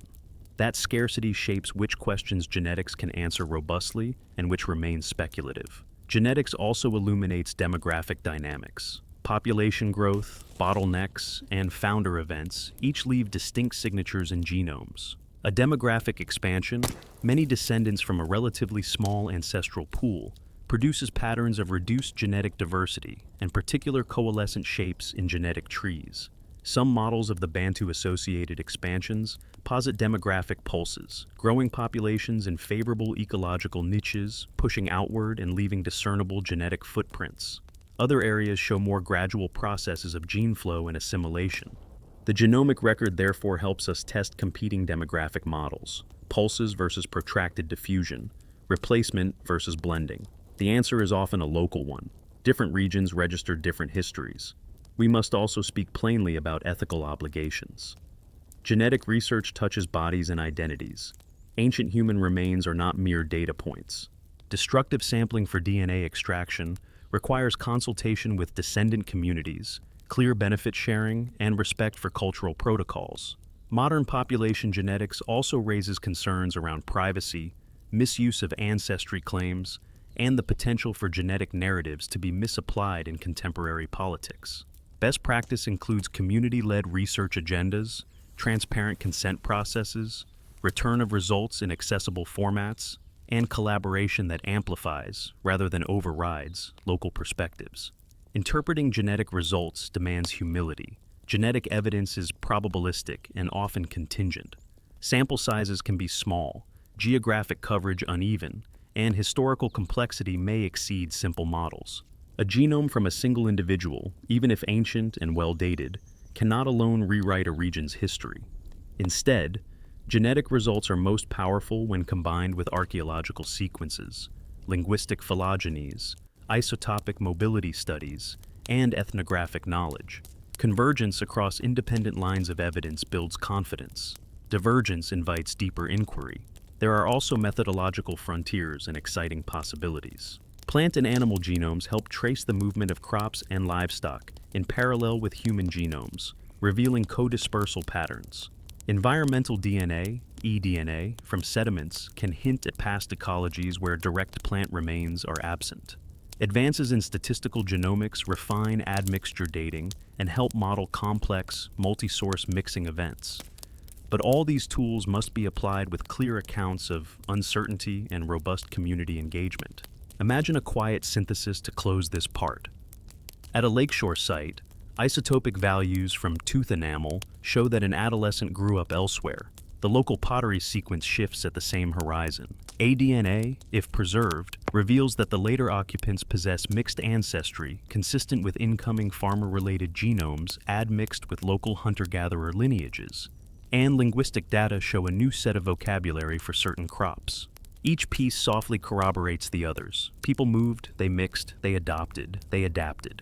Speaker 1: That scarcity shapes which questions genetics can answer robustly and which remain speculative. Genetics also illuminates demographic dynamics. Population growth, bottlenecks, and founder events each leave distinct signatures in genomes. A demographic expansion, many descendants from a relatively small ancestral pool, produces patterns of reduced genetic diversity and particular coalescent shapes in genetic trees. Some models of the Bantu-associated expansions posit demographic pulses, growing populations in favorable ecological niches, pushing outward and leaving discernible genetic footprints. Other areas show more gradual processes of gene flow and assimilation. The genomic record therefore helps us test competing demographic models: pulses versus protracted diffusion, replacement versus blending. The answer is often a local one. Different regions register different histories. We must also speak plainly about ethical obligations. Genetic research touches bodies and identities. Ancient human remains are not mere data points. Destructive sampling for DNA extraction requires consultation with descendant communities, clear benefit sharing, and respect for cultural protocols. Modern population genetics also raises concerns around privacy, misuse of ancestry claims, and the potential for genetic narratives to be misapplied in contemporary politics. Best practice includes community-led research agendas, transparent consent processes, return of results in accessible formats, and collaboration that amplifies, rather than overrides, local perspectives. Interpreting genetic results demands humility. Genetic evidence is probabilistic and often contingent. Sample sizes can be small, geographic coverage uneven, and historical complexity may exceed simple models. A genome from a single individual, even if ancient and well-dated, cannot alone rewrite a region's history. Instead, genetic results are most powerful when combined with archaeological sequences, linguistic phylogenies, isotopic mobility studies, and ethnographic knowledge. Convergence across independent lines of evidence builds confidence. Divergence invites deeper inquiry. There are also methodological frontiers and exciting possibilities. Plant and animal genomes help trace the movement of crops and livestock in parallel with human genomes, revealing co-dispersal patterns. Environmental DNA, eDNA, from sediments can hint at past ecologies where direct plant remains are absent. Advances in statistical genomics refine admixture dating and help model complex, multi-source mixing events. But all these tools must be applied with clear accounts of uncertainty and robust community engagement. Imagine a quiet synthesis to close this part. At a lakeshore site, isotopic values from tooth enamel show that an adolescent grew up elsewhere. The local pottery sequence shifts at the same horizon. aDNA, if preserved, reveals that the later occupants possess mixed ancestry consistent with incoming farmer-related genomes admixed with local hunter-gatherer lineages. And linguistic data show a new set of vocabulary for certain crops. Each piece softly corroborates the others. People moved, they mixed, they adopted, they adapted.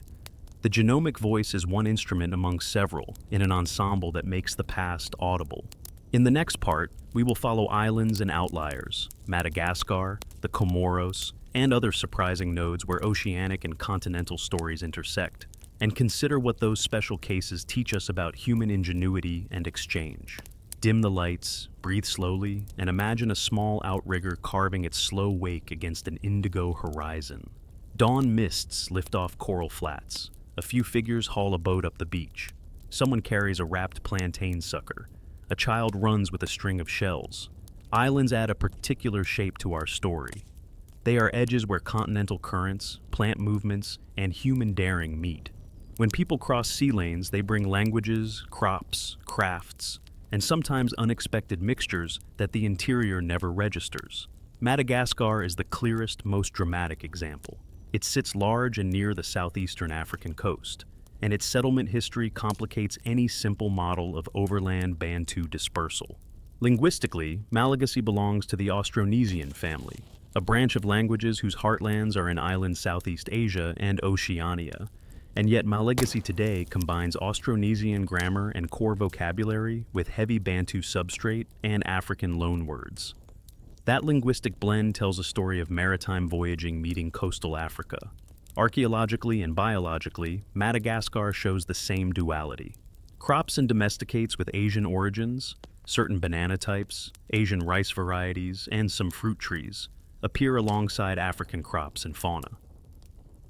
Speaker 1: The genomic voice is one instrument among several in an ensemble that makes the past audible. In the next part, we will follow islands and outliers, Madagascar, the Comoros, and other surprising nodes where oceanic and continental stories intersect, and consider what those special cases teach us about human ingenuity and exchange. Dim the lights, breathe slowly, and imagine a small outrigger carving its slow wake against an indigo horizon. Dawn mists lift off coral flats. A few figures haul a boat up the beach. Someone carries a wrapped plantain sucker. A child runs with a string of shells. Islands add a particular shape to our story. They are edges where continental currents, plant movements, and human daring meet. When people cross sea lanes, they bring languages, crops, crafts, and sometimes unexpected mixtures that the interior never registers. Madagascar is the clearest, most dramatic example. It sits large and near the southeastern African coast, and its settlement history complicates any simple model of overland Bantu dispersal. Linguistically, Malagasy belongs to the Austronesian family, a branch of languages whose heartlands are in island Southeast Asia and Oceania, and yet Malagasy today combines Austronesian grammar and core vocabulary with heavy Bantu substrate and African loanwords. That linguistic blend tells a story of maritime voyaging meeting coastal Africa. Archaeologically and biologically, Madagascar shows the same duality. Crops and domesticates with Asian origins, certain banana types, Asian rice varieties, and some fruit trees appear alongside African crops and fauna.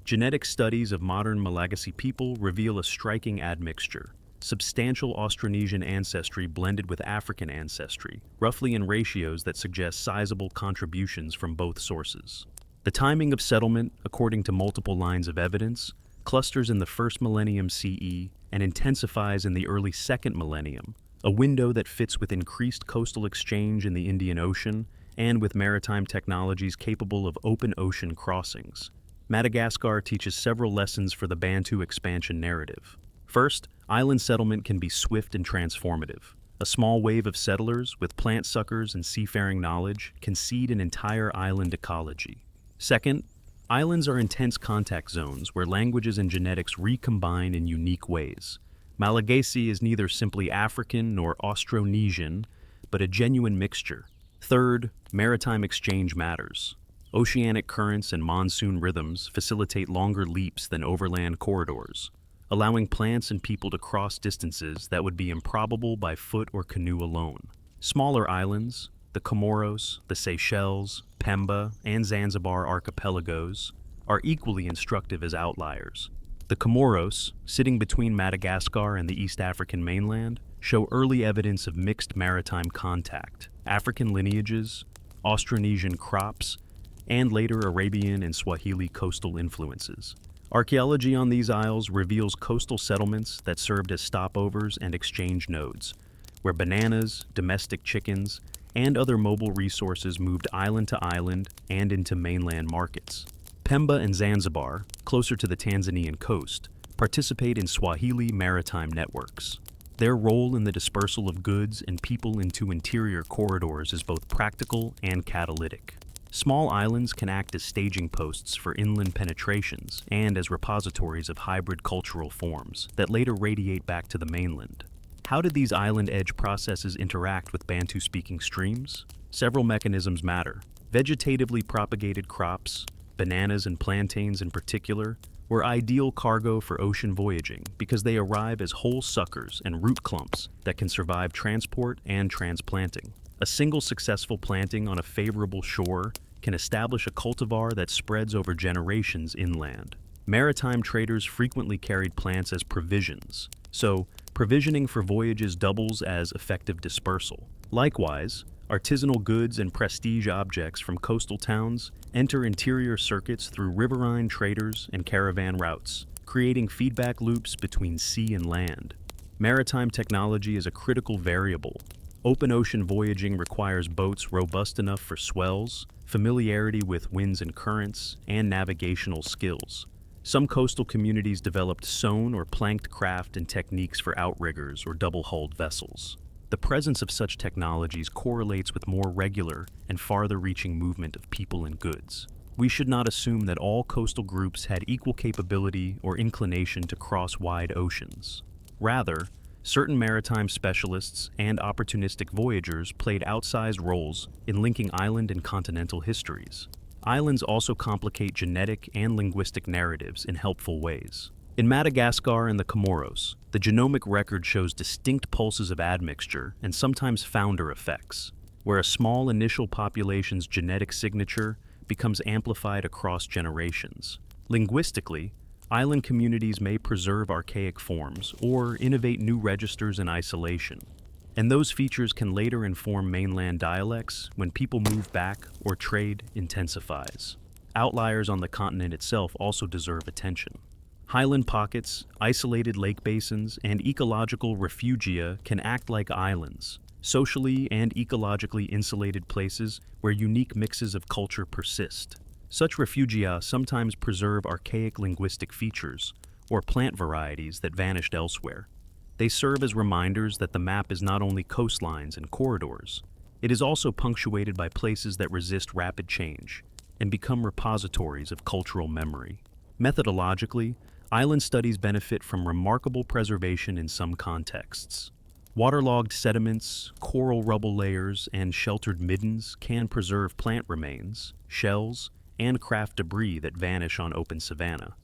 Speaker 1: Genetic studies of modern Malagasy people reveal a striking admixture, substantial Austronesian ancestry blended with African ancestry, roughly in ratios that suggest sizable contributions from both sources. The timing of settlement, according to multiple lines of evidence, clusters in the first millennium CE and intensifies in the early second millennium, a window that fits with increased coastal exchange in the Indian Ocean and with maritime technologies capable of open ocean crossings. Madagascar teaches several lessons for the Bantu expansion narrative. First, island settlement can be swift and transformative. A small wave of settlers with plant suckers and seafaring knowledge can seed an entire island ecology. Second, islands are intense contact zones where languages and genetics recombine in unique ways. Malagasy is neither simply African nor Austronesian, but a genuine mixture. Third, maritime exchange matters. Oceanic currents and monsoon rhythms facilitate longer leaps than overland corridors, allowing plants and people to cross distances that would be improbable by foot or canoe alone. Smaller islands, the Comoros, the Seychelles, Pemba, and Zanzibar archipelagos, are equally instructive as outliers. The Comoros, sitting between Madagascar and the East African mainland, show early evidence of mixed maritime contact, African lineages, Austronesian crops, and later Arabian and Swahili coastal influences. Archaeology on these isles reveals coastal settlements that served as stopovers and exchange nodes, where bananas, domestic chickens, and other mobile resources moved island to island and into mainland markets. Pemba and Zanzibar, closer to the Tanzanian coast, participate in Swahili maritime networks. Their role in the dispersal of goods and people into interior corridors is both practical and catalytic. Small islands can act as staging posts for inland penetrations and as repositories of hybrid cultural forms that later radiate back to the mainland. How did these island edge processes interact with Bantu-speaking streams? Several mechanisms matter. Vegetatively propagated crops, bananas and plantains in particular, were ideal cargo for ocean voyaging because they arrive as whole suckers and root clumps that can survive transport and transplanting. A single successful planting on a favorable shore can establish a cultivar that spreads over generations inland. Maritime traders frequently carried plants as provisions, so provisioning for voyages doubles as effective dispersal. Likewise, artisanal goods and prestige objects from coastal towns enter interior circuits through riverine traders and caravan routes, creating feedback loops between sea and land. Maritime technology is a critical variable. Open ocean voyaging requires boats robust enough for swells, familiarity with winds and currents, and navigational skills. Some coastal communities developed sewn or planked craft and techniques for outriggers or double-hulled vessels. The presence of such technologies correlates with more regular and farther-reaching movement of people and goods. We should not assume that all coastal groups had equal capability or inclination to cross wide oceans. Rather, certain maritime specialists and opportunistic voyagers played outsized roles in linking island and continental histories. Islands also complicate genetic and linguistic narratives in helpful ways. In Madagascar and the Comoros, the genomic record shows distinct pulses of admixture and sometimes founder effects, where a small initial population's genetic signature becomes amplified across generations. Linguistically, island communities may preserve archaic forms or innovate new registers in isolation, and those features can later inform mainland dialects when people move back or trade intensifies. Outliers on the continent itself also deserve attention. Highland pockets, isolated lake basins, and ecological refugia can act like islands, socially and ecologically insulated places where unique mixes of culture persist. Such refugia sometimes preserve archaic linguistic features or plant varieties that vanished elsewhere. They serve as reminders that the map is not only coastlines and corridors, it is also punctuated by places that resist rapid change and become repositories of cultural memory. Methodologically, island studies benefit from remarkable preservation in some contexts. Waterlogged sediments, coral rubble layers, and sheltered middens can preserve plant remains, shells, and craft debris that vanish on open savanna.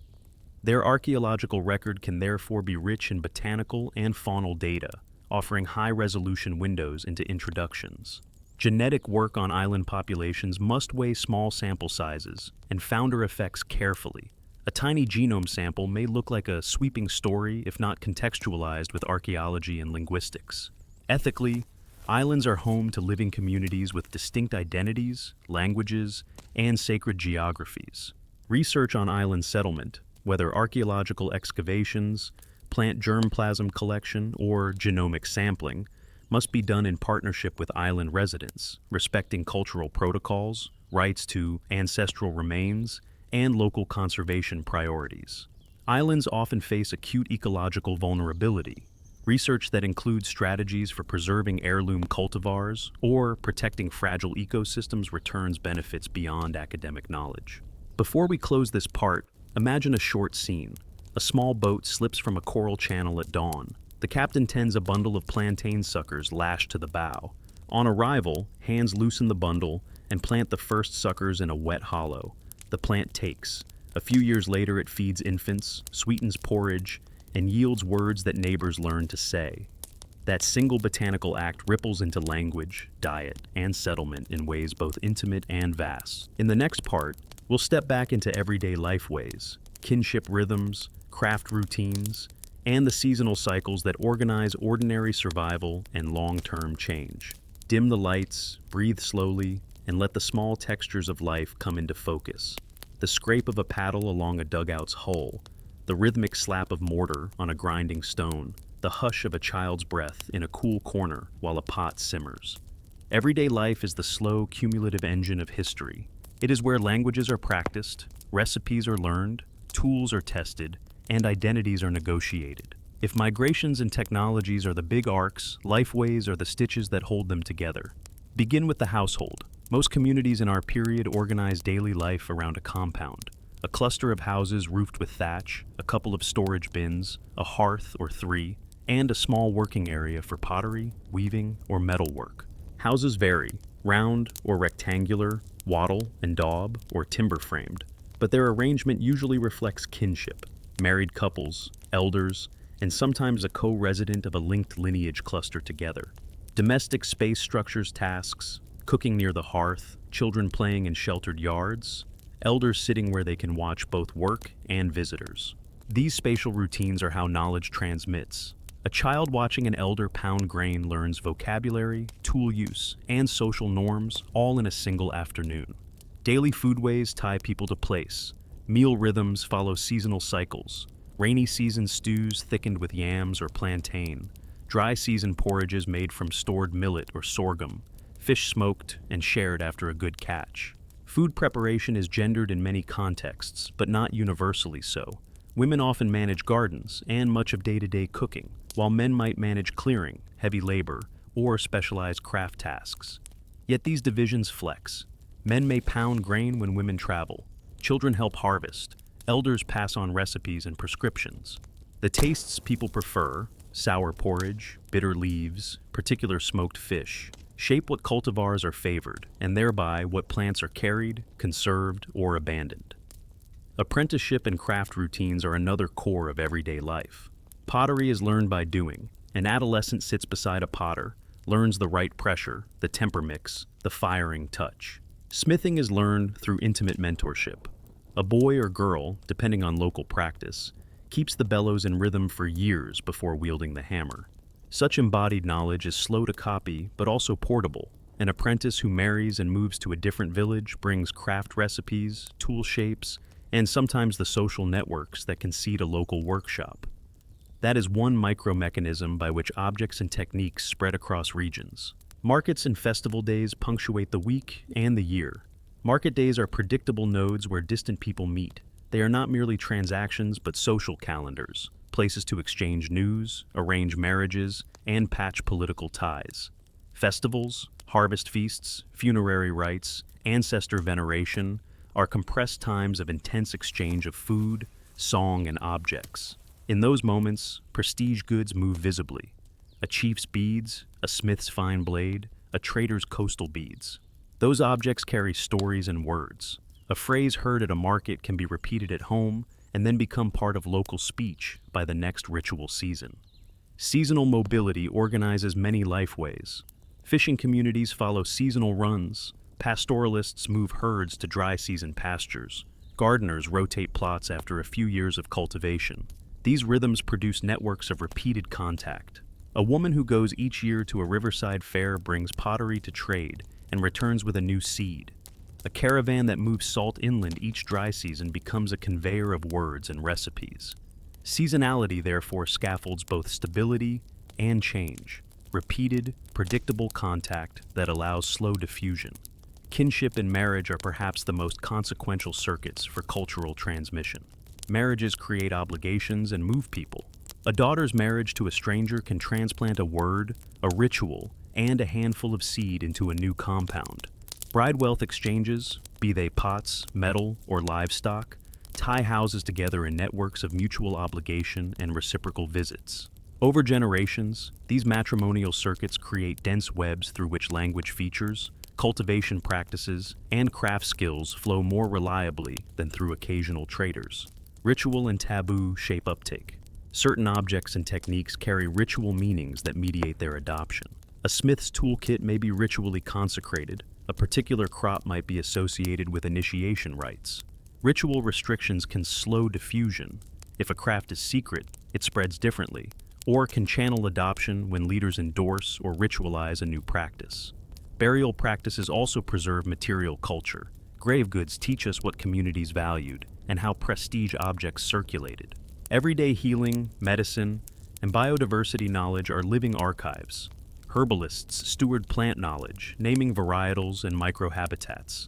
Speaker 1: Their archaeological record can therefore be rich in botanical and faunal data, offering high-resolution windows into introductions. Genetic work on island populations must weigh small sample sizes and founder effects carefully. A tiny genome sample may look like a sweeping story if not contextualized with archaeology and linguistics. Ethically, islands are home to living communities with distinct identities, languages, and sacred geographies. Research on island settlement, whether archaeological excavations, plant germplasm collection, or genomic sampling, must be done in partnership with island residents, respecting cultural protocols, rights to ancestral remains, and local conservation priorities. Islands often face acute ecological vulnerability. Research that includes strategies for preserving heirloom cultivars or protecting fragile ecosystems returns benefits beyond academic knowledge. Before we close this part, imagine a short scene. A small boat slips from a coral channel at dawn. The captain tends a bundle of plantain suckers lashed to the bow. On arrival, hands loosen the bundle and plant the first suckers in a wet hollow. The plant takes. A few years later, it feeds infants, sweetens porridge, and yields words that neighbors learn to say. That single botanical act ripples into language, diet, and settlement in ways both intimate and vast. In the next part, we'll step back into everyday lifeways, kinship rhythms, craft routines, and the seasonal cycles that organize ordinary survival and long-term change. Dim the lights, breathe slowly, and let the small textures of life come into focus. The scrape of a paddle along a dugout's hull, the rhythmic slap of mortar on a grinding stone, the hush of a child's breath in a cool corner while a pot simmers. Everyday life is the slow, cumulative engine of history. It is where languages are practiced, recipes are learned, tools are tested, and identities are negotiated. If migrations and technologies are the big arcs, lifeways are the stitches that hold them together. Begin with the household. Most communities in our period organize daily life around a compound. A cluster of houses roofed with thatch, a couple of storage bins, a hearth or three, and a small working area for pottery, weaving, or metalwork. Houses vary, round or rectangular, wattle and daub, or timber-framed, but their arrangement usually reflects kinship. Married couples, elders, and sometimes a co-resident of a linked lineage cluster together. Domestic space structures tasks, cooking near the hearth, children playing in sheltered yards, elders sitting where they can watch both work and visitors. These spatial routines are how knowledge transmits. A child watching an elder pound grain learns vocabulary, tool use, and social norms all in a single afternoon. Daily foodways tie people to place. Meal rhythms follow seasonal cycles. Rainy season stews thickened with yams or plantain. Dry season porridges made from stored millet or sorghum. Fish smoked and shared after a good catch. Food preparation is gendered in many contexts, but not universally so. Women often manage gardens and much of day-to-day cooking, while men might manage clearing, heavy labor, or specialized craft tasks. Yet these divisions flex. Men may pound grain when women travel. Children help harvest. Elders pass on recipes and prescriptions. The tastes people prefer, sour porridge, bitter leaves, particular smoked fish, shape what cultivars are favored, and thereby what plants are carried, conserved, or abandoned. Apprenticeship and craft routines are another core of everyday life. Pottery is learned by doing. An adolescent sits beside a potter, learns the right pressure, the temper mix, the firing touch. Smithing is learned through intimate mentorship. A boy or girl, depending on local practice, keeps the bellows in rhythm for years before wielding the hammer. Such embodied knowledge is slow to copy, but also portable. An apprentice who marries and moves to a different village brings craft recipes, tool shapes, and sometimes the social networks that can seed a local workshop. That is one micro-mechanism by which objects and techniques spread across regions. Markets and festival days punctuate the week and the year. Market days are predictable nodes where distant people meet. They are not merely transactions but social calendars, places to exchange news, arrange marriages, and patch political ties. Festivals, harvest feasts, funerary rites, ancestor veneration are compressed times of intense exchange of food, song, and objects. In those moments, prestige goods move visibly. A chief's beads, a smith's fine blade, a trader's coastal beads. Those objects carry stories and words. A phrase heard at a market can be repeated at home and then become part of local speech by the next ritual season. Seasonal mobility organizes many lifeways. Fishing communities follow seasonal runs. Pastoralists move herds to dry season pastures. Gardeners rotate plots after a few years of cultivation. These rhythms produce networks of repeated contact. A woman who goes each year to a riverside fair brings pottery to trade and returns with a new seed. A caravan that moves salt inland each dry season becomes a conveyor of words and recipes. Seasonality therefore scaffolds both stability and change, repeated, predictable contact that allows slow diffusion. Kinship and marriage are perhaps the most consequential circuits for cultural transmission. Marriages create obligations and move people. A daughter's marriage to a stranger can transplant a word, a ritual, and a handful of seed into a new compound. Bride wealth exchanges, be they pots, metal, or livestock, tie houses together in networks of mutual obligation and reciprocal visits. Over generations, these matrimonial circuits create dense webs through which language features, cultivation practices, and craft skills flow more reliably than through occasional traders. Ritual and taboo shape uptake. Certain objects and techniques carry ritual meanings that mediate their adoption. A smith's toolkit may be ritually consecrated. A particular crop might be associated with initiation rites. Ritual restrictions can slow diffusion. If a craft is secret, it spreads differently, or can channel adoption when leaders endorse or ritualize a new practice. Burial practices also preserve material culture. Grave goods teach us what communities valued and how prestige objects circulated. Everyday healing, medicine, and biodiversity knowledge are living archives. Herbalists steward plant knowledge, naming varietals and microhabitats.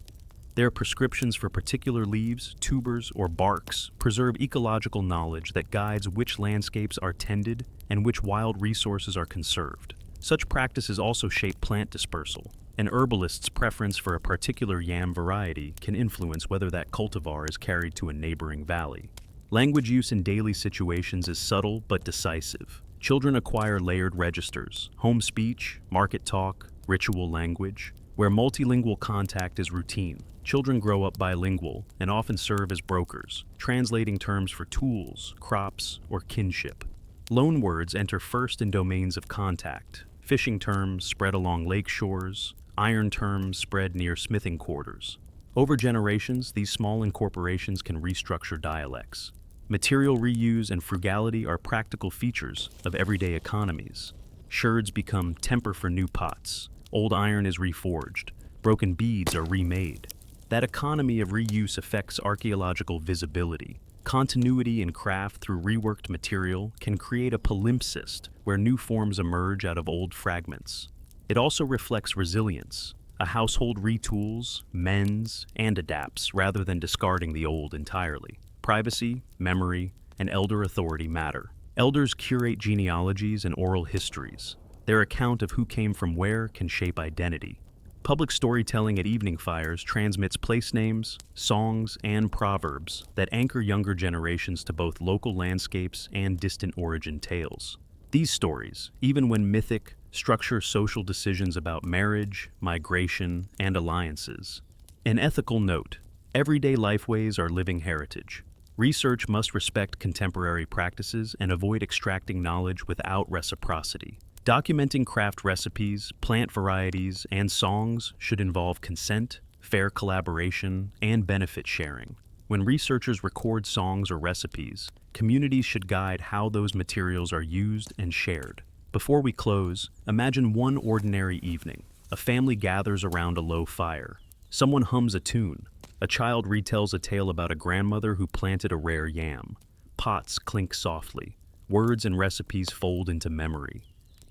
Speaker 1: Their prescriptions for particular leaves, tubers, or barks preserve ecological knowledge that guides which landscapes are tended and which wild resources are conserved. Such practices also shape plant dispersal. An herbalist's preference for a particular yam variety can influence whether that cultivar is carried to a neighboring valley. Language use in daily situations is subtle but decisive. Children acquire layered registers, home speech, market talk, ritual language. Where multilingual contact is routine, children grow up bilingual and often serve as brokers, translating terms for tools, crops, or kinship. Loanwords enter first in domains of contact. Fishing terms spread along lake shores, iron terms spread near smithing quarters. Over generations, these small incorporations can restructure dialects. Material reuse and frugality are practical features of everyday economies. Shards become temper for new pots. Old iron is reforged. Broken beads are remade. That economy of reuse affects archaeological visibility. Continuity in craft through reworked material can create a palimpsest where new forms emerge out of old fragments. It also reflects resilience. A household retools, mends, and adapts rather than discarding the old entirely. Privacy, memory, and elder authority matter. Elders curate genealogies and oral histories. Their account of who came from where can shape identity. Public storytelling at evening fires transmits place names, songs, and proverbs that anchor younger generations to both local landscapes and distant origin tales. These stories, even when mythic, structure social decisions about marriage, migration, and alliances. An ethical note. Everyday lifeways are living heritage. Research must respect contemporary practices and avoid extracting knowledge without reciprocity. Documenting craft recipes, plant varieties, and songs should involve consent, fair collaboration, and benefit sharing. When researchers record songs or recipes, communities should guide how those materials are used and shared. Before we close, imagine one ordinary evening. A family gathers around a low fire. Someone hums a tune. A child retells a tale about a grandmother who planted a rare yam. Pots clink softly. Words and recipes fold into memory.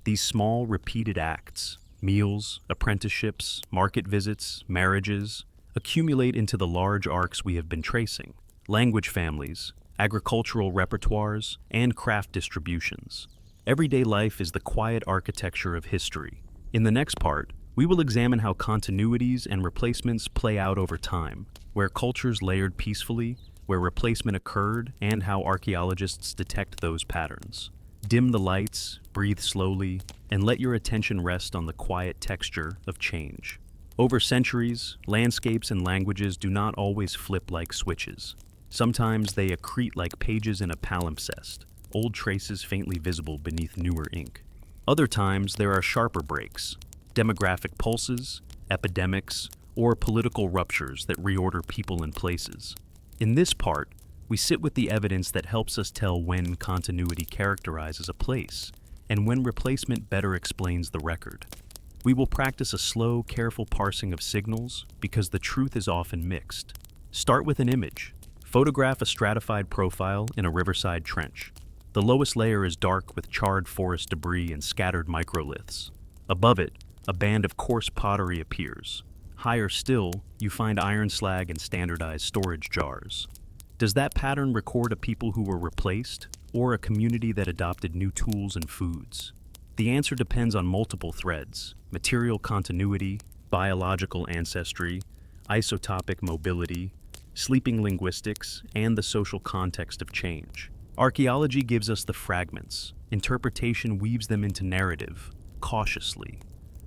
Speaker 1: These small, repeated acts, meals, apprenticeships, market visits, marriages, accumulate into the large arcs we have been tracing. Language families, agricultural repertoires, and craft distributions. Everyday life is the quiet architecture of history. In the next part, we will examine how continuities and replacements play out over time, where cultures layered peacefully, where replacement occurred, and how archaeologists detect those patterns. Dim the lights, breathe slowly, and let your attention rest on the quiet texture of change. Over centuries, landscapes and languages do not always flip like switches. Sometimes they accrete like pages in a palimpsest, old traces faintly visible beneath newer ink. Other times there are sharper breaks, demographic pulses, epidemics, or political ruptures that reorder people and places. In this part, we sit with the evidence that helps us tell when continuity characterizes a place and when replacement better explains the record. We will practice a slow, careful parsing of signals because the truth is often mixed. Start with an image. Photograph a stratified profile in a riverside trench. The lowest layer is dark with charred forest debris and scattered microliths. Above it, a band of coarse pottery appears. Higher still, you find iron slag and standardized storage jars. Does that pattern record a people who were replaced, or a community that adopted new tools and foods? The answer depends on multiple threads: material continuity, biological ancestry, isotopic mobility, sleeping linguistics, and the social context of change. Archaeology gives us the fragments. Interpretation weaves them into narrative, cautiously.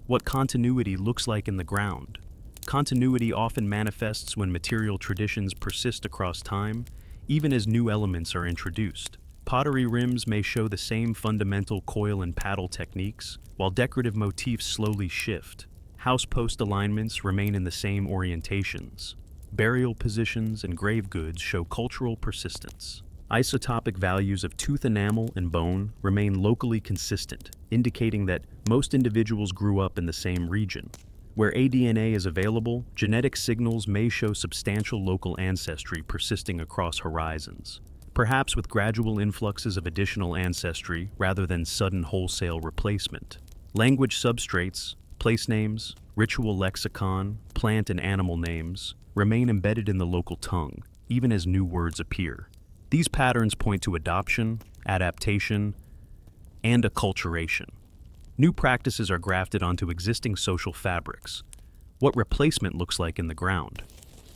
Speaker 1: What continuity looks like in the ground. Continuity often manifests when material traditions persist across time, even as new elements are introduced. Pottery rims may show the same fundamental coil and paddle techniques, while decorative motifs slowly shift. House post alignments remain in the same orientations. Burial positions and grave goods show cultural persistence. Isotopic values of tooth enamel and bone remain locally consistent, indicating that most individuals grew up in the same region. Where aDNA is available, genetic signals may show substantial local ancestry persisting across horizons, perhaps with gradual influxes of additional ancestry rather than sudden wholesale replacement. Language substrates, place names, ritual lexicon, plant and animal names remain embedded in the local tongue, even as new words appear. These patterns point to adoption, adaptation, and acculturation. New practices are grafted onto existing social fabrics. What replacement looks like in the ground.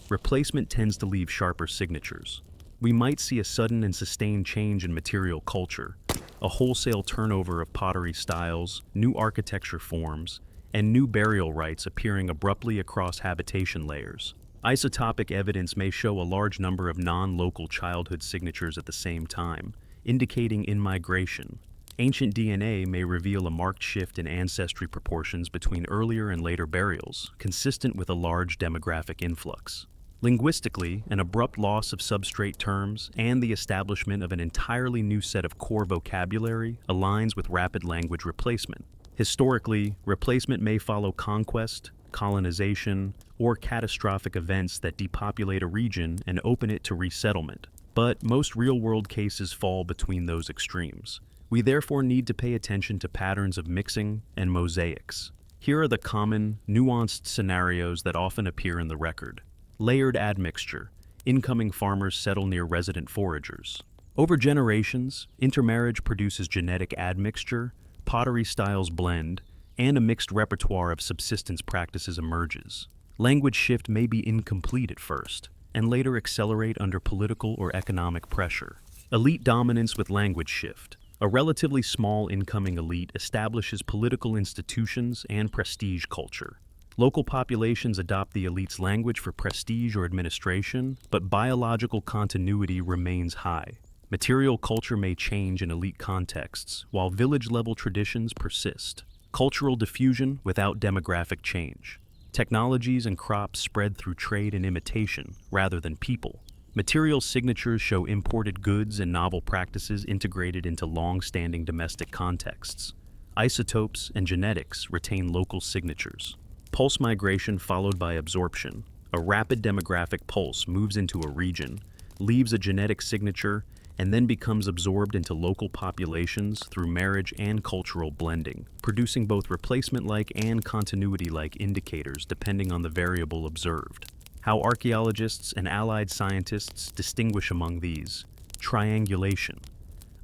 Speaker 1: Replacement tends to leave sharper signatures. We might see a sudden and sustained change in material culture, a wholesale turnover of pottery styles, new architecture forms, and new burial rites appearing abruptly across habitation layers. Isotopic evidence may show a large number of non-local childhood signatures at the same time, indicating in-migration. Ancient DNA may reveal a marked shift in ancestry proportions between earlier and later burials, consistent with a large demographic influx. Linguistically, an abrupt loss of substrate terms and the establishment of an entirely new set of core vocabulary aligns with rapid language replacement. Historically, replacement may follow conquest, colonization, or catastrophic events that depopulate a region and open it to resettlement. But most real-world cases fall between those extremes. We therefore need to pay attention to patterns of mixing and mosaics. Here are the common, nuanced scenarios that often appear in the record. Layered admixture. Incoming farmers settle near resident foragers. Over generations, intermarriage produces genetic admixture, pottery styles blend, and a mixed repertoire of subsistence practices emerges. Language shift may be incomplete at first, and later accelerate under political or economic pressure. Elite dominance with language shift. A relatively small incoming elite establishes political institutions and prestige culture. Local populations adopt the elite's language for prestige or administration, but biological continuity remains high. Material culture may change in elite contexts, while village-level traditions persist. Cultural diffusion without demographic change. Technologies and crops spread through trade and imitation, rather than people. Material signatures show imported goods and novel practices integrated into long-standing domestic contexts. Isotopes and genetics retain local signatures. Pulse migration followed by absorption. A rapid demographic pulse moves into a region, leaves a genetic signature, and then becomes absorbed into local populations through marriage and cultural blending, producing both replacement-like and continuity-like indicators depending on the variable observed. How archaeologists and allied scientists distinguish among these. Triangulation.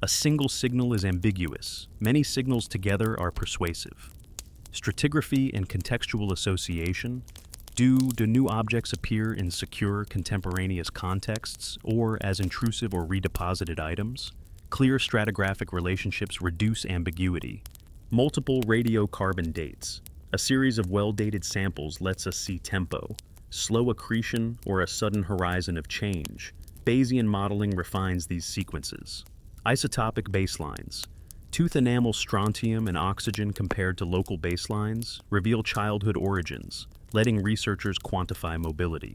Speaker 1: A single signal is ambiguous. Many signals together are persuasive. Stratigraphy and contextual association. Do new objects appear in secure, contemporaneous contexts, or as intrusive or redeposited items? Clear stratigraphic relationships reduce ambiguity. Multiple radiocarbon dates. A series of well-dated samples lets us see tempo, slow accretion, or a sudden horizon of change. Bayesian modeling refines these sequences. Isotopic baselines. Tooth enamel strontium and oxygen compared to local baselines reveal childhood origins, letting researchers quantify mobility.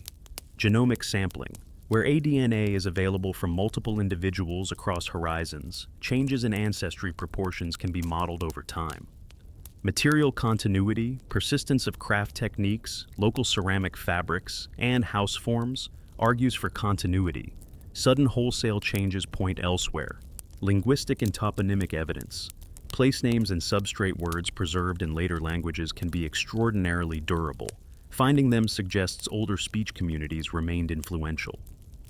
Speaker 1: Genomic sampling. Where aDNA is available from multiple individuals across horizons, changes in ancestry proportions can be modeled over time. Material continuity, persistence of craft techniques, local ceramic fabrics, and house forms argues for continuity. Sudden wholesale changes point elsewhere. Linguistic and toponymic evidence. Place names and substrate words preserved in later languages can be extraordinarily durable. Finding them suggests older speech communities remained influential.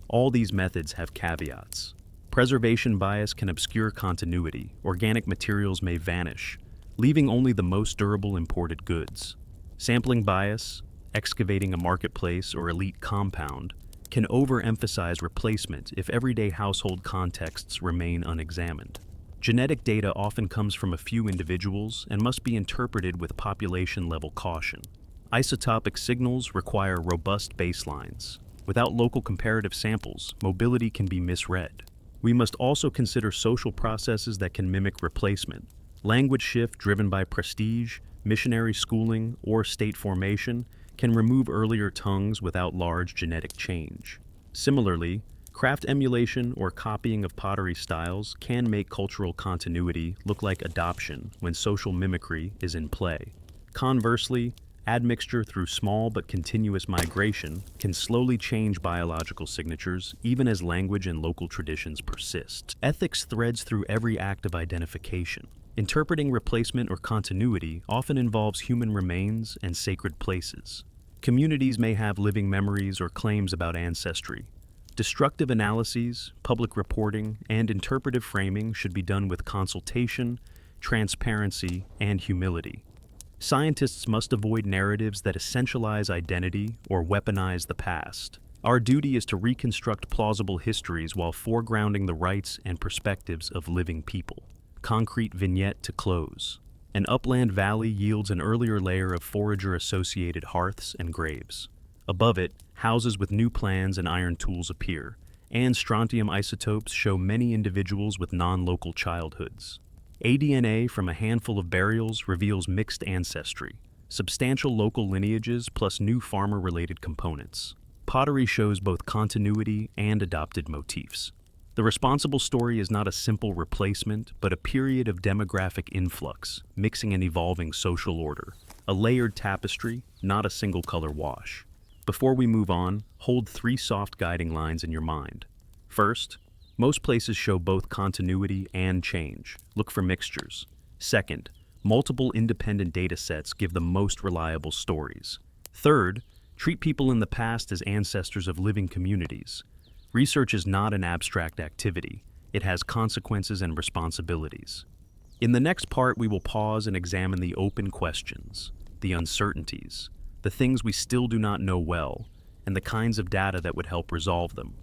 Speaker 1: All these methods have caveats. Preservation bias can obscure continuity. Organic materials may vanish, leaving only the most durable imported goods. Sampling bias, excavating a marketplace or elite compound, can overemphasize replacement if everyday household contexts remain unexamined. Genetic data often comes from a few individuals and must be interpreted with population-level caution. Isotopic signals require robust baselines. Without local comparative samples, mobility can be misread. We must also consider social processes that can mimic replacement. Language shift driven by prestige, missionary schooling, or state formation can remove earlier tongues without large genetic change. Similarly, craft emulation or copying of pottery styles can make cultural continuity look like adoption when social mimicry is in play. Conversely, admixture through small but continuous migration can slowly change biological signatures even as language and local traditions persist. Ethics threads through every act of identification. Interpreting replacement or continuity often involves human remains and sacred places. Communities may have living memories or claims about ancestry. Destructive analyses, public reporting, and interpretive framing should be done with consultation, transparency, and humility. Scientists must avoid narratives that essentialize identity or weaponize the past. Our duty is to reconstruct plausible histories while foregrounding the rights and perspectives of living people. Concrete vignette to close. An upland valley yields an earlier layer of forager-associated hearths and graves. Above it, houses with new plans and iron tools appear, and strontium isotopes show many individuals with non-local childhoods. aDNA from a handful of burials reveals mixed ancestry, substantial local lineages plus new farmer-related components. Pottery shows both continuity and adopted motifs. The responsible story is not a simple replacement, but a period of demographic influx, mixing and evolving social order. A layered tapestry, not a single-color wash. Before we move on, hold 3 soft guiding lines in your mind. First, most places show both continuity and change. Look for mixtures. Second, multiple independent data sets give the most reliable stories. Third, treat people in the past as ancestors of living communities. Research is not an abstract activity. It has consequences and responsibilities. In the next part, we will pause and examine the open questions, the uncertainties, the things we still do not know well, and the kinds of data that would help resolve them.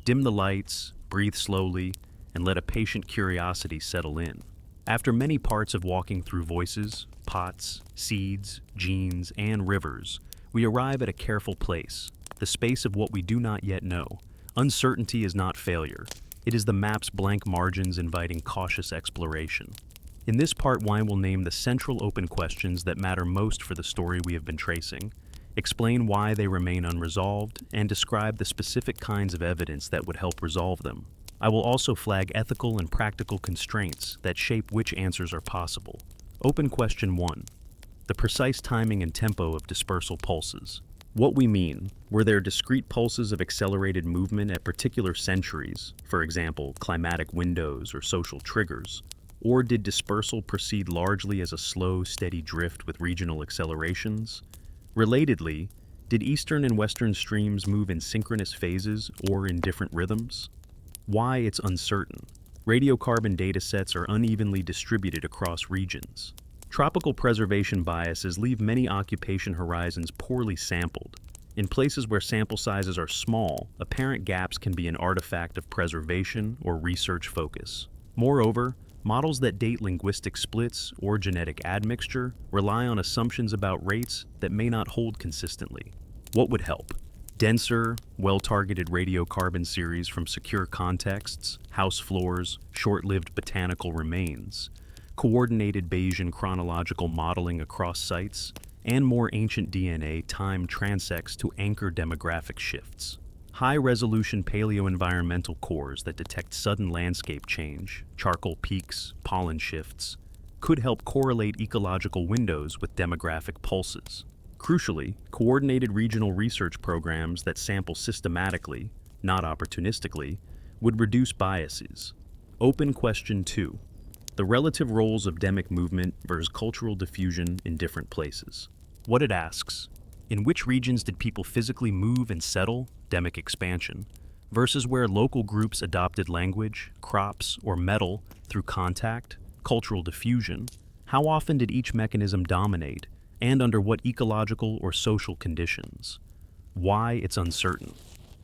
Speaker 1: Dim the lights, breathe slowly, and let a patient curiosity settle in. After many parts of walking through voices, pots, seeds, genes, and rivers, we arrive at a careful place, the space of what we do not yet know. Uncertainty is not failure. It is the map's blank margins inviting cautious exploration. In this part, Wine will name the central open questions that matter most for the story we have been tracing, explain why they remain unresolved, and describe the specific kinds of evidence that would help resolve them. I will also flag ethical and practical constraints that shape which answers are possible. Open question 1. The precise timing and tempo of dispersal pulses. What we mean, were there discrete pulses of accelerated movement at particular centuries, for example, climatic windows or social triggers, or did dispersal proceed largely as a slow, steady drift with regional accelerations? Relatedly, did eastern and western streams move in synchronous phases or in different rhythms? Why it's uncertain. Radiocarbon datasets are unevenly distributed across regions. Tropical preservation biases leave many occupation horizons poorly sampled. In places where sample sizes are small, apparent gaps can be an artifact of preservation or research focus. Moreover, models that date linguistic splits or genetic admixture rely on assumptions about rates that may not hold consistently. What would help? Denser, well-targeted radiocarbon series from secure contexts, house floors, short-lived botanical remains, coordinated Bayesian chronological modeling across sites, and more ancient DNA time transects to anchor demographic shifts. High-resolution paleoenvironmental cores that detect sudden landscape change, charcoal peaks, pollen shifts, could help correlate ecological windows with demographic pulses. Crucially, coordinated regional research programs that sample systematically, not opportunistically, would reduce biases. Open question 2. The relative roles of demic movement versus cultural diffusion in different places. What it asks, in which regions did people physically move and settle, demic expansion, versus where local groups adopted language, crops, or metal through contact, cultural diffusion? How often did each mechanism dominate, and under what ecological or social conditions? Why it's uncertain.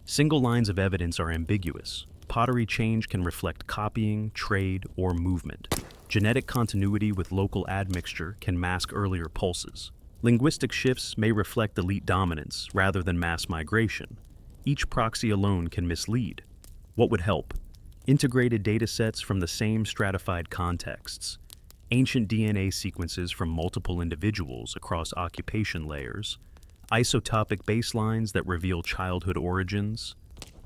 Speaker 1: Single lines of evidence are ambiguous. Pottery change can reflect copying, trade, or movement. Genetic continuity with local admixture can mask earlier pulses. Linguistic shifts may reflect elite dominance rather than mass migration. Each proxy alone can mislead. What would help? Integrated datasets from the same stratified contexts. Ancient DNA sequences from multiple individuals across occupation layers. Isotopic baselines that reveal childhood origins.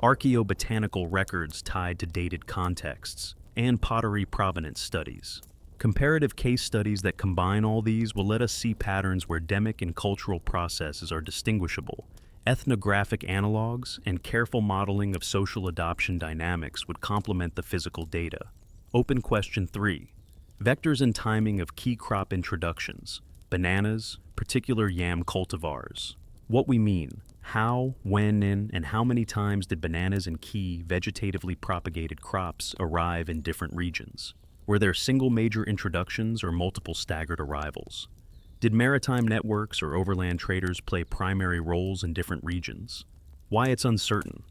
Speaker 1: Archaeobotanical records tied to dated contexts, and pottery provenance studies. Comparative case studies that combine all these will let us see patterns where demic and cultural processes are distinguishable. Ethnographic analogs and careful modeling of social adoption dynamics would complement the physical data. Open question 3. Vectors and timing of key crop introductions. Bananas, particular yam cultivars. What we mean. How, when, and how many times did bananas and key vegetatively propagated crops arrive in different regions? Were there single major introductions or multiple staggered arrivals? Did maritime networks or overland traders play primary roles in different regions? Why it's uncertain.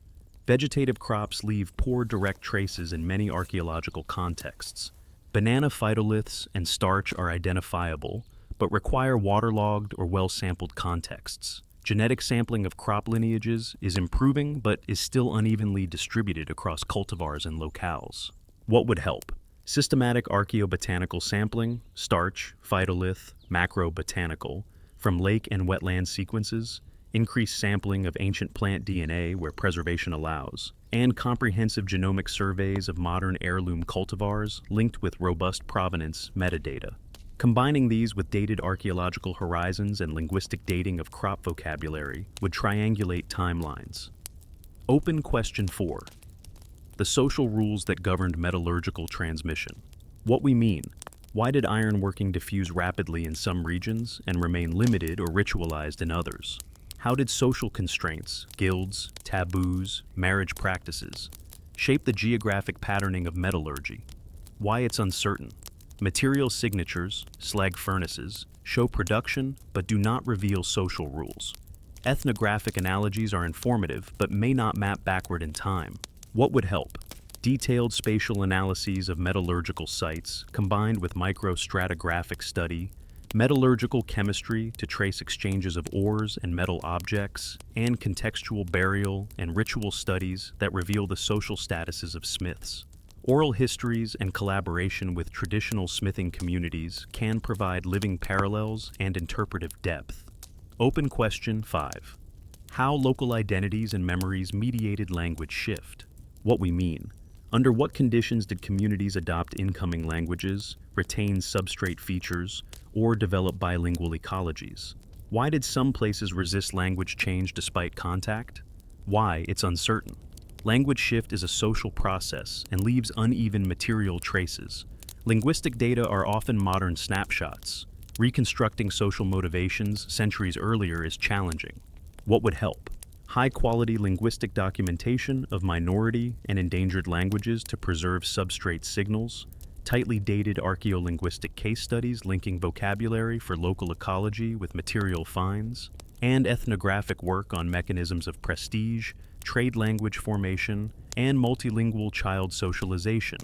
Speaker 1: Vegetative crops leave poor direct traces in many archaeological contexts. Banana phytoliths and starch are identifiable, but require waterlogged or well-sampled contexts. Genetic sampling of crop lineages is improving but is still unevenly distributed across cultivars and locales. What would help? Systematic archaeobotanical sampling, starch, phytolith, macrobotanical, from lake and wetland sequences, increased sampling of ancient plant DNA where preservation allows, and comprehensive genomic surveys of modern heirloom cultivars linked with robust provenance metadata. Combining these with dated archaeological horizons and linguistic dating of crop vocabulary would triangulate timelines. Open question 4. The social rules that governed metallurgical transmission. What we mean. Why did ironworking diffuse rapidly in some regions and remain limited or ritualized in others? How did social constraints, guilds, taboos, marriage practices, shape the geographic patterning of metallurgy? Why it's uncertain. Material signatures, slag furnaces, show production but do not reveal social rules. Ethnographic analogies are informative but may not map backward in time. What would help? Detailed spatial analyses of metallurgical sites, combined with microstratigraphic study, metallurgical chemistry to trace exchanges of ores and metal objects, and contextual burial and ritual studies that reveal the social statuses of smiths. Oral histories and collaboration with traditional smithing communities can provide living parallels and interpretive depth. Open question 5. How local identities and memories mediated language shift? What we mean. Under what conditions did communities adopt incoming languages, retain substrate features, or develop bilingual ecologies? Why did some places resist language change despite contact? Why, it's uncertain. Language shift is a social process and leaves uneven material traces. Linguistic data are often modern snapshots. Reconstructing social motivations centuries earlier is challenging. What would help? High-quality linguistic documentation of minority and endangered languages to preserve substrate signals, tightly dated archaeolinguistic case studies linking vocabulary for local ecology with material finds, and ethnographic work on mechanisms of prestige, trade language formation, and multilingual child socialization,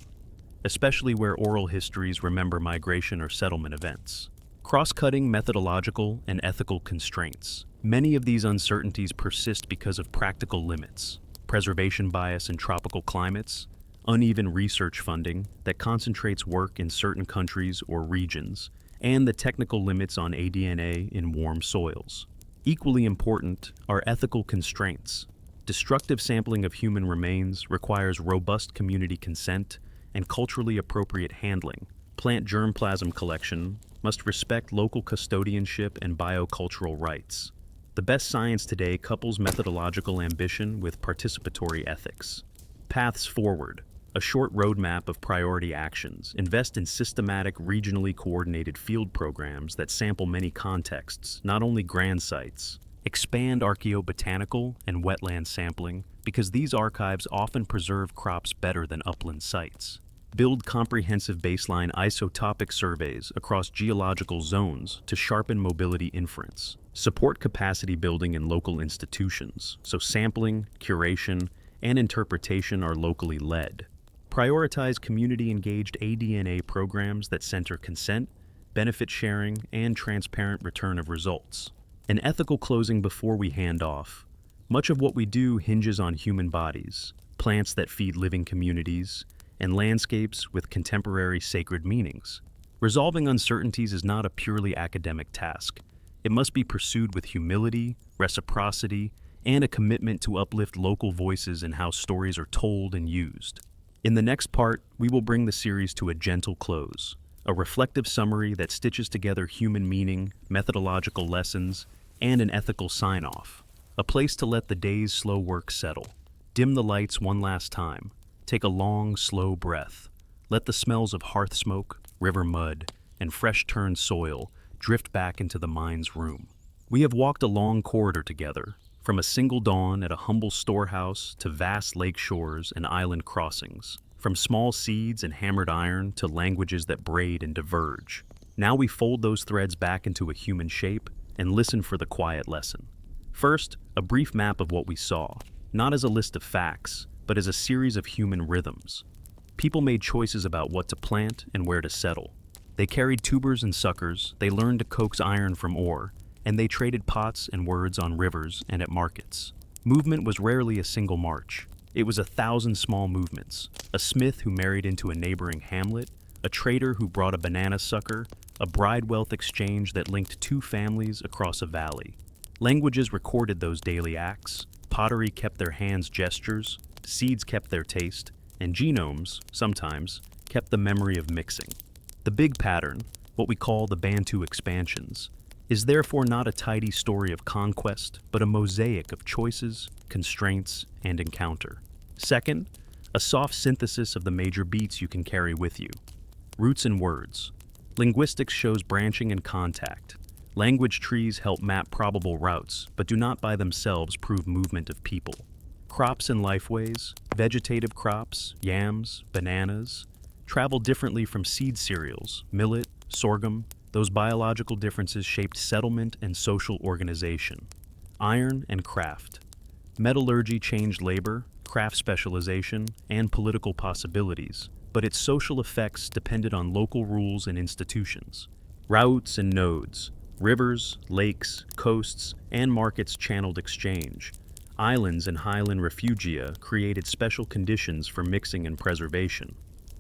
Speaker 1: especially where oral histories remember migration or settlement events. Cross-cutting methodological and ethical constraints. Many of these uncertainties persist because of practical limits, preservation bias in tropical climates, uneven research funding that concentrates work in certain countries or regions, and the technical limits on ADNA in warm soils. Equally important are ethical constraints. Destructive sampling of human remains requires robust community consent and culturally appropriate handling. Plant germplasm collection must respect local custodianship and biocultural rights. The best science today couples methodological ambition with participatory ethics. Paths forward. A short roadmap of priority actions. Invest in systematic, regionally coordinated field programs that sample many contexts, not only grand sites. Expand archaeobotanical and wetland sampling because these archives often preserve crops better than upland sites. Build comprehensive baseline isotopic surveys across geological zones to sharpen mobility inference. Support capacity building in local institutions, so sampling, curation, and interpretation are locally led. Prioritize community-engaged ADNA programs that center consent, benefit sharing, and transparent return of results. An ethical closing before we hand off. Much of what we do hinges on human bodies, plants that feed living communities, and landscapes with contemporary sacred meanings. Resolving uncertainties is not a purely academic task. It must be pursued with humility, reciprocity, and a commitment to uplift local voices in how stories are told and used. In the next part, we will bring the series to a gentle close, a reflective summary that stitches together human meaning, methodological lessons, and an ethical sign-off. A place to let the day's slow work settle. Dim the lights one last time. Take a long, slow breath. Let the smells of hearth smoke, river mud, and fresh-turned soil drift back into the mind's room. We have walked a long corridor together, from a single dawn at a humble storehouse to vast lake shores and island crossings, from small seeds and hammered iron to languages that braid and diverge. Now we fold those threads back into a human shape and listen for the quiet lesson. First, a brief map of what we saw, not as a list of facts, but as a series of human rhythms. People made choices about what to plant and where to settle. They carried tubers and suckers, they learned to coax iron from ore, and they traded pots and words on rivers and at markets. Movement was rarely a single march. It was 1,000 small movements. A smith who married into a neighboring hamlet, a trader who brought a banana sucker, a bride-wealth exchange that linked two families across a valley. Languages recorded those daily acts. Pottery kept their hands' gestures, seeds kept their taste, and genomes, sometimes, kept the memory of mixing. The big pattern, what we call the Bantu Expansions, is therefore not a tidy story of conquest, but a mosaic of choices, constraints, and encounter. Second, a soft synthesis of the major beats you can carry with you. Roots and words. Linguistics shows branching and contact. Language trees help map probable routes, but do not by themselves prove movement of people. Crops and lifeways, vegetative crops, yams, bananas, travel differently from seed cereals, millet, sorghum. Those biological differences shaped settlement and social organization. Iron and craft. Metallurgy changed labor, craft specialization, and political possibilities, but its social effects depended on local rules and institutions. Routes and nodes, rivers, lakes, coasts, and markets channeled exchange. Islands and highland refugia created special conditions for mixing and preservation.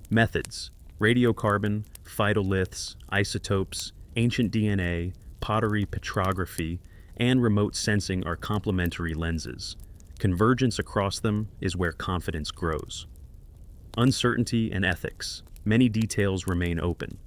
Speaker 1: Methods: radiocarbon, phytoliths, isotopes, ancient DNA, pottery petrography, and remote sensing are complementary lenses. Convergence across them is where confidence grows. Uncertainty and ethics. Many details remain open.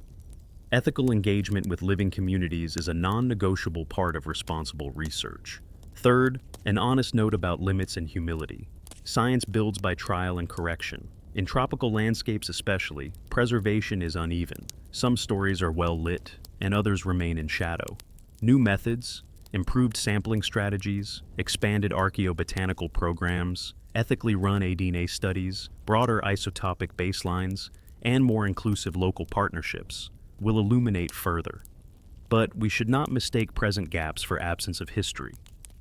Speaker 1: Ethical engagement with living communities is a non-negotiable part of responsible research. Third, an honest note about limits and humility. Science builds by trial and correction. In tropical landscapes especially, preservation is uneven. Some stories are well lit, and others remain in shadow. New methods, improved sampling strategies, expanded archaeobotanical programs, ethically run ADNA studies, broader isotopic baselines, and more inclusive local partnerships will illuminate further. But we should not mistake present gaps for absence of history.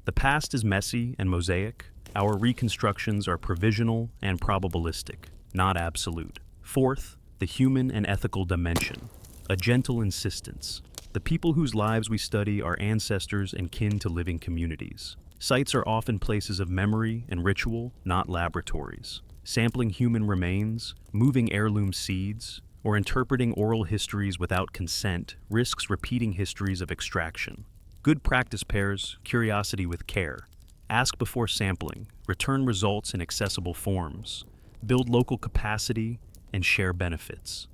Speaker 1: The past is messy and mosaic. Our reconstructions are provisional and probabilistic, not absolute. Fourth, the human and ethical dimension. A gentle insistence. The people whose lives we study are ancestors and kin to living communities. Sites are often places of memory and ritual, not laboratories. Sampling human remains, moving heirloom seeds, or interpreting oral histories without consent risks repeating histories of extraction. Good practice pairs curiosity with care. Ask before sampling, return results in accessible forms, build local capacity, and share benefits.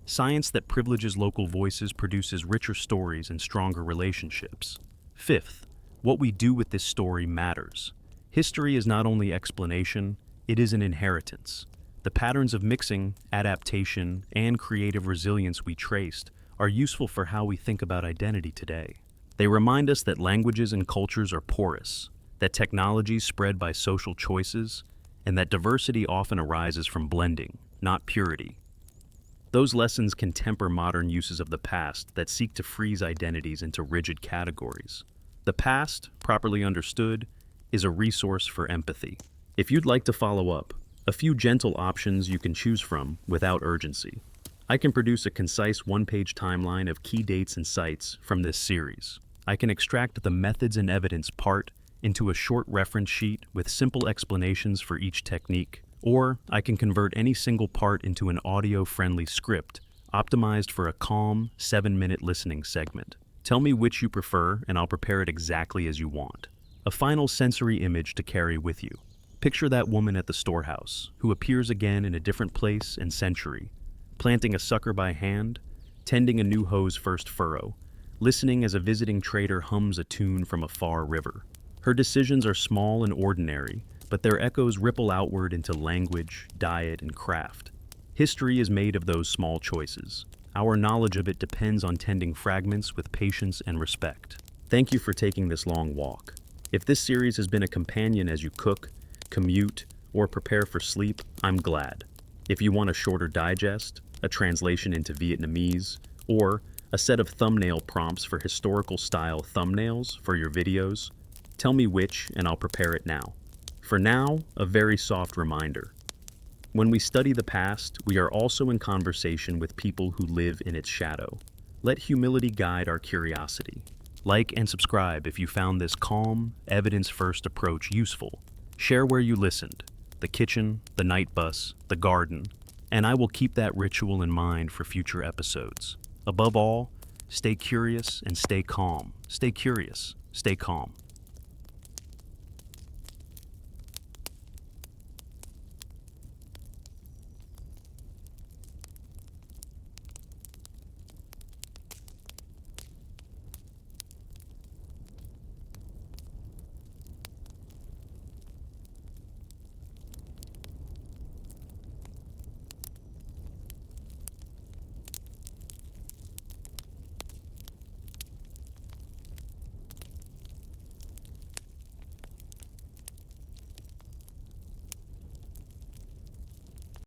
Speaker 1: Science that privileges local voices produces richer stories and stronger relationships. Fifth, what we do with this story matters. History is not only explanation, it is an inheritance. The patterns of mixing, adaptation, and creative resilience we traced are useful for how we think about identity today. They remind us that languages and cultures are porous, that technologies spread by social choices, and that diversity often arises from blending, not purity. Those lessons can temper modern uses of the past that seek to freeze identities into rigid categories. The past, properly understood, is a resource for empathy. If you'd like to follow up, a few gentle options you can choose from without urgency. I can produce a concise one-page timeline of key dates and sites from this series. I can extract the methods and evidence part into a short reference sheet with simple explanations for each technique, or I can convert any single part into an audio-friendly script optimized for a calm, 7-minute listening segment. Tell me which you prefer and I'll prepare it exactly as you want. A final sensory image to carry with you. Picture that woman at the storehouse, who appears again in a different place and century, planting a sucker by hand, tending a new hoe's first furrow, listening as a visiting trader hums a tune from a far river. Her decisions are small and ordinary, but their echoes ripple outward into language, diet, and craft. History is made of those small choices. Our knowledge of it depends on tending fragments with patience and respect. Thank you for taking this long walk. If this series has been a companion as you cook, commute, or prepare for sleep, I'm glad. If you want a shorter digest, a translation into Vietnamese, or a set of thumbnail prompts for historical-style thumbnails for your videos, tell me which and I'll prepare it now. For now, a very soft reminder. When we study the past, we are also in conversation with people who live in its shadow. Let humility guide our curiosity. Like and subscribe if you found this calm, evidence-first approach useful. Share where you listened, the kitchen, the night bus, the garden, and I will keep that ritual in mind for future episodes. Above all, stay curious and stay calm. Stay curious, stay calm.